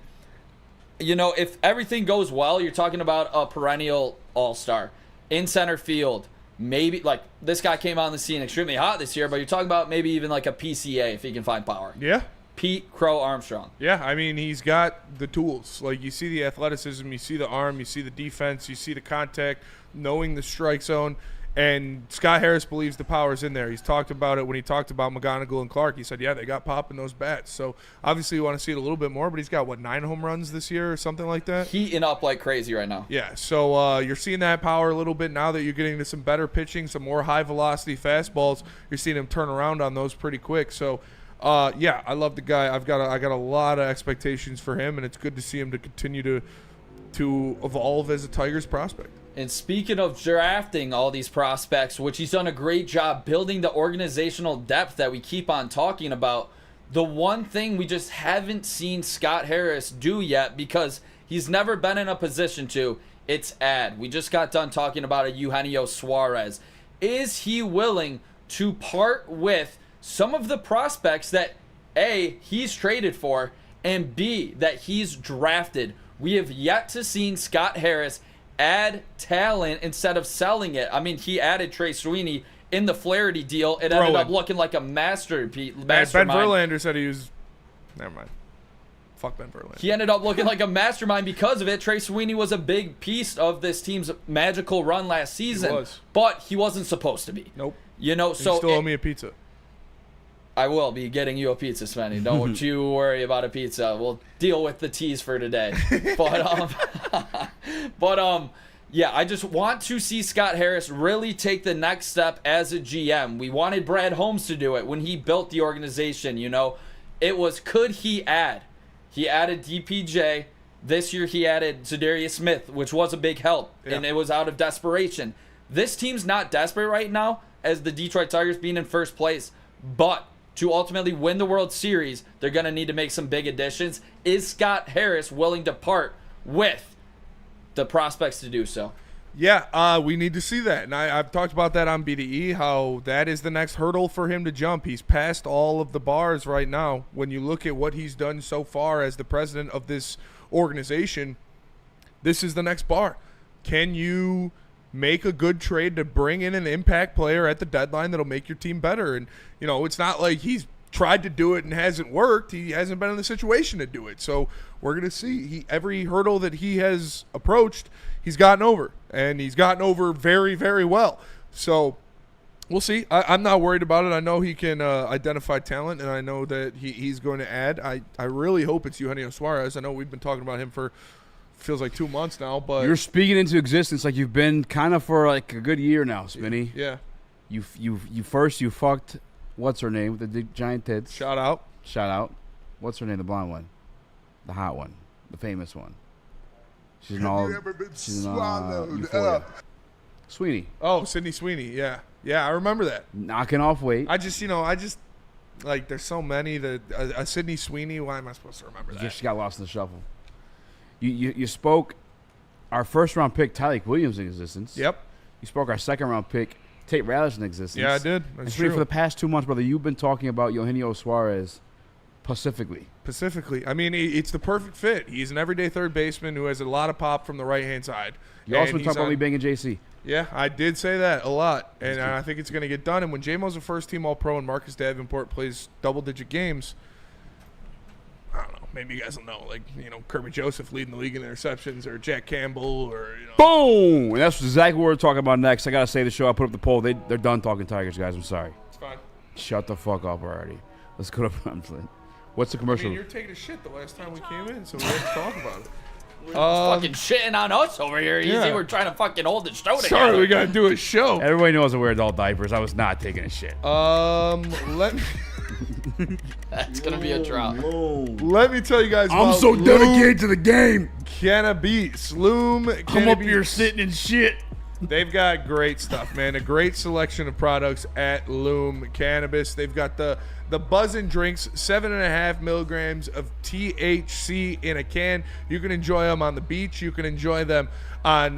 E: if everything goes well, you're talking about a perennial all-star in center field. Maybe, this guy came on the scene extremely hot this year, but you're talking about maybe even like a PCA if he can find power.
D: Yeah.
E: Pete Crow Armstrong.
D: Yeah, I mean, he's got the tools. Like, you see the athleticism, you see the arm, you see the defense, you see the contact, knowing the strike zone. And Scott Harris believes the power's in there. He's talked about it when he talked about McGonigal and Clark. He said, yeah, they got pop in those bats. So, obviously, you want to see it a little bit more, but he's got, 9 home runs this year or something like that?
E: Heating up like crazy right now.
D: Yeah, so you're seeing that power a little bit now that you're getting to some better pitching, some more high-velocity fastballs. You're seeing him turn around on those pretty quick. So, yeah, I love the guy. I got a lot of expectations for him, and it's good to see him to continue to evolve as a Tigers prospect.
E: And speaking of drafting all these prospects, which he's done a great job building the organizational depth that we keep on talking about, the one thing we just haven't seen Scott Harris do yet, because he's never been in a position to, it's add. We just got done talking about a Eugenio Suarez. Is he willing to part with some of the prospects that, A, he's traded for, and B, that he's drafted? We have yet to see Scott Harris add talent instead of selling it. I mean, he added Trey Sweeney in the Flaherty deal. It ended up looking like a masterpiece.
D: Ben Verlander said he was... Never mind. Fuck Ben Verlander.
E: He ended up looking like a mastermind because of it. Trey Sweeney was a big piece of this team's magical run last season.
D: He was.
E: But he wasn't supposed to be.
D: Nope.
E: You still
D: owe me a pizza.
E: I will be getting you a pizza, Svenny. Don't you worry about a pizza. We'll deal with the teas for today. Yeah, I just want to see Scott Harris really take the next step as a GM. We wanted Brad Holmes to do it when he built the organization, It was, could he add? He added DPJ. This year he added Zadarius Smith, which was a big help, and it was out of desperation. This team's not desperate right now as the Detroit Tigers being in first place, but to ultimately win the World Series, they're going to need to make some big additions. Is Scott Harris willing to part with the prospects to do so?
D: Yeah, we need to see that. And I've talked about that on BDE, how that is the next hurdle for him to jump. He's passed all of the bars right now. When you look at what he's done so far as the president of this organization, this is the next bar. Can you make a good trade to bring in an impact player at the deadline that'll make your team better? And, you know, it's not like he's tried to do it and hasn't worked. He hasn't been in the situation to do it. So we're going to see. Every hurdle that he has approached, he's gotten over. And he's gotten over very, very well. So we'll see. I'm not worried about it. I know he can identify talent, and I know that he's going to add. I really hope it's Eugenio Suarez. I know we've been talking about him for feels like 2 months now, but
C: you're speaking into existence like you've been kind of for like a good year now, Spinny.
D: Yeah.
C: You fucked what's her name with the giant tits.
D: Shout out.
C: What's her name? The blonde one, the hot one, the famous one. She's Euphoria. Sweeney.
D: Oh, Sydney Sweeney. Yeah, I remember that.
C: Knocking off weight.
D: I just like there's so many that a Sydney Sweeney. Why am I supposed to remember that?
C: She got lost in the shuffle. You spoke our first round pick, Tyreek Williams, in existence.
D: Yep.
C: You spoke our second round pick, Tate Rateledge, in existence.
D: Yeah, I did. That's true.
C: For the past 2 months, brother, you've been talking about Eugenio Suarez Pacifically.
D: I mean, it's the perfect fit. He's an everyday third baseman who has a lot of pop from the right-hand side.
C: You also talked about me banging JC.
D: Yeah, I did say that a lot, and I think it's going to get done. And when J-Mo's a first-team All-Pro and Marcus Davenport plays double-digit games, I don't know. Maybe you guys will know, like, you know, Kirby Joseph leading the league in interceptions, or Jack Campbell, or, you know.
C: Boom! And that's exactly what we're talking about next. I got to say the show. I put up the poll. They're done talking Tigers, guys. I'm sorry.
D: It's fine.
C: Shut the fuck up already. Let's go to Brooklyn. What's the commercial?
D: I mean, you're taking a shit the last time we came in, so we have to talk about it.
E: Fucking shitting on us over here, Easy.
D: Yeah.
E: We're trying to fucking hold the show together.
D: Sorry, we got to do a show.
C: Everybody knows I wear adult diapers. I was not taking a shit.
D: Let me...
E: That's going to be a drop.
D: Let me tell you guys
C: I'm
D: about
C: so dedicated to the game.
D: Cannabis. Loom Cannabis.
C: I'm up here sitting in shit.
D: They've got great stuff, man. A great selection of products at Loom Cannabis. They've got the Buzzin' drinks, 7.5 milligrams of THC in a can. You can enjoy them on the beach. You can enjoy them on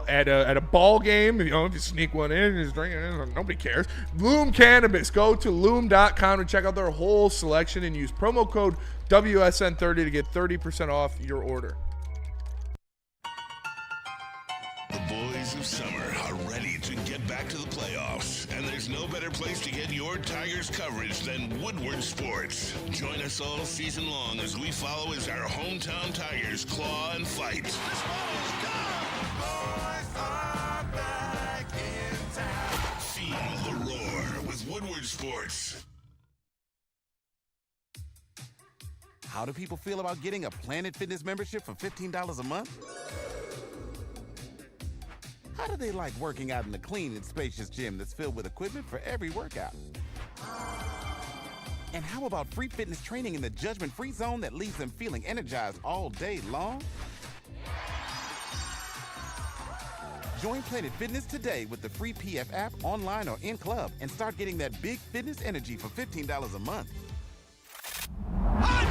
D: at a ball game. You know, if you sneak one in and just drink it, nobody cares. Loom Cannabis. Go to loom.com and check out their whole selection and use promo code WSN30 to get 30% off your order.
H: The boys of summer are ready to get back to the playoffs, and there's no better place to get your Tigers coverage than Woodward Sports. Join us all season long as we follow as our hometown Tigers claw and fight. This ball's gone. Boys are back in town. Feel the roar with Woodward Sports.
I: How do people feel about getting a Planet Fitness membership for $15 a month? How do they like working out in a clean and spacious gym that's filled with equipment for every workout? And how about free fitness training in the judgment-free zone that leaves them feeling energized all day long? Join Planet Fitness today with the free PF app, online or in club, and start getting that big fitness energy for $15 a month.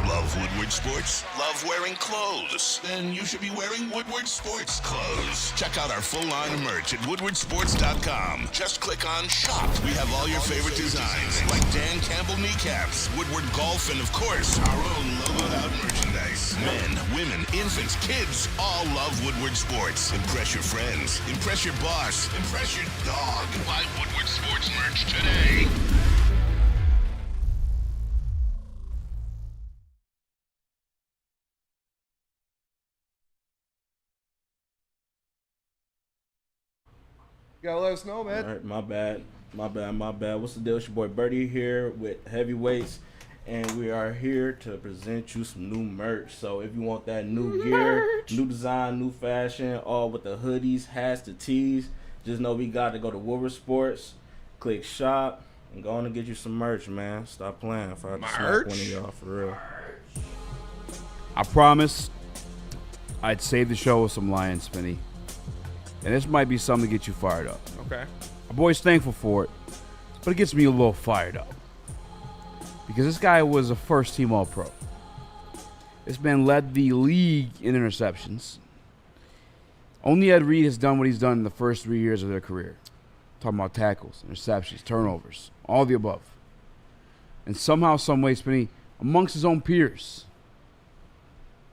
H: Love Woodward Sports? Love wearing clothes? Then you should be wearing Woodward Sports clothes. Check out our full line of merch at woodwardsports.com. Just click on shop. We have all your favorite designs, like Dan Campbell kneecaps, Woodward golf, and of course, our own logoed out merchandise. Men, women, infants, kids, all love Woodward Sports. Impress your friends. Impress your boss. Impress your dog. Buy Woodward Sports merch today.
D: You gotta let us know, man.
Q: All right, my bad. What's the deal? It's your boy Birdie here with Heavyweights, and we are here to present you some new merch. So if you want that new gear, new design, new fashion, all with the hoodies, hats, the tees, just know we got to go to Woodward Sports, click shop, and go on and get you some merch, man. Stop playing if I have to smack one of y'all for real.
C: I promised I'd save the show with some Lions, Spinny. And this might be something to get you fired up.
D: Okay.
C: My boy's thankful for it, but it gets me a little fired up. Because this guy was a first-team All-Pro. This man led the league in interceptions. Only Ed Reed has done what he's done in the first 3 years of their career. Talking about tackles, interceptions, turnovers, all the above. And somehow, some way, Spinny, amongst his own peers,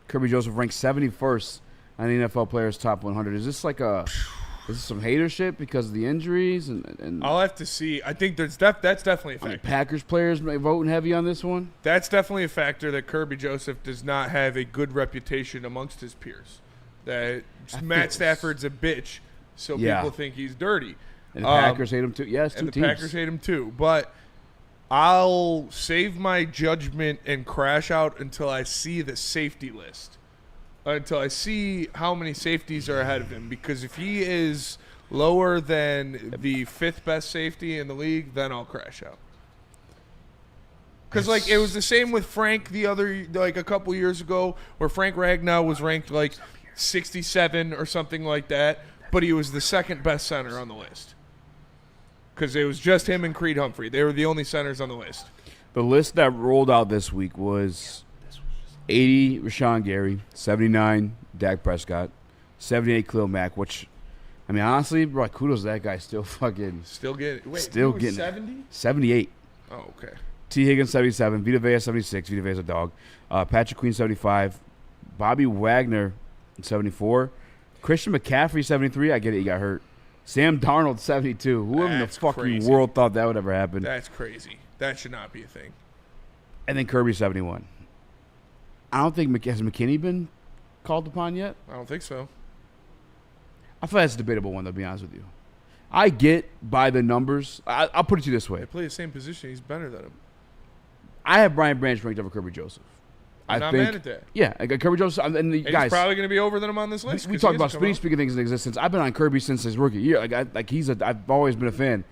C: Kirby Joseph ranked 71st on the NFL Players Top 100. Is this like is this some hater shit because of the injuries? And
D: I'll have to see. I think that's definitely a factor.
C: Packers players voting heavy on this one?
D: That's definitely a factor that Kirby Joseph does not have a good reputation amongst his peers. That Matt Stafford's a bitch, so people think he's dirty.
C: And the Packers hate him too. Yes,
D: and the Packers hate him too. But I'll save my judgment and crash out until I see the safety list. Until I see how many safeties are ahead of him. Because if he is lower than the 5th best safety in the league, then I'll crash out. Because, it was the same with Frank a couple years ago, where Frank Ragnow was ranked, 67 or something like that, but he was the 2nd best center on the list. Because it was just him and Creed Humphrey. They were the only centers on the list.
C: The list that rolled out this week was 80 Rashawn Gary, 79 Dak Prescott, 78 Khalil Mack, which, I mean, honestly, bro, kudos to that guy. Still getting
D: 70?
C: 78.
D: Oh, okay.
C: T. Higgins, 77. Vita Vea, 76. Vita Vea's a dog. Patrick Queen, 75. Bobby Wagner, 74. Christian McCaffrey, 73. I get it. He got hurt. Sam Darnold, 72. Who in the fucking world thought that would ever happen?
D: That's crazy. That should not be a thing.
C: And then Kirby, 71. I don't think has McKinney been called upon yet?
D: I don't think so.
C: I feel that's a debatable one, to be honest with you. I get by the numbers. I'll put it to you this way.
D: They play the same position. He's better than him.
C: I have Brian Branch ranked over Kirby Joseph.
D: I'm not mad at that.
C: Yeah, Kirby Joseph. And
D: he's probably going to be over than him on this list.
C: We talk about speaking things in existence. I've been on Kirby since his rookie year. I've always been a fan.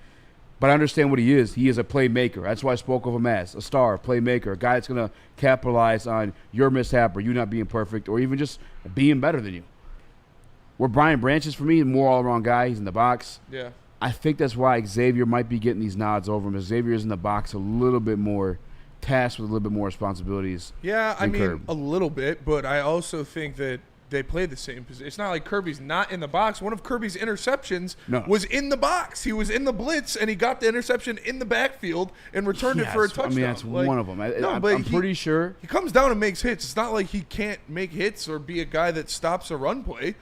C: But I understand what he is. He is a playmaker. That's why I spoke of him as a star, playmaker, a guy that's going to capitalize on your mishap or you not being perfect or even just being better than you. Where Brian Branch is, for me, a more all-around guy. He's in the box.
D: Yeah.
C: I think that's why Xavier might be getting these nods over him. Xavier is in the box a little bit more, tasked with a little bit more responsibilities.
D: Yeah, I mean, a little bit, but I also think that they play the same position. It's not like Kirby's not in the box. One of Kirby's interceptions was in the box. He was in the blitz, and he got the interception in the backfield and returned it for a touchdown.
C: I mean, that's one of them. I'm pretty sure.
D: He comes down and makes hits. It's not like he can't make hits or be a guy that stops a run play.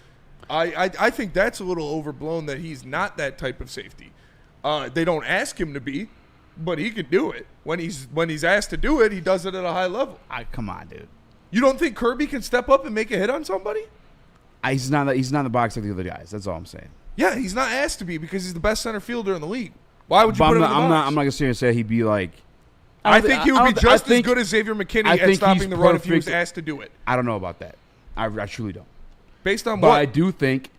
D: I think that's a little overblown that he's not that type of safety. They don't ask him to be, but he could do it. When he's asked to do it, he does it at a high level.
C: Come on, dude.
D: You don't think Kirby can step up and make a hit on somebody?
C: He's not in the box like the other guys. That's all I'm saying.
D: Yeah, he's not asked to be because he's the best center fielder in the league. Why would you put him in the box?
C: I'm not going to sit here and say he'd be like.
D: I think he would be just as good as Xavier McKinney at stopping the run if he was asked to do it.
C: I don't know about that. I truly don't.
D: Based on
C: but
D: what?
C: I do think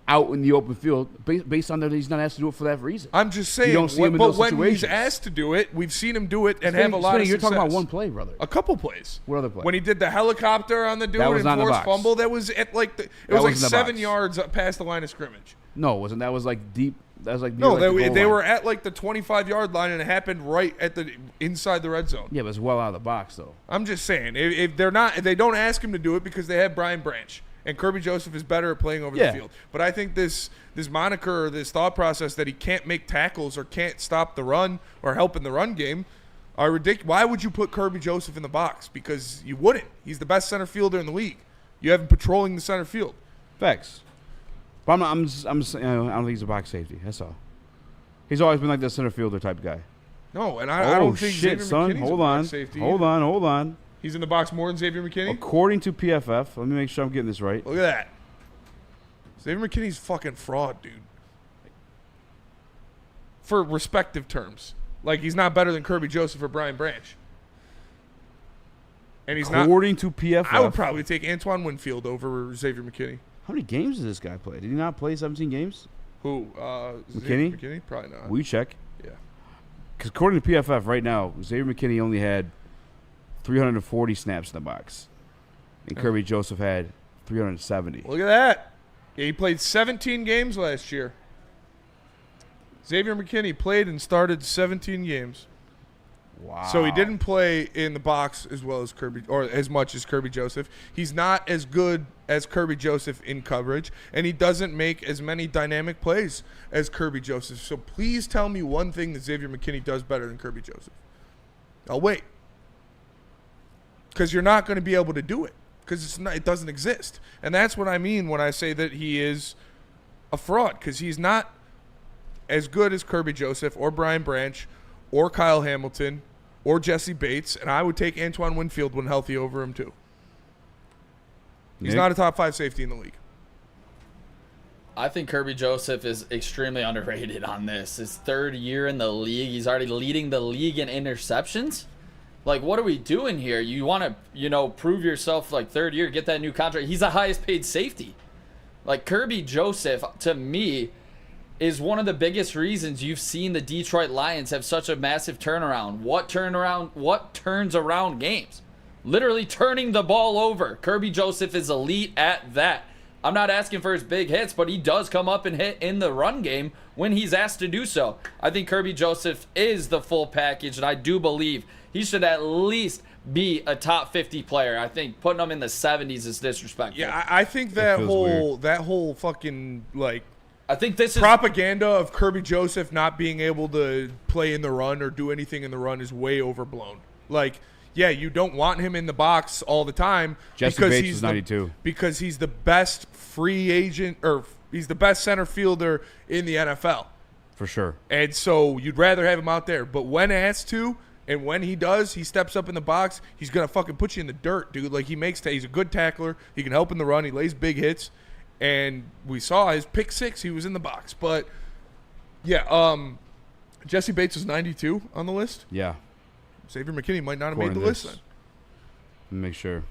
C: out in the open field, based on that, he's not asked to do it for that reason.
D: I'm just saying.
C: You don't see him in those
D: when
C: situations.
D: he's asked to do it, we've seen him do it and have a lot of success.
C: You're talking about one play, brother.
D: A couple plays.
C: What other play?
D: When he did the helicopter on the dude and forced fumble, that was at it was like 7 yards past the line of scrimmage.
C: No, it wasn't. That was like deep. That was like
D: no. They were at like the 25-yard line, and it happened right at the inside the red zone.
C: Yeah, but it's well out of the box, though.
D: I'm just saying, if they don't ask him to do it because they have Brian Branch. And Kirby Joseph is better at playing over the field. But I think this moniker or this thought process that he can't make tackles or can't stop the run or help in the run game are ridiculous. Why would you put Kirby Joseph in the box? Because you wouldn't. He's the best center fielder in the league. You have him patrolling the center field.
C: Facts. But I'm just I don't think he's a box safety. That's all. He's always been like the center fielder type guy.
D: No, and I don't think Xavier
C: son.
D: McKinney's
C: Hold
D: a
C: on.
D: box safety.
C: Hold on.
D: He's in the box more than Xavier McKinney?
C: According to PFF, let me make sure I'm getting this right.
D: Look at that. Xavier McKinney's fucking fraud, dude. For respective terms. Like, he's not better than Kirby Joseph or Brian Branch. And he's
C: According to PFF.
D: I would probably take Antoine Winfield over Xavier McKinney.
C: How many games did this guy play? Did he not play 17 games?
D: Who?
C: McKinney?
D: McKinney? Probably not.
C: Will you check?
D: Yeah.
C: Because according to PFF right now, Xavier McKinney only had 340 snaps in the box. and Kirby Joseph had 370.
D: Look at that. Yeah, he played 17 games last year. Xavier McKinney played and started 17 games.
C: Wow.
D: So he didn't play in the box as well as Kirby, or as much as Kirby Joseph. He's not as good as Kirby Joseph in coverage, and he doesn't make as many dynamic plays as Kirby Joseph. So please tell me one thing that Xavier McKinney does better than Kirby Joseph. I'll wait. Because you're not going to be able to do it. Because it doesn't exist. And that's what I mean when I say that he is a fraud. Because he's not as good as Kirby Joseph or Brian Branch or Kyle Hamilton or Jesse Bates. And I would take Antoine Winfield when healthy over him too. He's not a top 5 safety in the league.
E: I think Kirby Joseph is extremely underrated on this. His 3rd year in the league. He's already leading the league in interceptions. Like, what are we doing here? You want to, prove yourself like 3rd year, get that new contract. He's the highest paid safety. Like, Kirby Joseph, to me, is one of the biggest reasons you've seen the Detroit Lions have such a massive turnaround. What turns around games? Literally turning the ball over. Kirby Joseph is elite at that. I'm not asking for his big hits, but he does come up and hit in the run game when he's asked to do so. I think Kirby Joseph is the full package, and I do believe he should at least be a top 50 player. I think putting him in the 70s is disrespectful.
D: Yeah, I think that whole fucking, like,
E: I think this
D: propaganda of Kirby Joseph not being able to play in the run or do anything in the run is way overblown. Like, yeah, you don't want him in the box all the time.
C: Jesse
D: because
C: Bates
D: he's
C: was 92.
D: Because he's the best free agent, or he's the best center fielder in the NFL.
C: For sure.
D: And so you'd rather have him out there. But when asked to, and when he does, he steps up in the box, he's going to fucking put you in the dirt, dude. Like, he's a good tackler. He can help in the run. He lays big hits. And we saw his pick 6. He was in the box. But, yeah, Jesse Bates was 92 on the list.
C: Yeah.
D: Xavier McKinney might not have made the list then.
C: Make sure.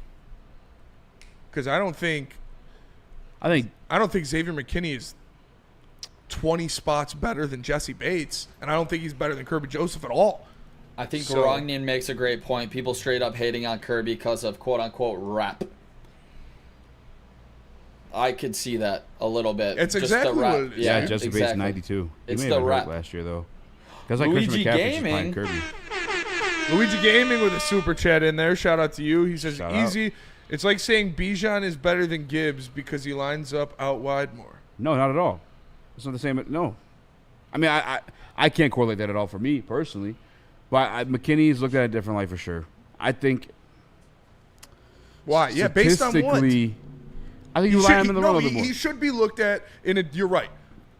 D: Because I don't think Xavier McKinney is 20 spots better than Jesse Bates, and I don't think he's better than Kirby Joseph at all.
E: I think Rognian makes a great point. People straight up hating on Kirby because of quote-unquote rep. I could see that a little bit.
D: It's just exactly
E: the rep.
D: what it is.
C: Yeah, Jesse Bates 92.
E: It's
C: he
E: the
C: may have
E: rep.
C: hurt last year, though. Guys like
E: Luigi
C: Christian McCaffrey
E: Gaming.
C: just Kirby.
D: Luigi Gaming with a super chat in there. Shout out to you. He says, Eazy. It's like saying Bijan is better than Gibbs because he lines up out wide more.
C: No, not at all. It's not the same. No. I mean, I can't correlate that at all for me personally. But McKinney's looked at a different light for sure. I think.
D: Why? Yeah, based on what?
C: I think you line him in the run a little bit more.
D: He should be looked at you're right.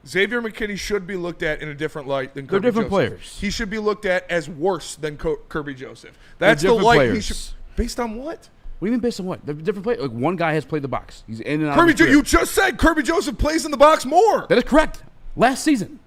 D: Xavier McKinney should be looked at in a different light than Kirby Joseph.
C: They're different players.
D: He should be looked at as worse than Kirby Joseph. That's the light he should. Based on what?
C: What do you mean based on what? They're different players. Like, one guy has played the box. He's in and out.
D: You just said Kirby Joseph plays in the box more.
C: That is correct. Last season.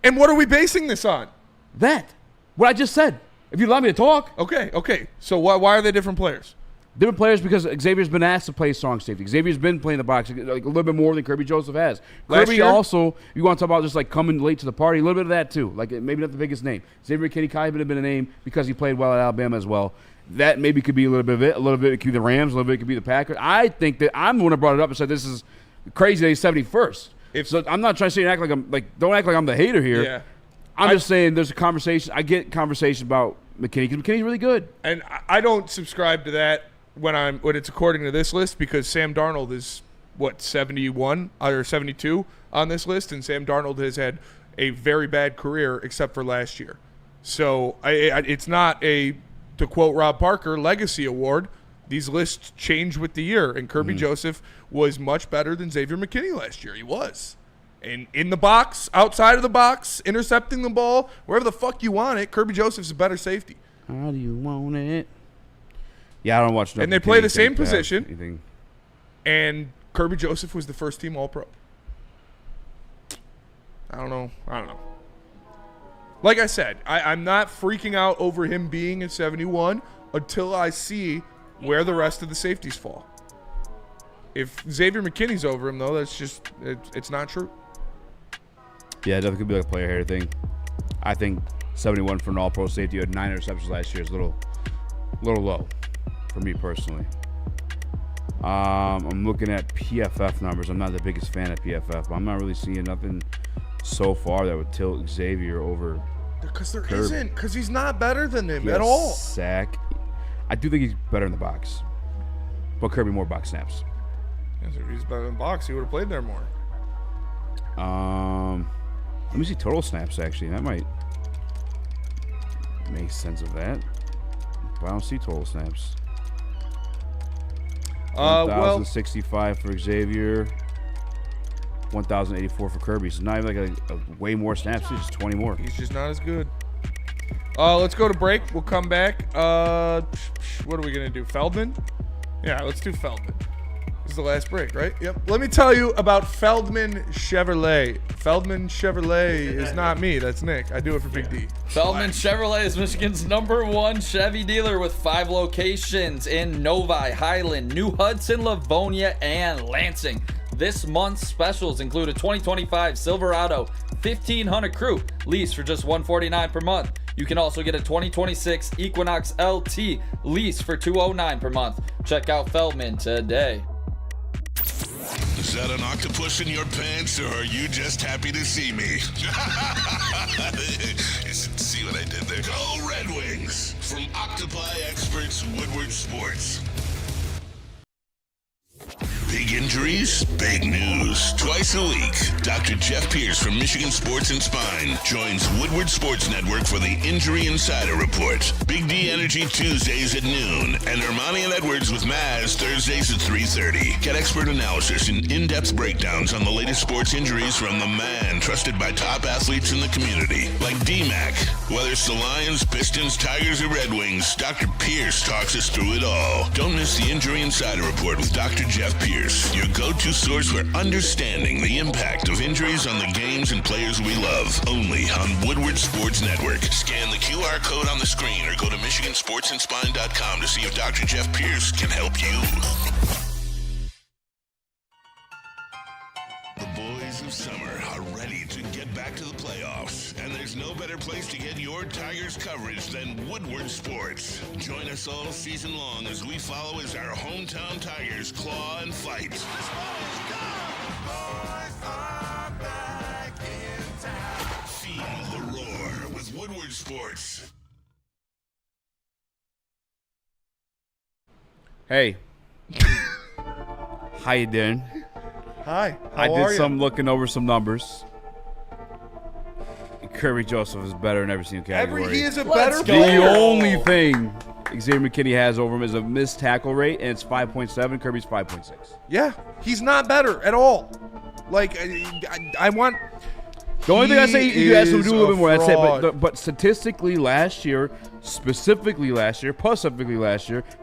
D: And what are we basing this on?
C: That. What I just said. If you allow me to talk.
D: Okay. So why are they different players?
C: Different players because Xavier's been asked to play strong safety. Xavier's been playing the box like a little bit more than Kirby Joseph has. Kirby also, you want to talk about just like coming late to the party, a little bit of that too. Like maybe not the biggest name. Xavier McKinney kind of been a name because he played well at Alabama as well. That maybe could be a little bit of it. A little bit it could be the Rams. A little bit it could be the Packers. I think that I'm the one who brought it up and said this is crazy that he's 71st. So I'm not trying to say don't act like I'm the hater here.
D: Yeah.
C: I'm just saying there's a conversation. I get conversation about McKinney because McKinney's really good.
D: And I don't subscribe to that when it's according to this list because Sam Darnold is 71 or 72 on this list, and Sam Darnold has had a very bad career except for last year. So it's not to quote Rob Parker, legacy award. These lists change with the year, and Kirby Joseph was much better than Xavier McKinney last year. He was. And in the box, outside of the box, intercepting the ball, wherever the fuck you want it, Kirby Joseph's a better safety.
C: How do you want it? Yeah, I don't watch.
D: And they play the same position. And Kirby Joseph was the first team All-Pro. I don't know. Like I said, I'm not freaking out over him being at 71 until I see where the rest of the safeties fall. If Xavier McKinney's over him, though, that's just it's not true.
C: Yeah, that could be like a player hater thing. I think 71 for an All-Pro safety who had 9 interceptions last year is a little low for me personally. I'm looking at PFF numbers. I'm not the biggest fan of PFF, but I'm not really seeing nothing so far that would tilt Xavier over.
D: Because there
C: Kirby.
D: isn't. Because he's not better than him
C: He
D: at
C: has
D: all.
C: Sack. I do think he's better in the box, but Kirby more box snaps.
D: Yes, if he's better than box, he would have played there more.
C: Let me see total snaps. Actually, that might make sense of that. But I don't see total snaps. 1,065 for Xavier. 1,084 for Kirby. So not even like a way more snaps. It's just 20 more.
D: He's just not as good. Let's go to break. We'll come back. What are we gonna do? Feldman? Yeah, let's do Feldman. This is the last break, right? Yep. Let me tell you about Feldman Chevrolet. Feldman Chevrolet is not me. That's Nick. I do it for Big D.
E: Feldman Chevrolet is Michigan's #1 Chevy dealer with 5 locations in Novi, Highland, New Hudson, Livonia, and Lansing. This month's specials include a 2025 Silverado 1500 Crew lease for just $149 per month. You can also get a 2026 Equinox LT lease for $209 per month. Check out Feldman today.
H: Is that an octopus in your pants, or are you just happy to see me? See what I did there? Go Red Wings! From Octopi Experts Woodward Sports. Big injuries, big news. Twice a week, Dr. Jeff Pierce from Michigan Sports and Spine joins Woodward Sports Network for the Injury Insider Report. Big D Energy Tuesdays at noon, and Ermanni and Edwards with Maz Thursdays at 3:30. Get expert analysis and in-depth breakdowns on the latest sports injuries from the man trusted by top athletes in the community, like D-Mac. Whether it's the Lions, Pistons, Tigers, or Red Wings, Dr. Pierce talks us through it all. Don't miss the Injury Insider Report with Dr. Jeff Pierce, your go-to source for understanding the impact of injuries on the games and players we love. Only on Woodward Sports Network. Scan the QR code on the screen or go to MichiganSportsandSpine.com to see if Dr. Jeff Pierce can help you. The boys of summer are ready to get back to the playoffs, and there's no better place to get your Tigers coverage than Woodward Sports. Join us all season long as we follow as our hometown Tigers claw and fight. This ball is gone. Boys are back in town. Feel the roar with Woodward Sports.
C: Hey. How you doing?
D: Hi.
C: I did some looking over some numbers. Kirby Joseph is better in every single category.
D: He is a better
C: The
D: player.
C: only thing Xavier McKinney has over him is a missed tackle rate, and it's 5.7. Kirby's 5.6.
D: Yeah, he's not better at all. Like, I want...
C: The only thing I say, you guys will do a little bit more. That's
D: fraud.
C: it. But statistically last year, specifically last year,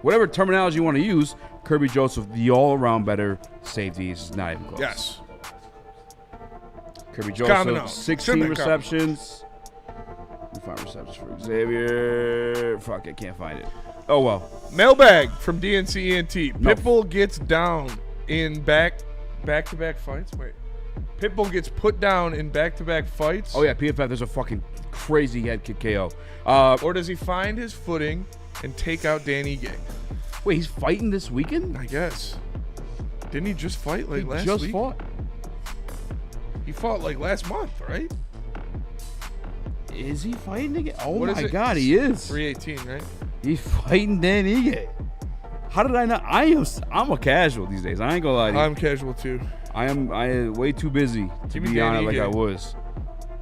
C: whatever terminology you want to use, Kirby Joseph, the all-around better safety, is not even close.
D: Yes.
C: Kirby Joseph, 16 receptions. 5 receptions for Xavier. Fuck, I can't find it. Oh, well.
D: Mailbag from DNC ENT. Pitbull gets down in back-to-back fights. Wait. Pitbull gets put down in back-to-back fights.
C: Oh, yeah, PFF, there's a fucking crazy head kick KO.
D: Or does he find his footing and take out Dan Ige?
C: Wait, he's fighting this weekend?
D: I guess. Didn't he just fight last week?
C: He just fought.
D: He fought like last month, right?
C: Is he fighting again? Oh,
D: What
C: my
D: is it?
C: God, he is.
D: 318, right?
C: He's fighting Dan Ige. How did I not? I'm a casual these days. I ain't gonna lie to you.
D: I'm casual too.
C: I am way too busy to
D: Give me
C: be on it
D: Dan
C: like
D: Ige.
C: I was.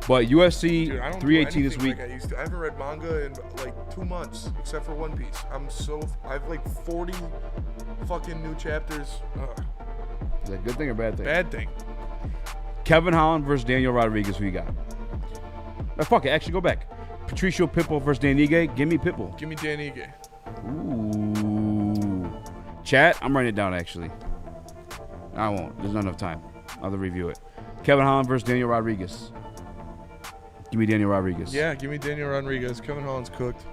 C: But UFC
D: Dude, I don't
C: 318
D: do
C: this
D: anything
C: week.
D: Like I used to. I haven't read manga in like 2 months, except for One Piece. I have like 40 fucking new chapters.
C: Is that a good thing or bad thing?
D: Bad thing.
C: Kevin Holland versus Daniel Rodriguez. Who you got? Fuck it. Actually, go back. Patricio Pitbull versus Dan Ige. Give me Pitbull.
D: Give me Dan Ige.
C: Ooh. Chat, I'm writing it down, actually. I won't. There's not enough time. I'll have to review it. Kevin Holland versus Daniel Rodriguez. Give me Daniel Rodriguez.
D: Yeah, give me Daniel Rodriguez. Kevin Holland's cooked.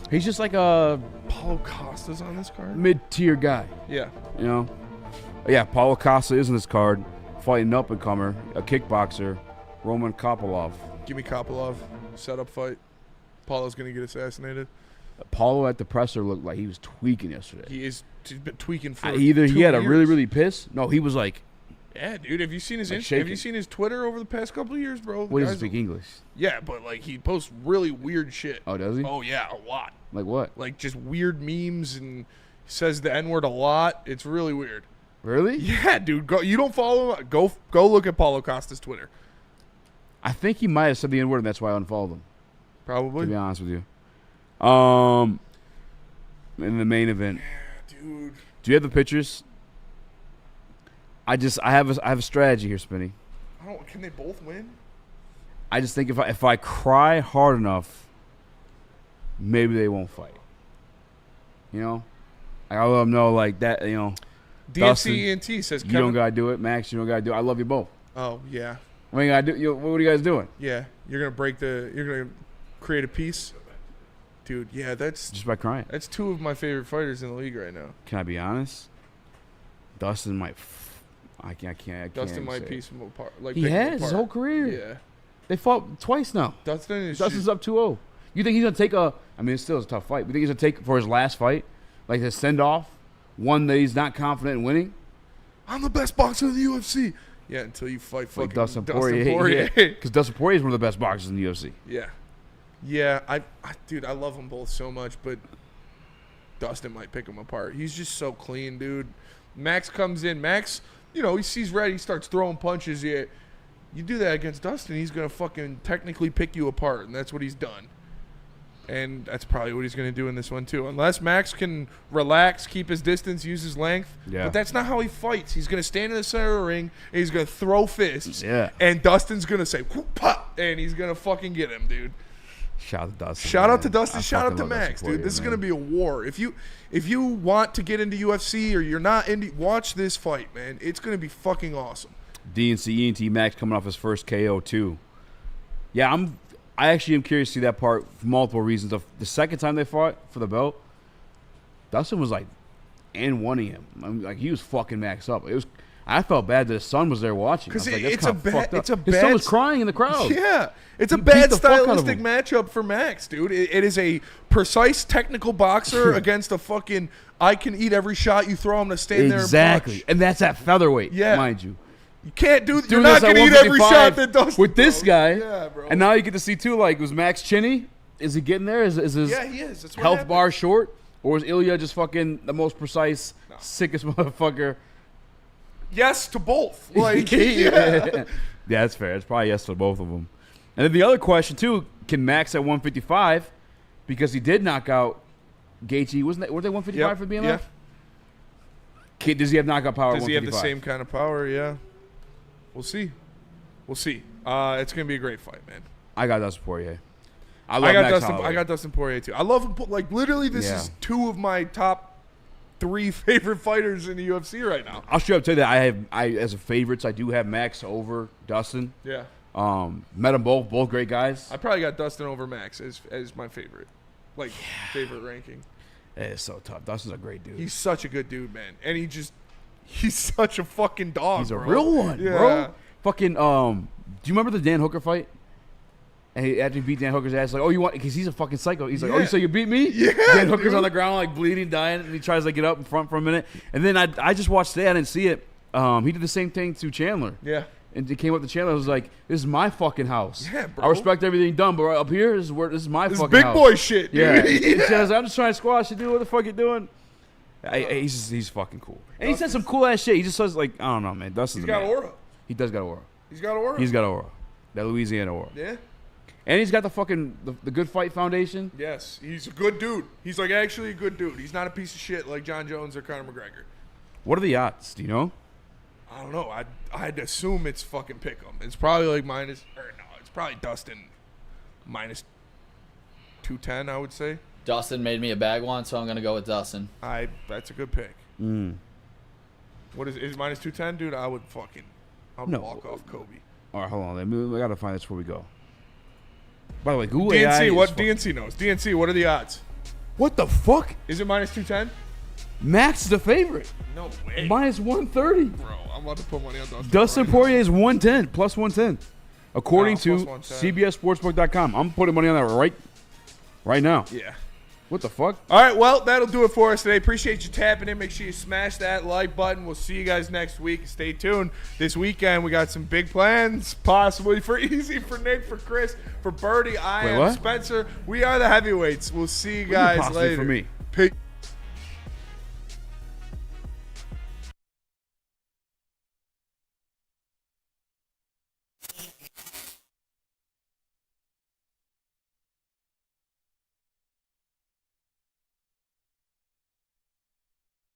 C: He's just like a
D: Paulo Costa's on this card.
C: mid-tier guy.
D: Yeah.
C: You know? Yeah, Paulo Costa is in this card. Fighting an up-and-comer, a kickboxer, Roman Kopylov.
D: Give me Kopylov. Setup fight. Paulo's gonna get assassinated.
C: Paulo at the presser looked like he was tweaking yesterday.
D: He's been tweaking for
C: Either
D: 2
C: he had
D: years.
C: a really pissed. No, he was like,
D: Yeah, dude. Have you seen his
C: Like
D: have
C: shaking.
D: you seen his Twitter over the past couple of years, bro?
C: what does he
D: Guy's
C: speak English?
D: Yeah, but like he posts really weird shit.
C: Oh, does he?
D: Oh yeah, a lot.
C: Like what?
D: Like just weird memes and says the N-word a lot. It's really weird.
C: Really?
D: Yeah, dude. Go. You don't follow him? Go look at Paulo Costa's Twitter.
C: I think he might have said the N-word, and that's why I unfollowed him.
D: Probably.
C: To be honest with you. In the main event.
D: Yeah, dude.
C: Do you have the pictures? I have a strategy here, Spinny.
D: Can they both win?
C: I just think if I cry hard enough, maybe they won't fight. You know, I'll let them know like that. You know,
D: DNC ENT says
C: you don't gotta do it. Max, you don't gotta do it. I love you both.
D: Oh yeah.
C: What you gotta do? What are you guys doing?
D: Yeah, you're gonna create a piece, dude. Yeah, that's
C: Just by crying.
D: That's 2 of my favorite fighters in the league right now.
C: Can I be honest? Dustin might. I can't.
D: Dustin
C: even
D: might
C: say
D: piece him apart. Like
C: he
D: pick him
C: has his
D: apart.
C: whole career.
D: Yeah.
C: They fought twice now.
D: Dustin's
C: up 2-0. You think he's gonna take a? I mean, it's still a tough fight. You think he's gonna take for his last fight, like a send off, one that he's not confident in winning?
D: I'm the best boxer in the UFC. Yeah, until you fight fucking
C: Like Dustin Poirier. Because Dustin Poirier is one of the best boxers in the UFC.
D: Yeah. Yeah, dude, I love them both so much, but Dustin might pick him apart. He's just so clean, dude. Max comes in. Max, you know, he sees red. He starts throwing punches. Yeah, you do that against Dustin, he's going to fucking technically pick you apart, and that's what he's done. And that's probably what he's going to do in this one, too. Unless Max can relax, keep his distance, use his length.
C: Yeah.
D: But that's not how he fights. He's going to stand in the center of the ring, and he's going to throw fists.
C: Yeah.
D: And Dustin's going to say, whoop, pop, and he's going to fucking get him, dude.
C: Shout out to Dustin.
D: Shout out to
C: man.
D: Dustin.
C: I
D: Shout out
C: fucking
D: to
C: love
D: Max,
C: Dustin
D: dude.
C: Poirier,
D: This is
C: man.
D: going to be a war. If you want to get into UFC or you're not into, watch this fight, man. It's going to be fucking awesome.
C: DNC ENT Max coming off his first KO too. Yeah, I actually am curious to see that part for multiple reasons. The second time they fought for the belt, Dustin was like wanting him. I mean, like he was fucking Max up. I felt bad that his son was there watching.
D: Because
C: Like,
D: it's a bad.
C: His son was crying in the crowd.
D: Yeah, it's a
C: He beat
D: bad
C: the fuck out of
D: stylistic
C: him.
D: matchup for Max, dude. It is a precise technical boxer against a fucking I can eat every shot you throw him to stand there and
C: Exactly,
D: punch.
C: and that's at featherweight,
D: Yeah.
C: mind you.
D: You can't do. You're
C: Doing
D: not
C: this at
D: gonna eat every
C: 155
D: shot that Dustin
C: with this
D: throws.
C: guy.
D: Yeah, bro.
C: And now you get to see too. Like, was Max chinny? Is he getting there? Is his
D: Yeah, he is. That's what
C: health
D: happened.
C: bar short, or is Ilya just fucking the most precise, sickest motherfucker?
D: Yes to both. Like,
C: Yeah, that's fair. It's probably yes to both of them. And then the other question too: can Max at 155, because he did knock out Gaethje? Were they 155
D: Yep,
C: for BMF?
D: yeah.
C: Does he have knockout power? at
D: Does he have the
C: 155?
D: same kind of power? Yeah. We'll see. We'll see. It's gonna be a great fight, man.
C: I got Dustin Poirier. I
D: got Dustin Poirier too. I love him. Like literally, this
C: Yeah.
D: is 2 of my top 3 favorite fighters in the UFC right now.
C: I'll straight up tell you that I as a favorites, I do have Max over Dustin.
D: Yeah.
C: Met them both great guys.
D: I probably got Dustin over Max as my favorite, favorite ranking.
C: It's so tough. Dustin's a great dude.
D: He's such a good dude, man, and he's such a fucking dog.
C: He's a
D: bro.
C: real one,
D: Yeah.
C: bro. Fucking do you remember the Dan Hooker fight? And after he beat Dan Hooker's ass, like, oh, you want? Because he's a fucking psycho. He's like, oh,
D: Yeah.
C: so you beat me?
D: Yeah,
C: Dan Hooker's
D: dude.
C: on the ground, like bleeding, dying, and he tries to get up in front for a minute. And then I just watched today. I didn't see it. He did the same thing to Chandler.
D: Yeah.
C: And he came up to Chandler. I was like, this is my fucking house.
D: Yeah, bro.
C: I respect everything done, but right up here, this is my
D: This is
C: fucking
D: big
C: house.
D: boy shit, dude.
C: Yeah.
D: Yeah.
C: And Chandler's like, I'm just trying to squash you, dude. What the fuck you doing? He's fucking cool. And he said some cool ass shit. He just says like, I don't know, man. Dustin's
D: He's
C: a
D: got
C: man.
D: aura.
C: He does got aura.
D: He's got aura.
C: He's got aura. That Louisiana aura.
D: Yeah.
C: And he's got the fucking the Good Fight Foundation.
D: Yes, he's a good dude. He's like actually a good dude. He's not a piece of shit like John Jones or Conor McGregor.
C: What are the odds? Do you know?
D: I don't know. I'd assume it's fucking pick'em. It's probably like it's probably Dustin minus 210. I would say.
E: Dustin made me a bag one, so I'm gonna go with Dustin.
D: That's a good pick. What is minus 210, dude? I would walk off Kobe.
C: All right, hold on. I gotta find this before we go. By the way, Google
D: DNC,
C: AI
D: what
C: is
D: DNC knows? DNC, what are the odds?
C: What the fuck?
D: Is it minus 210?
C: Max is the favorite.
D: No way.
C: Minus 130.
D: Bro, I'm about to put money on Dustin.
C: Dustin
D: right
C: Poirier is 110, plus 110, according
D: plus
C: to
D: 110.
C: CBSSportsbook.com. I'm putting money on that right now.
D: now. Yeah.
C: What the fuck?
D: All right, well, that'll do it for us today. Appreciate you tapping in. Make sure you smash that like button. We'll see you guys next week. Stay tuned. This weekend, we got some big plans, possibly for Eazy, for Nick, for Chris, for Birdie. I am
C: what?
D: Spencer. We are the heavyweights. We'll see you
C: What do you
D: guys
C: possibly
D: later.
C: for me?
D: Peace.